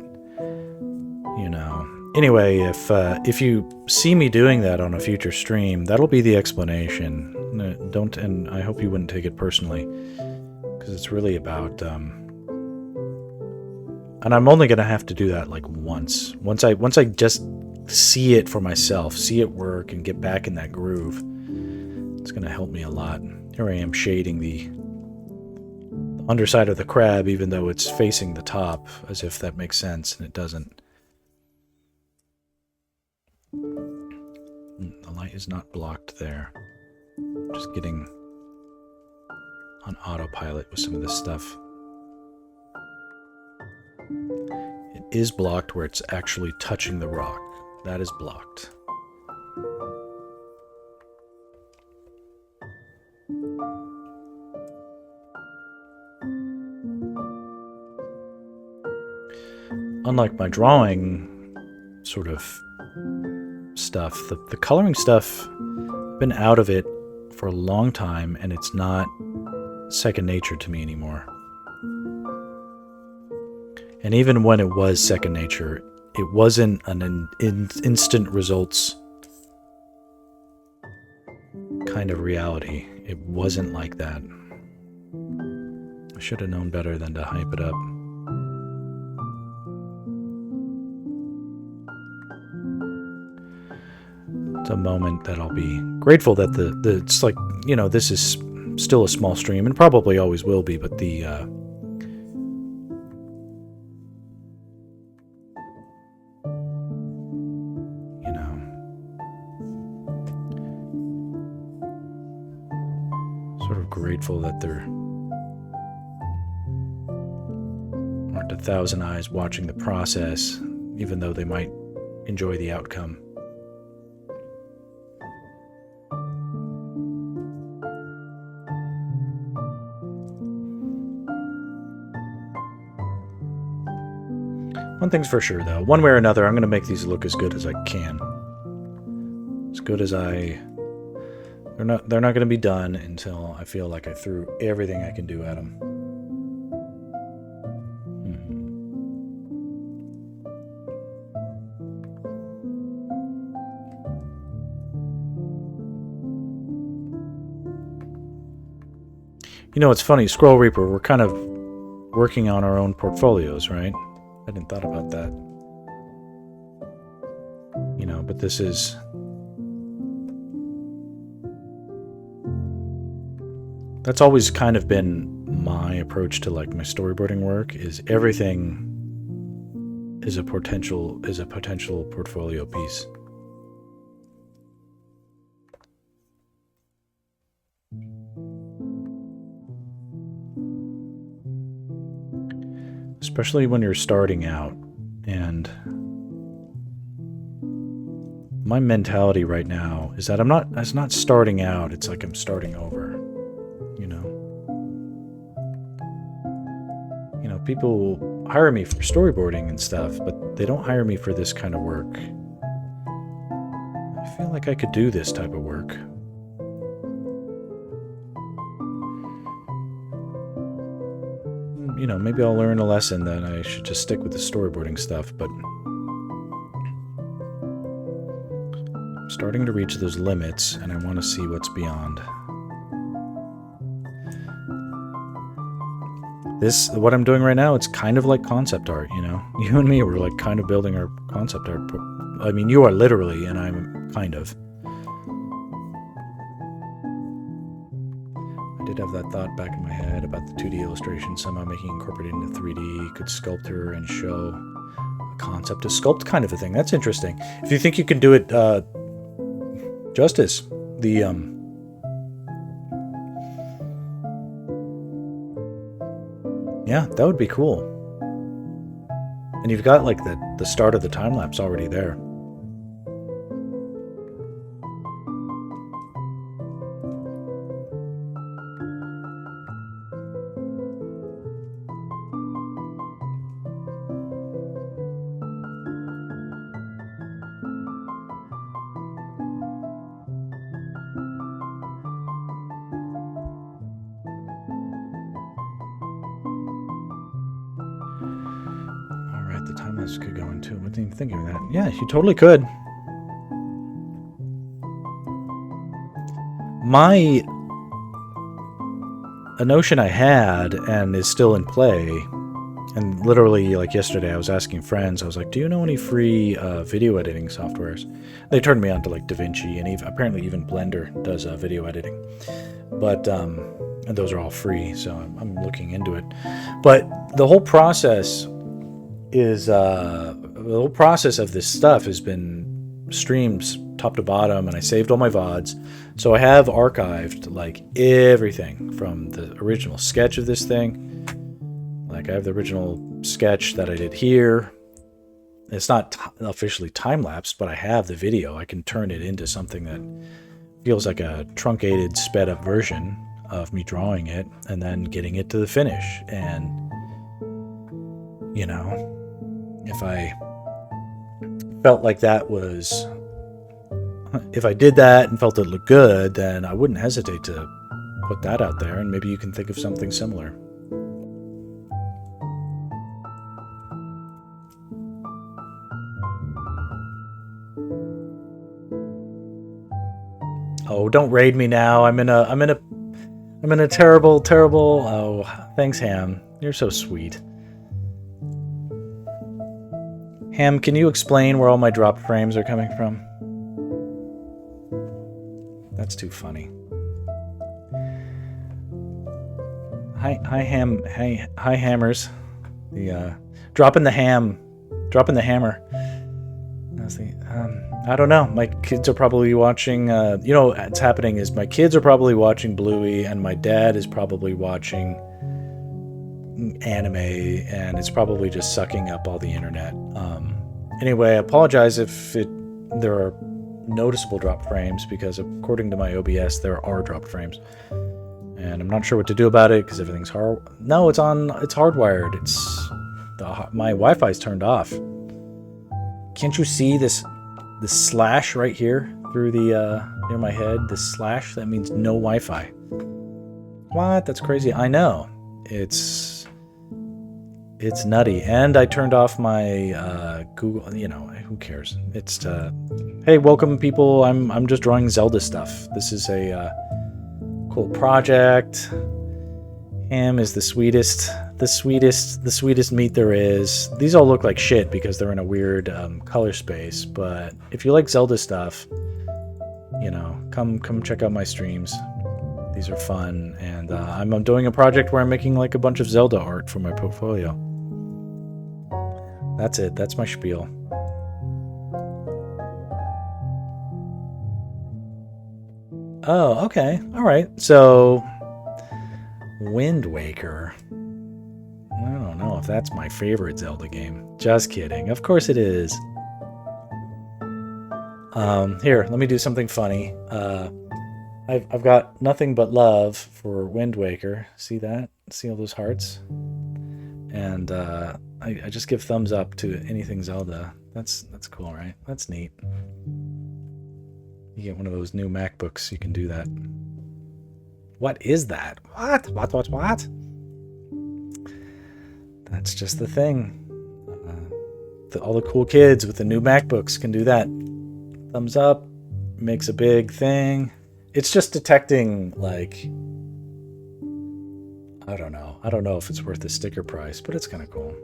you know. Anyway, if you see me doing that on a future stream, that'll be the explanation. And I hope you wouldn't take it personally, because it's really about and I'm only gonna have to do that like once I just see it for myself, see it work, and get back in that groove. It's gonna help me a lot. Here I am shading the underside of the crab, even though it's facing the top, as if that makes sense, and it doesn't. The light is not blocked there. Just getting on autopilot with some of this stuff. It is blocked where it's actually touching the rock. That is blocked. Unlike my drawing sort of stuff, the coloring stuff, I've been out of it for a long time, and it's not second nature to me anymore. And even when it was second nature, it wasn't an instant results kind of reality. It wasn't like that. I should have known better than to hype it up. It's a moment that I'll be grateful that it's like, you know, this is still a small stream, and probably always will be, but the you know, sort of grateful that there aren't 1,000 eyes watching the process, even though they might enjoy the outcome. One thing's for sure, though. One way or another, I'm going to make these look as good as I can. As good as I... They're not going to be done until I feel like I threw everything I can do at them. You know, it's funny, Scroll Reaper, we're kind of working on our own portfolios, right? I didn't thought about that. You know, but this is... That's always kind of been my approach to like my storyboarding work, is everything is a potential portfolio piece. Especially when you're starting out. And my mentality right now is that it's not starting out, it's like I'm starting over. You know, people hire me for storyboarding and stuff, but they don't hire me for this kind of work. I feel like I could do this type of work. You know, maybe I'll learn a lesson that I should just stick with the storyboarding stuff, but I'm starting to reach those limits, and I want to see what's beyond. What I'm doing right now, it's kind of like concept art, you know? You and me, we're like kind of building our concept art. I mean, you are literally, and I'm kind of. I did have that thought back in my head about the 2D illustration somehow incorporated into 3D, could sculpt her and show a concept to sculpt kind of a thing. That's interesting. If you think you can do it justice, yeah, that would be cool. And you've got like the start of the time lapse already there. Could go into. I wasn't even thinking of that. Yeah, you totally could. A notion I had and is still in play, and literally like yesterday I was asking friends, I was like, do you know any free video editing softwares? They turned me on to like DaVinci, and apparently even Blender does video editing. But and those are all free, so I'm looking into it. But the whole process of this stuff has been streamed top to bottom, and I saved all my VODs, so I have archived like everything from the original sketch of this thing. Like I have the original sketch that I did here. It's not officially time-lapsed, but I have the video. I can turn it into something that feels like a truncated, sped-up version of me drawing it and then getting it to the finish. And you know, if I felt like if I did that and felt it looked good, then I wouldn't hesitate to put that out there, and maybe you can think of something similar. Oh, don't raid me now. I'm in a terrible. Oh, thanks, Ham. You're so sweet. Ham, can you explain where all my dropped frames are coming from? That's too funny. Hi Ham. Hi Hammers. The dropping the hammer. I don't know. My kids are probably watching. You know what's happening is my kids are probably watching Bluey, and my dad is probably watching anime, and it's probably just sucking up all the internet. Anyway, I apologize if there are noticeable drop frames, because according to my OBS there are dropped frames, and I'm not sure what to do about it because everything's hard. No, it's hardwired. my Wi-Fi's turned off. Can't you see this slash right here through the near my head? This slash, that means no Wi-Fi. What? That's crazy. I know. It's nutty. And I turned off my Google. You know, who cares? It's hey, welcome people. I'm just drawing Zelda stuff. This is a cool project. Ham is the sweetest meat there is. These all look like shit because they're in a weird color space. But if you like Zelda stuff, you know, come check out my streams. These are fun, and I'm doing a project where I'm making like a bunch of Zelda art for my portfolio. That's it. That's my spiel. Oh, okay. All right. So, Wind Waker. I don't know if that's my favorite Zelda game. Just kidding. Of course it is. Here, let me do something funny. I've got nothing but love for Wind Waker. See that? See all those hearts? And I just give thumbs up to anything Zelda. That's cool, right? That's neat. You get one of those new MacBooks, you can do that. What is that? What? That's just the thing. All the cool kids with the new MacBooks can do that. Thumbs up makes a big thing. It's just detecting, like, I don't know. I don't know if it's worth the sticker price, but it's kind of cool.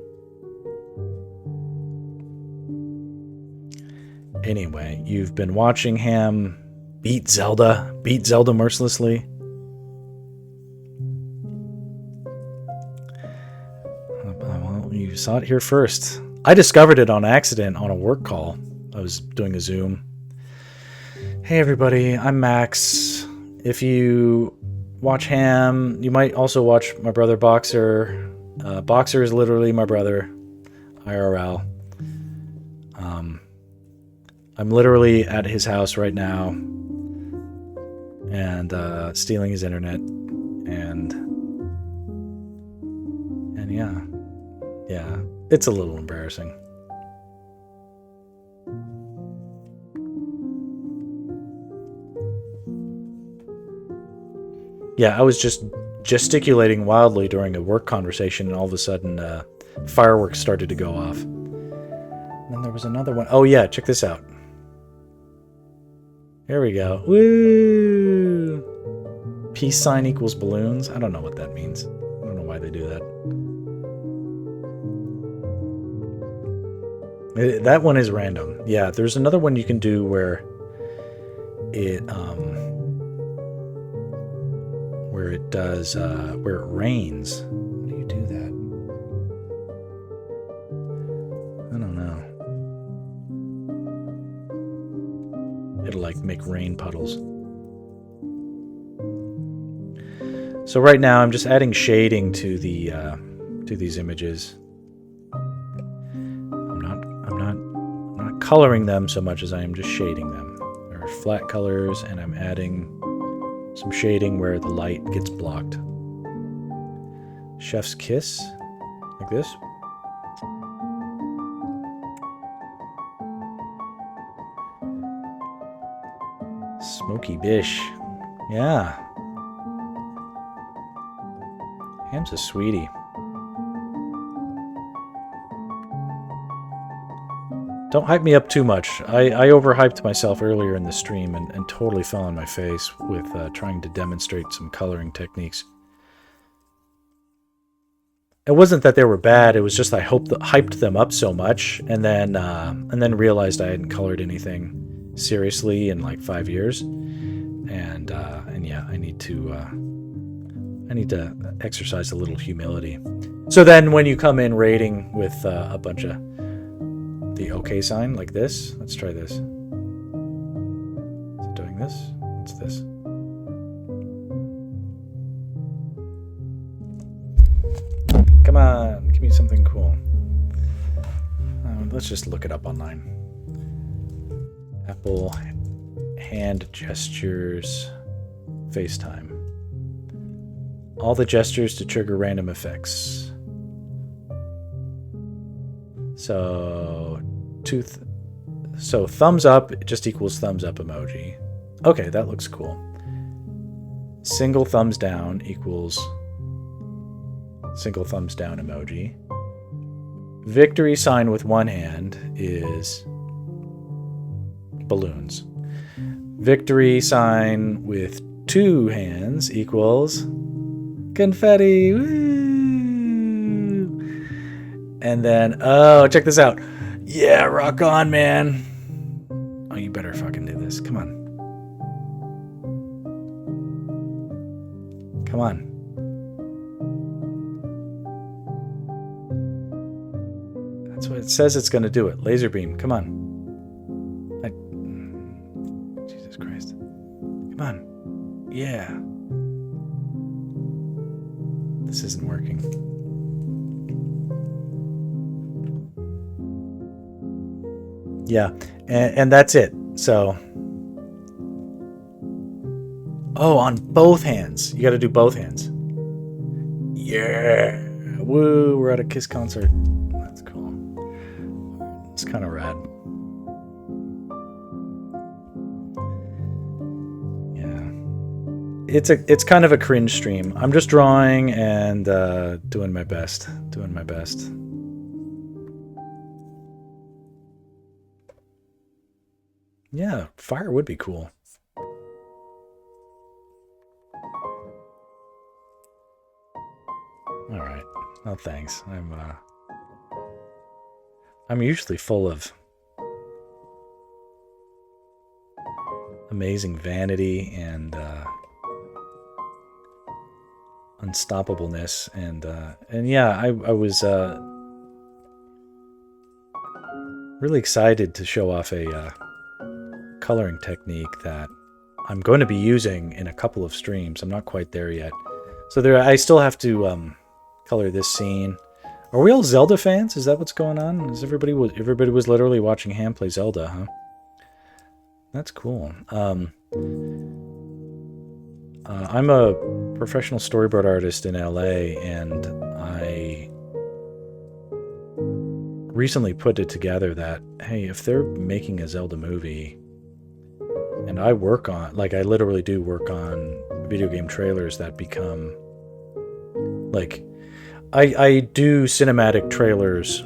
Anyway, you've been watching Ham beat Zelda mercilessly. Well, you saw it here first. I discovered it on accident on a work call. I was doing a Zoom. Hey everybody, I'm Max. If you watch Ham, you might also watch my brother Boxer. Boxer is literally my brother, IRL. I'm literally at his house right now and stealing his internet, and yeah, it's a little embarrassing. Yeah, I was just gesticulating wildly during a work conversation, and all of a sudden fireworks started to go off. And then there was another one. Oh yeah, check this out. There we go. Woo! Peace sign equals balloons. I don't know what that means. I don't know why they do that. That one is random. Yeah, there's another one you can do where it does where it rains. How do you do that? I don't know. It'll like make rain puddles. So right now I'm just adding shading to the to these images. I'm not coloring them so much as I am just shading them. There are flat colors, and I'm adding some shading where the light gets blocked. Chef's kiss, like this. Smoky bish. Yeah. Ham's a sweetie. Don't hype me up too much. I overhyped myself earlier in the stream and totally fell on my face with trying to demonstrate some coloring techniques. It wasn't that they were bad. It was just I hyped them up so much, and then realized I hadn't colored anything seriously in like 5 years, and yeah, I need to exercise a little humility. So then, when you come in rating with a bunch of the OK sign like this, let's try this. Is it doing this? What's this? Come on, give me something cool. Let's just look it up online. Apple hand gestures, FaceTime. All the gestures to trigger random effects. So so thumbs up just equals thumbs up emoji. Okay, that looks cool. Single thumbs down equals single thumbs down emoji. Victory sign with one hand is balloons. Victory sign with two hands equals confetti. Woo! And then, oh, check this out. Yeah, rock on, man. Oh, you better fucking do this. Come on. Come on. That's what it says it's going to do it. Laser beam. Come on. Jesus Christ. Come on. Yeah. This isn't working. Yeah. And that's it. So. Oh, on both hands. You got to do both hands. Yeah. Woo. We're at a Kiss concert. That's cool. It's kind of rad. Yeah. It's kind of a cringe stream. I'm just drawing and doing my best. Doing my best. Yeah, fire would be cool. All right. Well, thanks. I'm usually full of amazing vanity and unstoppableness, and yeah, I was really excited to show off a coloring technique that I'm going to be using in a couple of streams. I'm not quite there yet, so I still have to color this scene. Are we all Zelda fans? Is that what's going on? Is everybody was literally watching Ham play Zelda, huh? That's cool. I'm a professional storyboard artist in LA, and I recently put it together that, hey, if they're making a Zelda movie, and I work on, like, I literally do work on video game trailers that become, like, I do cinematic trailers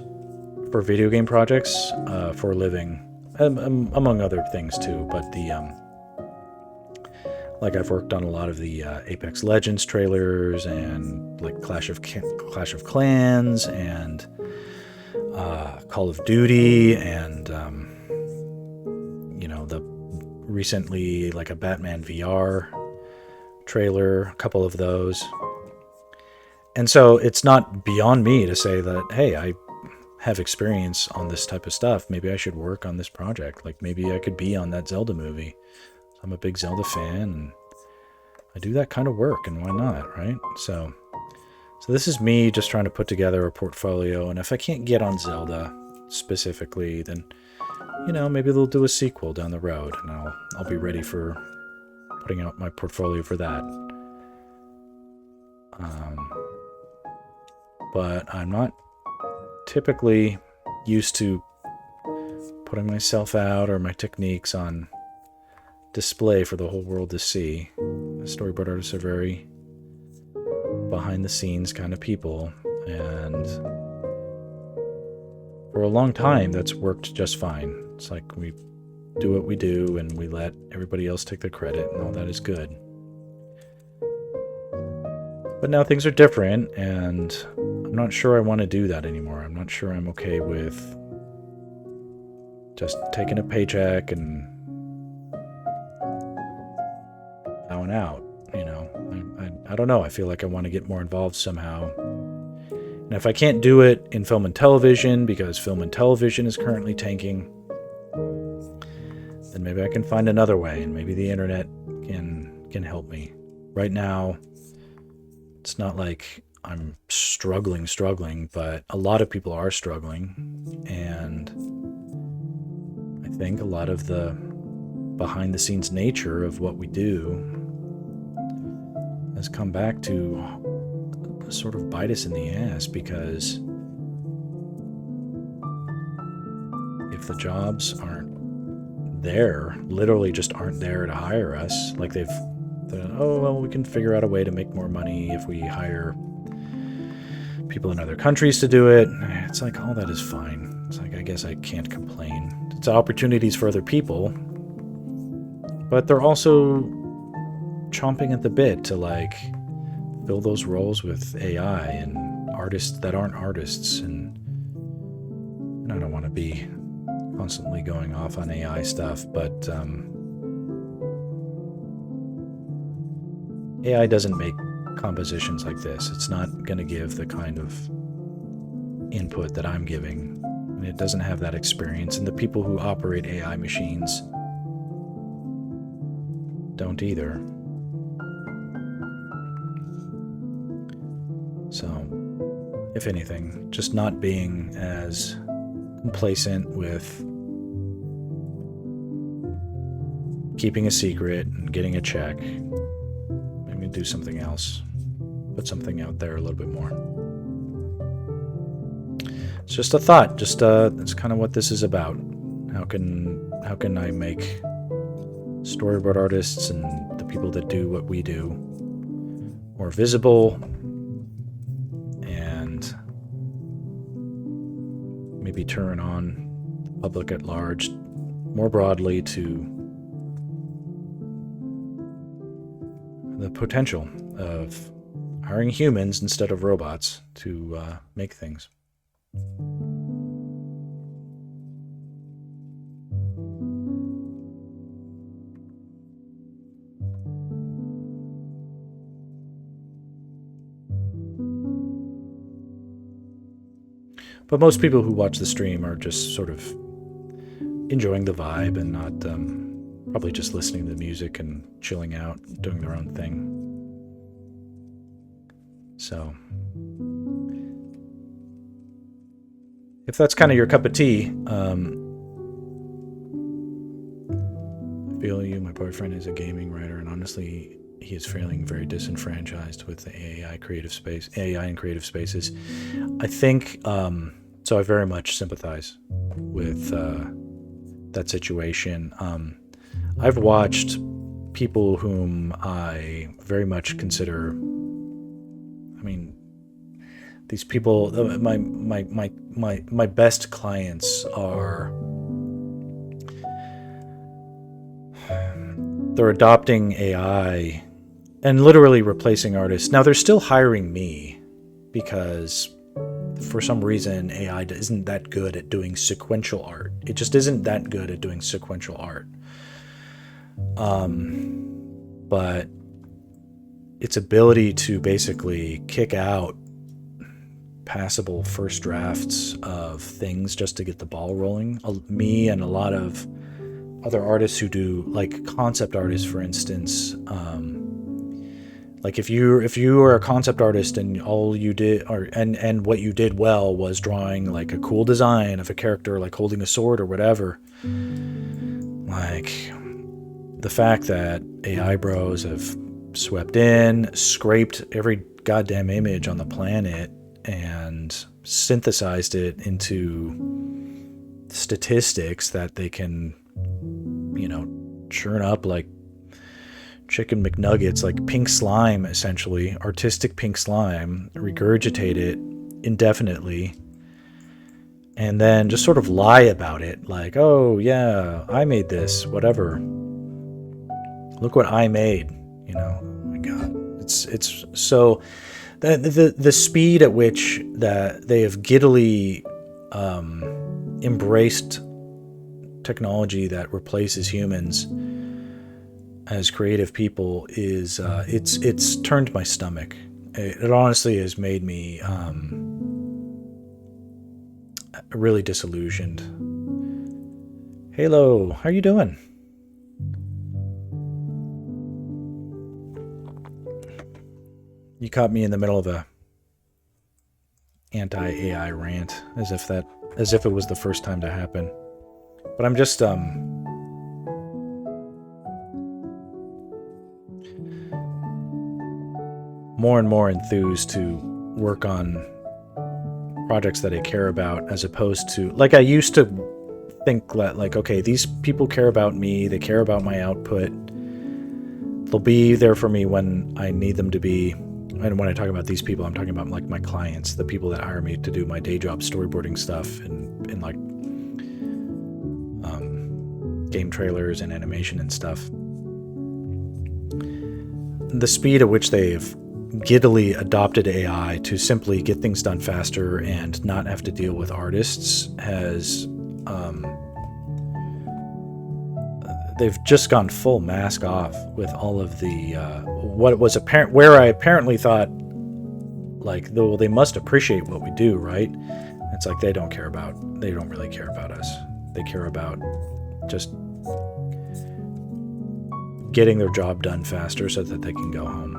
for video game projects for a living, among other things too. But like I've worked on a lot of the Apex Legends trailers and like Clash of Clans and Call of Duty and you know, the recently like a Batman VR trailer, a couple of those. And so it's not beyond me to say that, hey, I have experience on this type of stuff. Maybe I should work on this project. Like maybe I could be on that Zelda movie. I'm a big Zelda fan and I do that kind of work, and why not, right? So this is me just trying to put together a portfolio, and if I can't get on Zelda specifically, then, you know, maybe they'll do a sequel down the road, and I'll be ready for putting out my portfolio for that. But I'm not typically used to putting myself out or my techniques on display for the whole world to see. Storyboard artists are very behind the scenes kind of people, and for a long time that's worked just fine. It's like we do what we do and we let everybody else take the credit, and all that is good. But now things are different, and I'm not sure I want to do that anymore. I'm not sure I'm okay with just taking a paycheck and bowing out, you know. I don't know. I feel like I want to get more involved somehow. And if I can't do it in film and television, because film and television is currently tanking, then maybe I can find another way, and maybe the internet can help me. Right now, it's not like I'm struggling, but a lot of people are struggling, and I think a lot of the behind the scenes nature of what we do has come back to sort of bite us in the ass, because if the jobs aren't there, literally just aren't there to hire us, like they've oh, well, we can figure out a way to make more money if we hire people in other countries to do it. It's like, all that is fine. It's like, I guess I can't complain. It's opportunities for other people, but they're also chomping at the bit to like fill those roles with AI and artists that aren't artists. And I don't want to be constantly going off on AI stuff, but AI doesn't make compositions like this. It's not going to give the kind of input that I'm giving, and it doesn't have that experience, and the people who operate AI machines don't either. So, if anything, just not being as complacent with keeping a secret and getting a check. Maybe do something else. Put something out there a little bit more. It's just a thought. Just that's kind of what this is about. How can I make storyboard artists and the people that do what we do more visible, and maybe turn on the public at large more broadly to the potential of hiring humans instead of robots to make things. But most people who watch the stream are just sort of enjoying the vibe and not probably just listening to the music and chilling out, doing their own thing. So, if that's kind of your cup of tea, I feel you. My boyfriend is a gaming writer, and honestly, he is feeling very disenfranchised with the AI and creative spaces. I think so. I very much sympathize with that situation. I've watched people whom I very much consider. I mean, these people. My best clients are. They're adopting AI and literally replacing artists. Now they're still hiring me because for some reason AI isn't that good at doing sequential art. It just isn't that good at doing sequential art. But its ability to basically kick out passable first drafts of things just to get the ball rolling. Me and a lot of other artists who do, like concept artists, for instance, like if you are a concept artist and all you did, and what you did well was drawing like a cool design of a character like holding a sword or whatever, like the fact that AI bros have swept in, scraped every goddamn image on the planet and synthesized it into statistics that they can, churn up like chicken McNuggets, like pink slime, essentially, artistic pink slime, regurgitate it indefinitely, and then just sort of lie about it, like, oh yeah, I made this, whatever. Look what I made, Oh my God, it's so the speed at which that they have giddily embraced technology that replaces humans as creative people is it's turned my stomach. It honestly has made me really disillusioned. Halo, how you doing? You caught me in the middle of a anti-AI rant, as if it was the first time to happen. But I'm just more and more enthused to work on projects that I care about, as opposed to, like, I used to think that, like, okay, these people care about me, they care about my output, they'll be there for me when I need them to be. And when I talk about these people, I'm talking about like my clients, the people that hire me to do my day job storyboarding stuff and like game trailers and animation and stuff. The speed at which they've giddily adopted AI to simply get things done faster and not have to deal with artists has they've just gone full mask off with all of the what was apparent, where I apparently thought, like, though they must appreciate what we do, right? It's like they don't really care about us. They care about just getting their job done faster so that they can go home.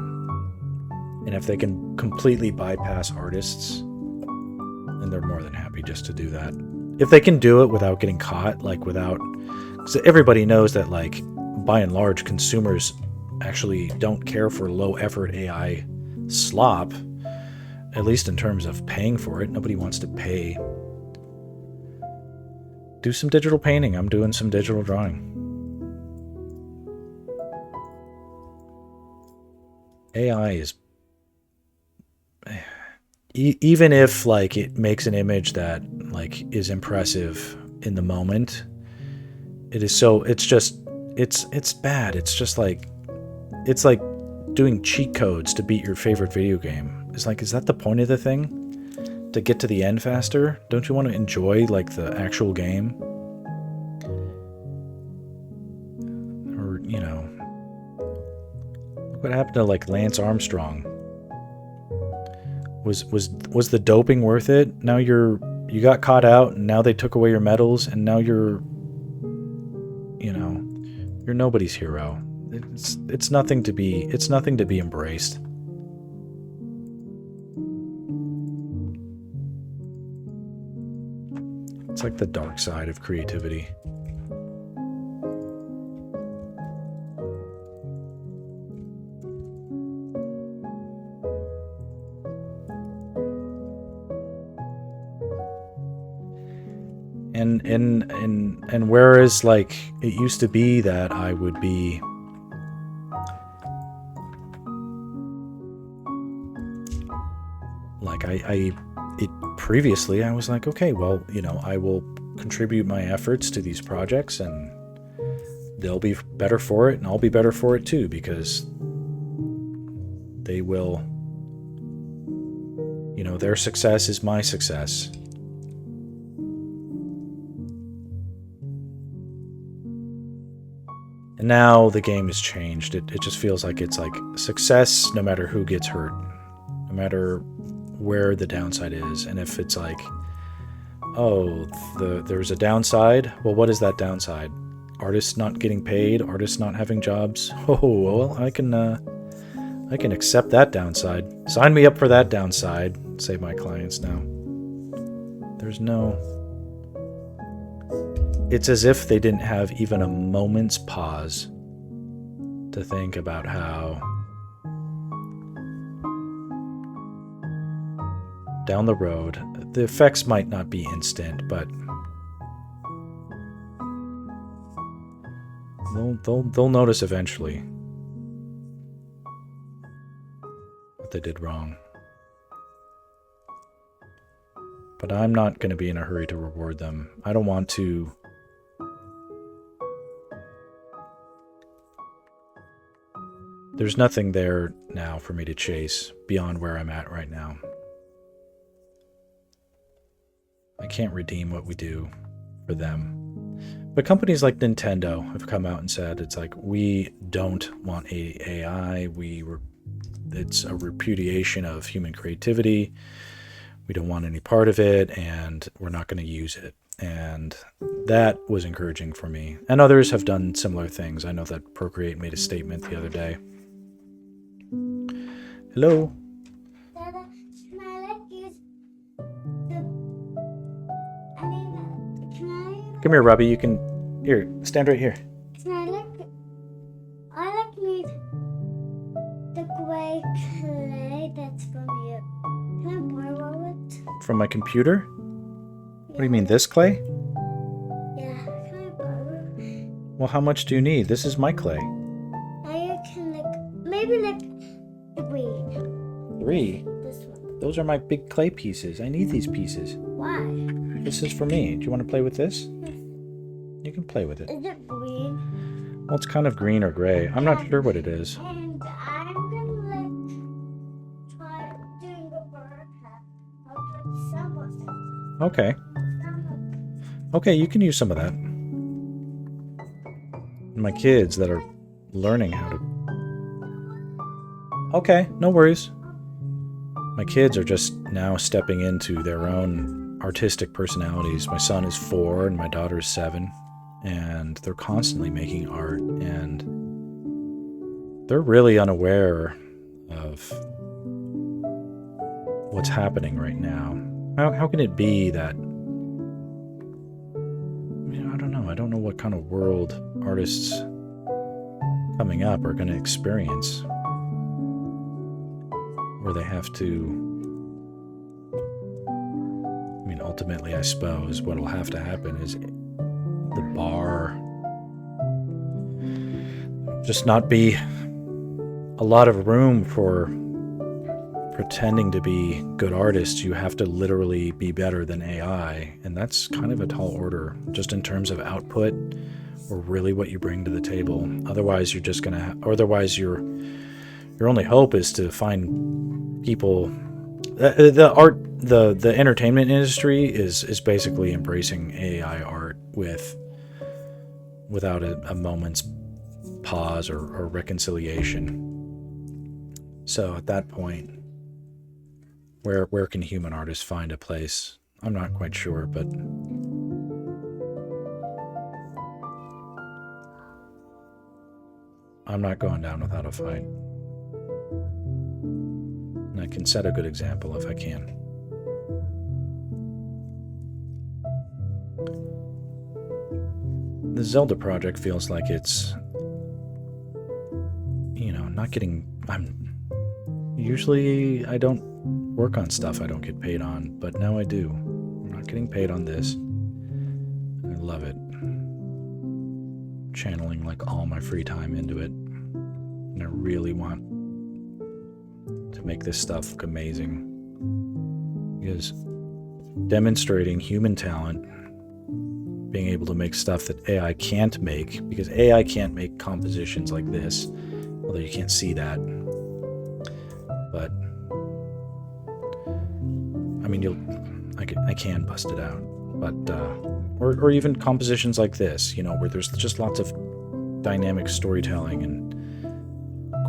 And if they can completely bypass artists, then they're more than happy just to do that. If they can do it without getting caught, like without... Because everybody knows that, like, by and large, consumers actually don't care for low-effort AI slop, at least in terms of paying for it. Nobody wants to pay. Do some digital painting. I'm doing some digital drawing. AI is... even if, like, it makes an image that, like, is impressive in the moment, it is so... it's bad. It's just like... it's like doing cheat codes to beat your favorite video game. It's like, is that the point of the thing? To get to the end faster? Don't you want to enjoy, like, the actual game? Or, you know... look what happened to, like, Lance Armstrong. Was the doping worth it? Now you got caught out, and now they took away your medals, and now you're nobody's hero. It's nothing to be embraced. It's like the dark side of creativity. And whereas, like, it used to be that I would be like previously I was like, okay, well, I will contribute my efforts to these projects and they'll be better for it and I'll be better for it too, because they will, their success is my success. And now the game has changed. It just feels like it's like success no matter who gets hurt, no matter where the downside is. And if it's like, oh, there's a downside, well, what is that downside? Artists not getting paid, artists not having jobs. Oh, well, I can accept that downside. Sign me up for that downside, say my clients now. There's no... It's as if they didn't have even a moment's pause to think about how down the road, the effects might not be instant, but they'll notice eventually what they did wrong. But I'm not going to be in a hurry to reward them. I don't want to... There's nothing there now for me to chase beyond where I'm at right now. I can't redeem what we do for them. But companies like Nintendo have come out and said, it's like, we don't want AI. It's a repudiation of human creativity. We don't want any part of it, and we're not going to use it. And that was encouraging for me. And others have done similar things. I know that Procreate made a statement the other day. Hello? Dada, can I use Come here, Robbie. You can... Here, stand right here. I need the gray clay that's from you. Can I borrow it? From my computer? What do you mean, this clay? Yeah. Well, how much do you need? This is my clay. I can maybe 3. 3? This one. Those are my big clay pieces. I need these pieces. Why? This is for me. Do you want to play with this? Yes. You can play with it. Is it green? Well, it's kind of green or gray. I'm not sure what it is. And I'm gonna try doing a bird hat. I'll put some of it. Okay. Okay, you can use some of that. My kids that are learning how to... Okay, no worries. My kids are just now stepping into their own artistic personalities. My son is 4 and my daughter is 7. And they're constantly making art. And they're really unaware of what's happening right now. How can it be that... I don't know. I don't know what kind of world artists coming up are going to experience, where they have to... ultimately, I suppose what will have to happen is the bar just not be a lot of room for pretending to be good artists. You have to literally be better than AI, and that's kind of a tall order, just in terms of output or really what you bring to the table. Otherwise, you're just gonna. Otherwise, your only hope is to find people. The entertainment industry is basically embracing AI art without a moment's pause or reconciliation. So at that point, where can human artists find a place? I'm not quite sure, but I'm not going down without a fight. And I can set a good example if I can. The Zelda project feels like it's, not getting... Usually I don't work on stuff I don't get paid on, but now I do. I'm not getting paid on this. I love it. Channeling all my free time into it. And I really want to make this stuff look amazing. Because demonstrating human talent, being able to make stuff that AI can't make, because AI can't make compositions like this, although you can't see that. But I can bust it out. But or even compositions like this, where there's just lots of dynamic storytelling and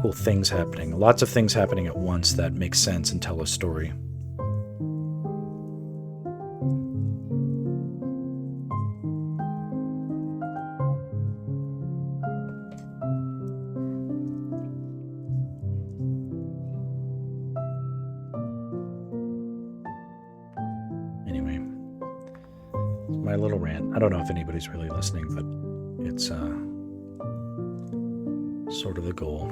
cool things happening. Lots of things happening at once that make sense and tell a story. Anyway, it's my little rant. I don't know if anybody's really listening, but it's sort of the goal.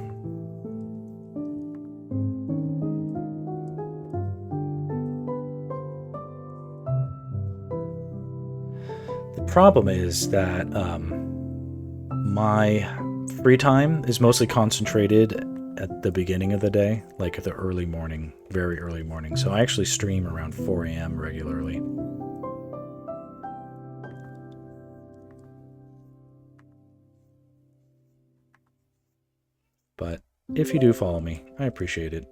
The problem is that my free time is mostly concentrated at the beginning of the day, like at the early morning, very early morning. So I actually stream around 4 a.m. regularly. But if you do follow me, I appreciate it.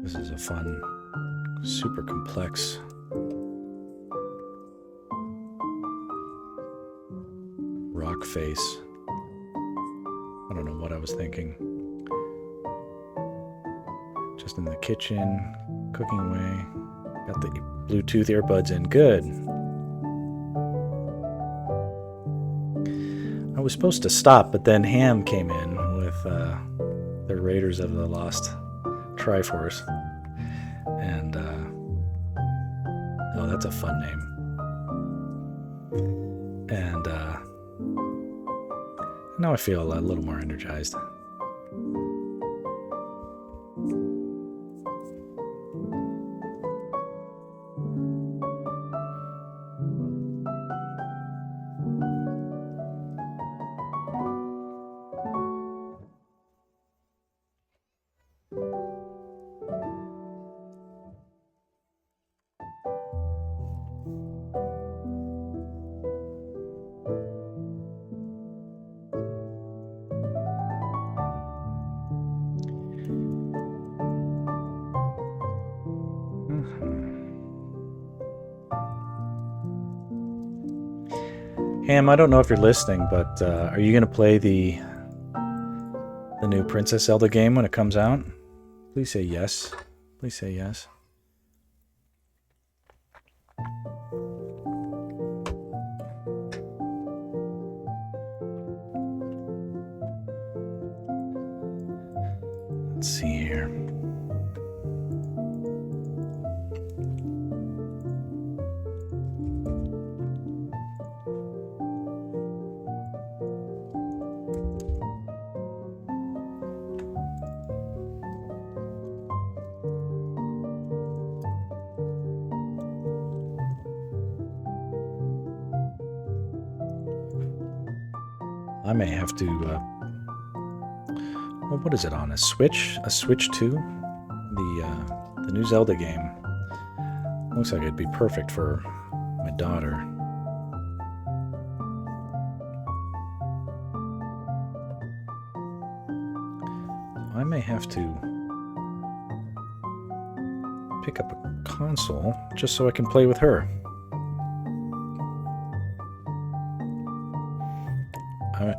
This is a fun, super complex rock face. I don't know what I was thinking. Just in the kitchen, cooking away. Got the Bluetooth earbuds in. Good. I was supposed to stop, but then Ham came in with the Raiders of the Lost Triforce. And oh, that's a fun name. And now I feel a little more energized. Ham, I don't know if you're listening, but are you going to play the new Princess Zelda game when it comes out? Please say yes. Please say yes. Let's see here. I may have to. Well, what is it on? A Switch? A Switch 2? The new Zelda game. Looks like it'd be perfect for my daughter. I may have to pick up a console just so I can play with her.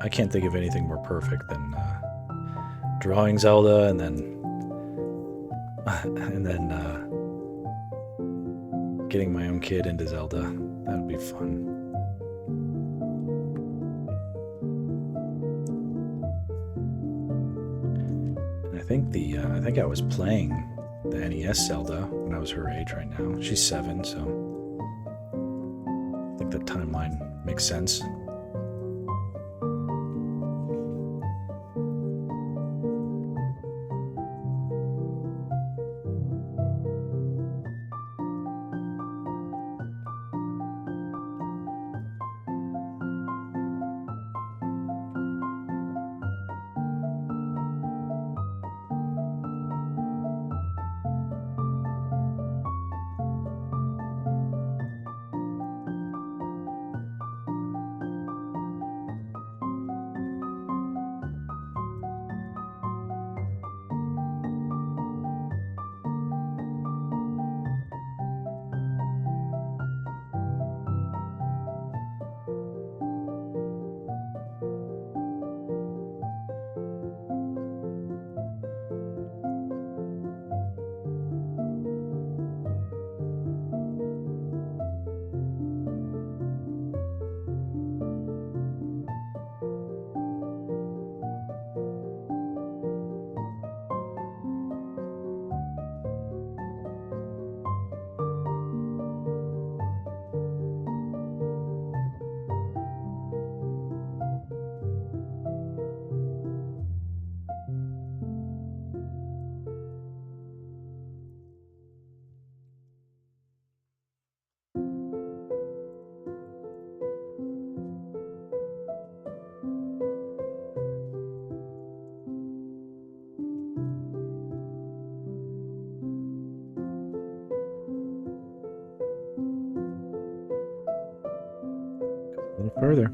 I can't think of anything more perfect than drawing Zelda and then getting my own kid into Zelda. That would be fun. And I think I was playing the NES Zelda when I was her age right now. She's 7, so I think that timeline makes sense. A little further.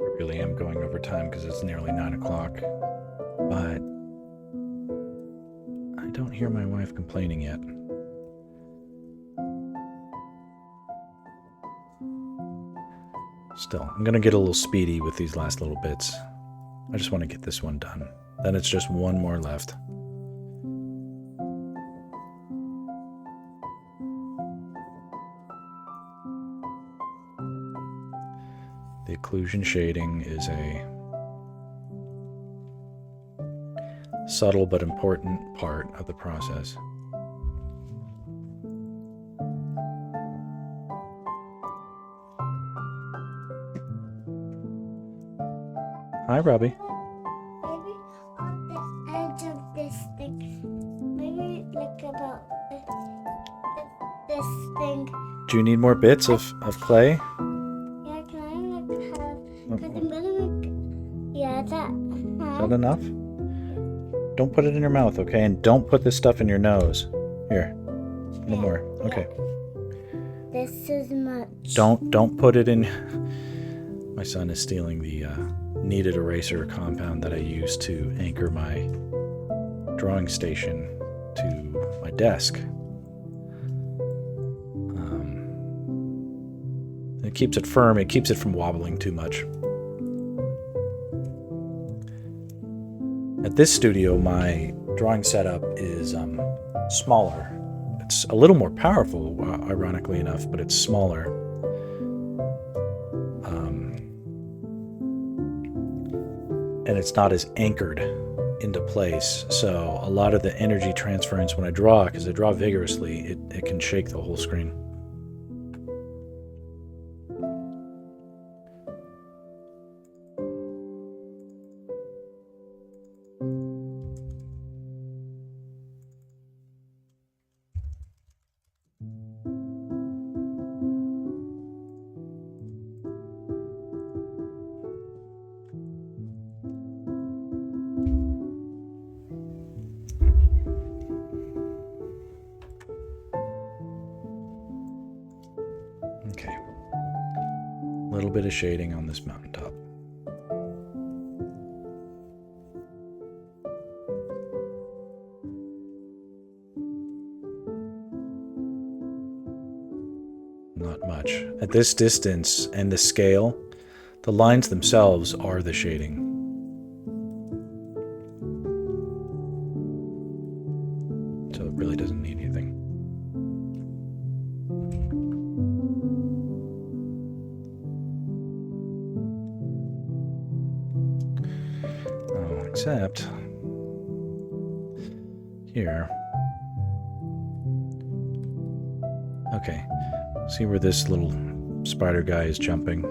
I really am going over time because it's nearly 9 o'clock. But I don't hear my wife complaining yet. Still, I'm going to get a little speedy with these last little bits. I just want to get this one done. Then it's just one more left. The occlusion shading is a subtle but important part of the process. Hi, Robbie. Maybe on the edge of this thing. Maybe like about this thing. Do you need more bits of clay? Yeah, can I like have? Because I'm gonna make. Yeah, that. Is that enough? Don't put it in your mouth, okay? And don't put this stuff in your nose. Here, a little more. Okay. This is much. Don't put it in. My son is stealing the kneaded eraser compound that I use to anchor my drawing station to my desk. It keeps it firm. It keeps it from wobbling too much. At this studio, my drawing setup is smaller. It's a little more powerful, ironically enough, but it's smaller. And it's not as anchored into place. So a lot of the energy transference when I draw, because I draw vigorously, it can shake the whole screen. Okay. A little bit of shading on this mountaintop. Not much. At this distance and the scale, the lines themselves are the shading. So it really doesn't need anything. Oh, except here. Okay. See where this little spider guy is jumping?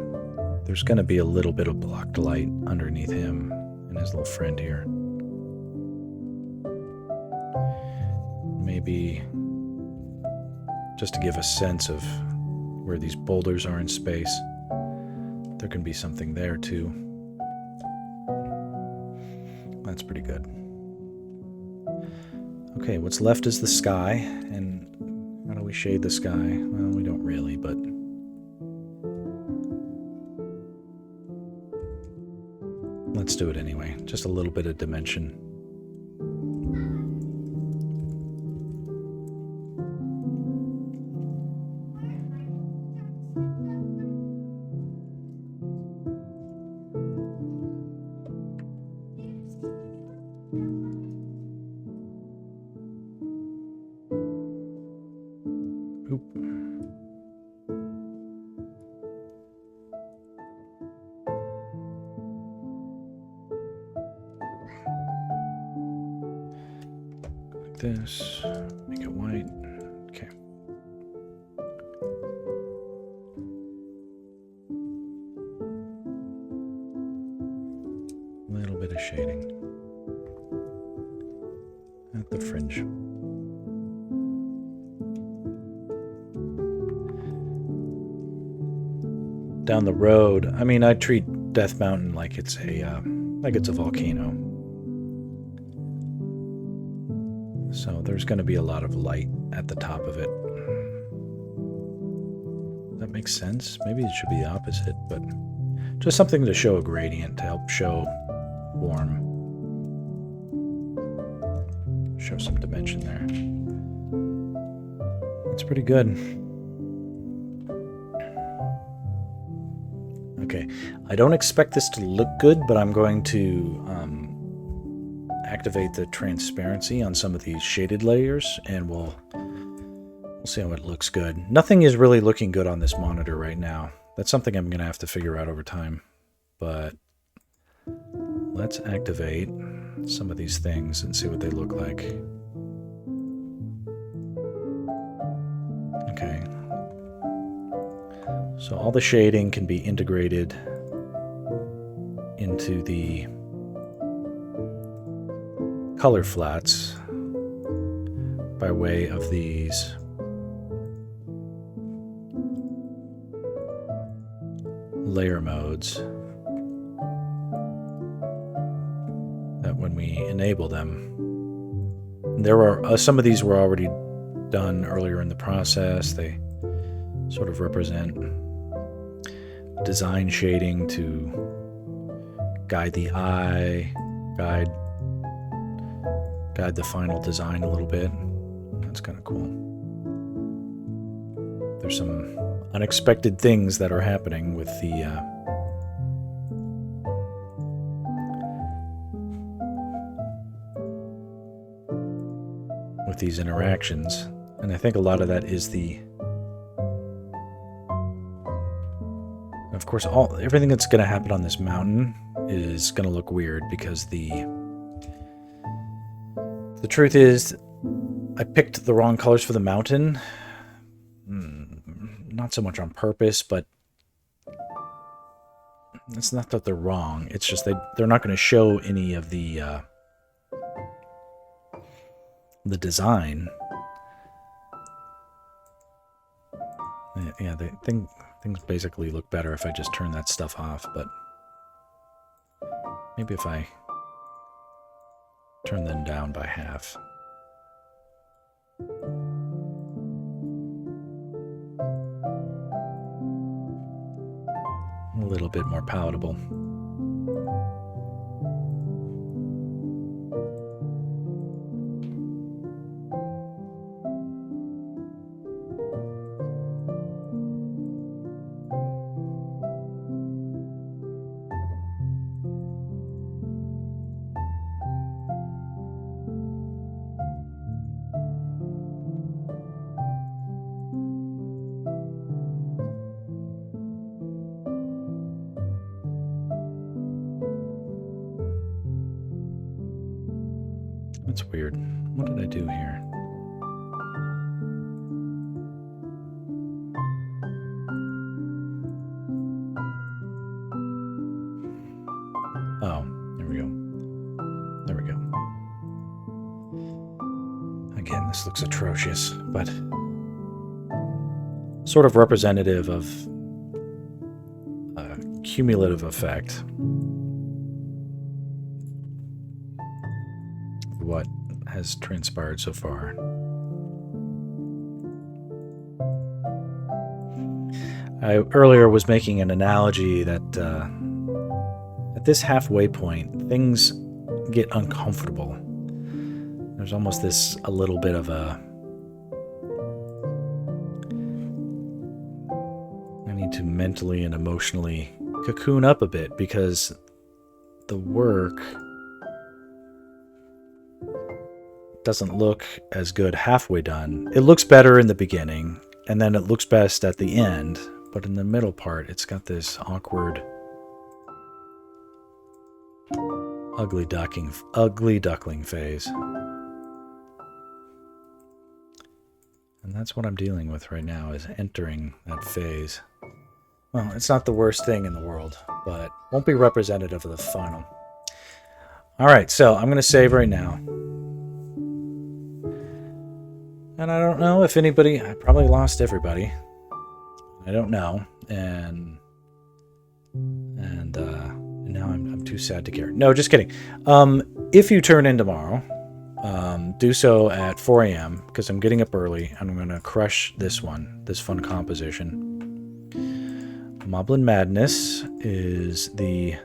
There's going to be a little bit of blocked light underneath him and his little friend here. Maybe just to give a sense of where these boulders are in space, there can be something there too. That's pretty good. Okay, what's left is the sky, and how do we shade the sky? Well, we don't really, but let's do it anyway. Just a little bit of dimension. Oop. Like this. Make it white. Okay. A little bit of shading at the fringe. Down the road, I mean, I treat Death Mountain like it's a volcano. So there's going to be a lot of light at the top of it. That makes sense. Maybe it should be the opposite, but just something to show a gradient, to help show warm. Show some dimension there. That's pretty good. Okay, I don't expect this to look good, but I'm going to activate the transparency on some of these shaded layers, and we'll see how it looks good. Nothing is really looking good on this monitor right now. That's something I'm going to have to figure out over time. But let's activate some of these things and see what they look like. Okay. So all the shading can be integrated into the color flats by way of these layer modes that when we enable them, there are some of these were already done earlier in the process. They sort of represent design shading to guide the eye, guide the final design a little bit. That's kind of cool. There's some unexpected things that are happening with these interactions, and I think a lot of that is of course everything that's going to happen on this mountain is going to look weird because the truth is I picked the wrong colors for the mountain. Not so much on purpose, but it's not that they're wrong. It's just they're not going to show any of the design. Yeah, things basically look better if I just turn that stuff off, but maybe if I turn them down by half. A little bit more palatable. That's weird. What did I do here? Oh, there we go. There we go. Again, this looks atrocious, but sort of representative of a cumulative effect. What has transpired so far. I earlier was making an analogy that at this halfway point, things get uncomfortable. There's almost a little bit of I need to mentally and emotionally cocoon up a bit because the work doesn't look as good halfway done. It looks better in the beginning, and then it looks best at the end, but in the middle part, it's got this awkward, ugly duckling phase. And that's what I'm dealing with right now, is entering that phase. Well, it's not the worst thing in the world, but won't be representative of the final. All right, so I'm going to save right now. And I don't know if anybody... I probably lost everybody. I don't know. And now I'm too sad to care. No, just kidding. If you turn in tomorrow, do so at 4 a.m. because I'm getting up early and I'm going to crush this fun composition. Moblin Madness is the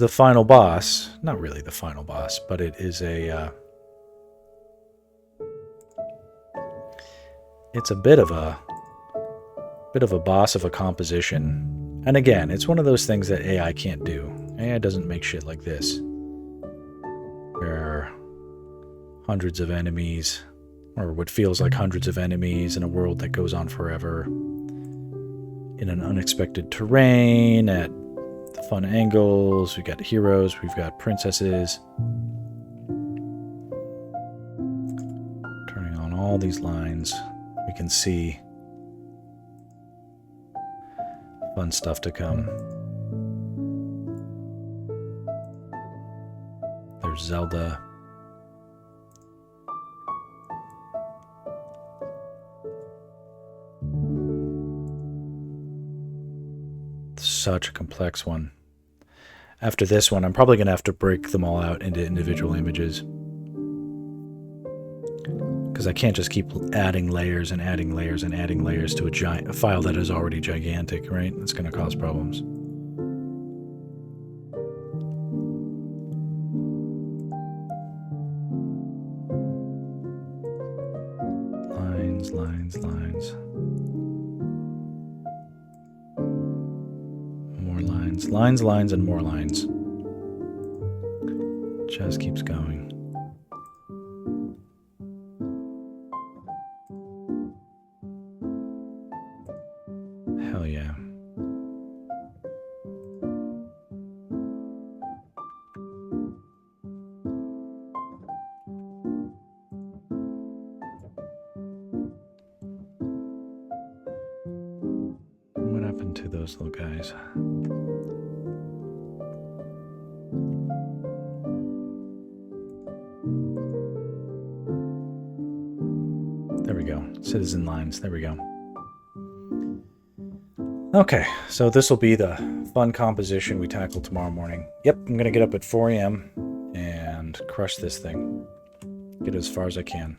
final boss. Not really the final boss, but it is it's a bit of a Bit of a boss of a composition. And again, it's one of those things that AI can't do. AI doesn't make shit like this. There are hundreds of enemies, or what feels like hundreds of enemies in a world that goes on forever. In an unexpected terrain, at the fun angles, we've got heroes, we've got princesses. Turning on all these lines, we can see fun stuff to come. There's Zelda. Such a complex one. After this one, I'm probably going to have to break them all out into individual images. Because I can't just keep adding layers and adding layers and adding layers to a file that is already gigantic, right? That's going to cause problems. Lines, lines, lines. More lines. Lines, lines, and more lines. Just keeps going. Hell yeah. What happened to those little guys? There we go. Citizen lines. There we go. Okay, so this will be the fun composition we tackle tomorrow morning. Yep, I'm going to get up at 4 a.m. and crush this thing. Get as far as I can.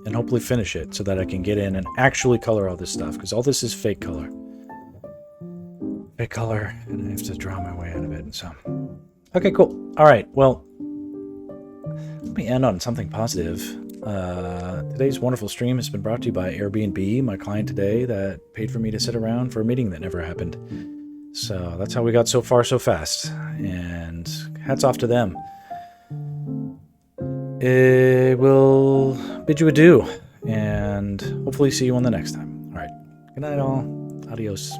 And hopefully finish it so that I can get in and actually color all this stuff. Because all this is fake color. Fake color, and I have to draw my way out of it. And so, okay, cool. All right, well, let me end on something positive. Today's wonderful stream has been brought to you by Airbnb, my client today that paid for me to sit around for a meeting that never happened. So that's how we got so far so fast. And hats off to them. It will bid you adieu, and hopefully see you on the next time. All right. Good night, all. Adios.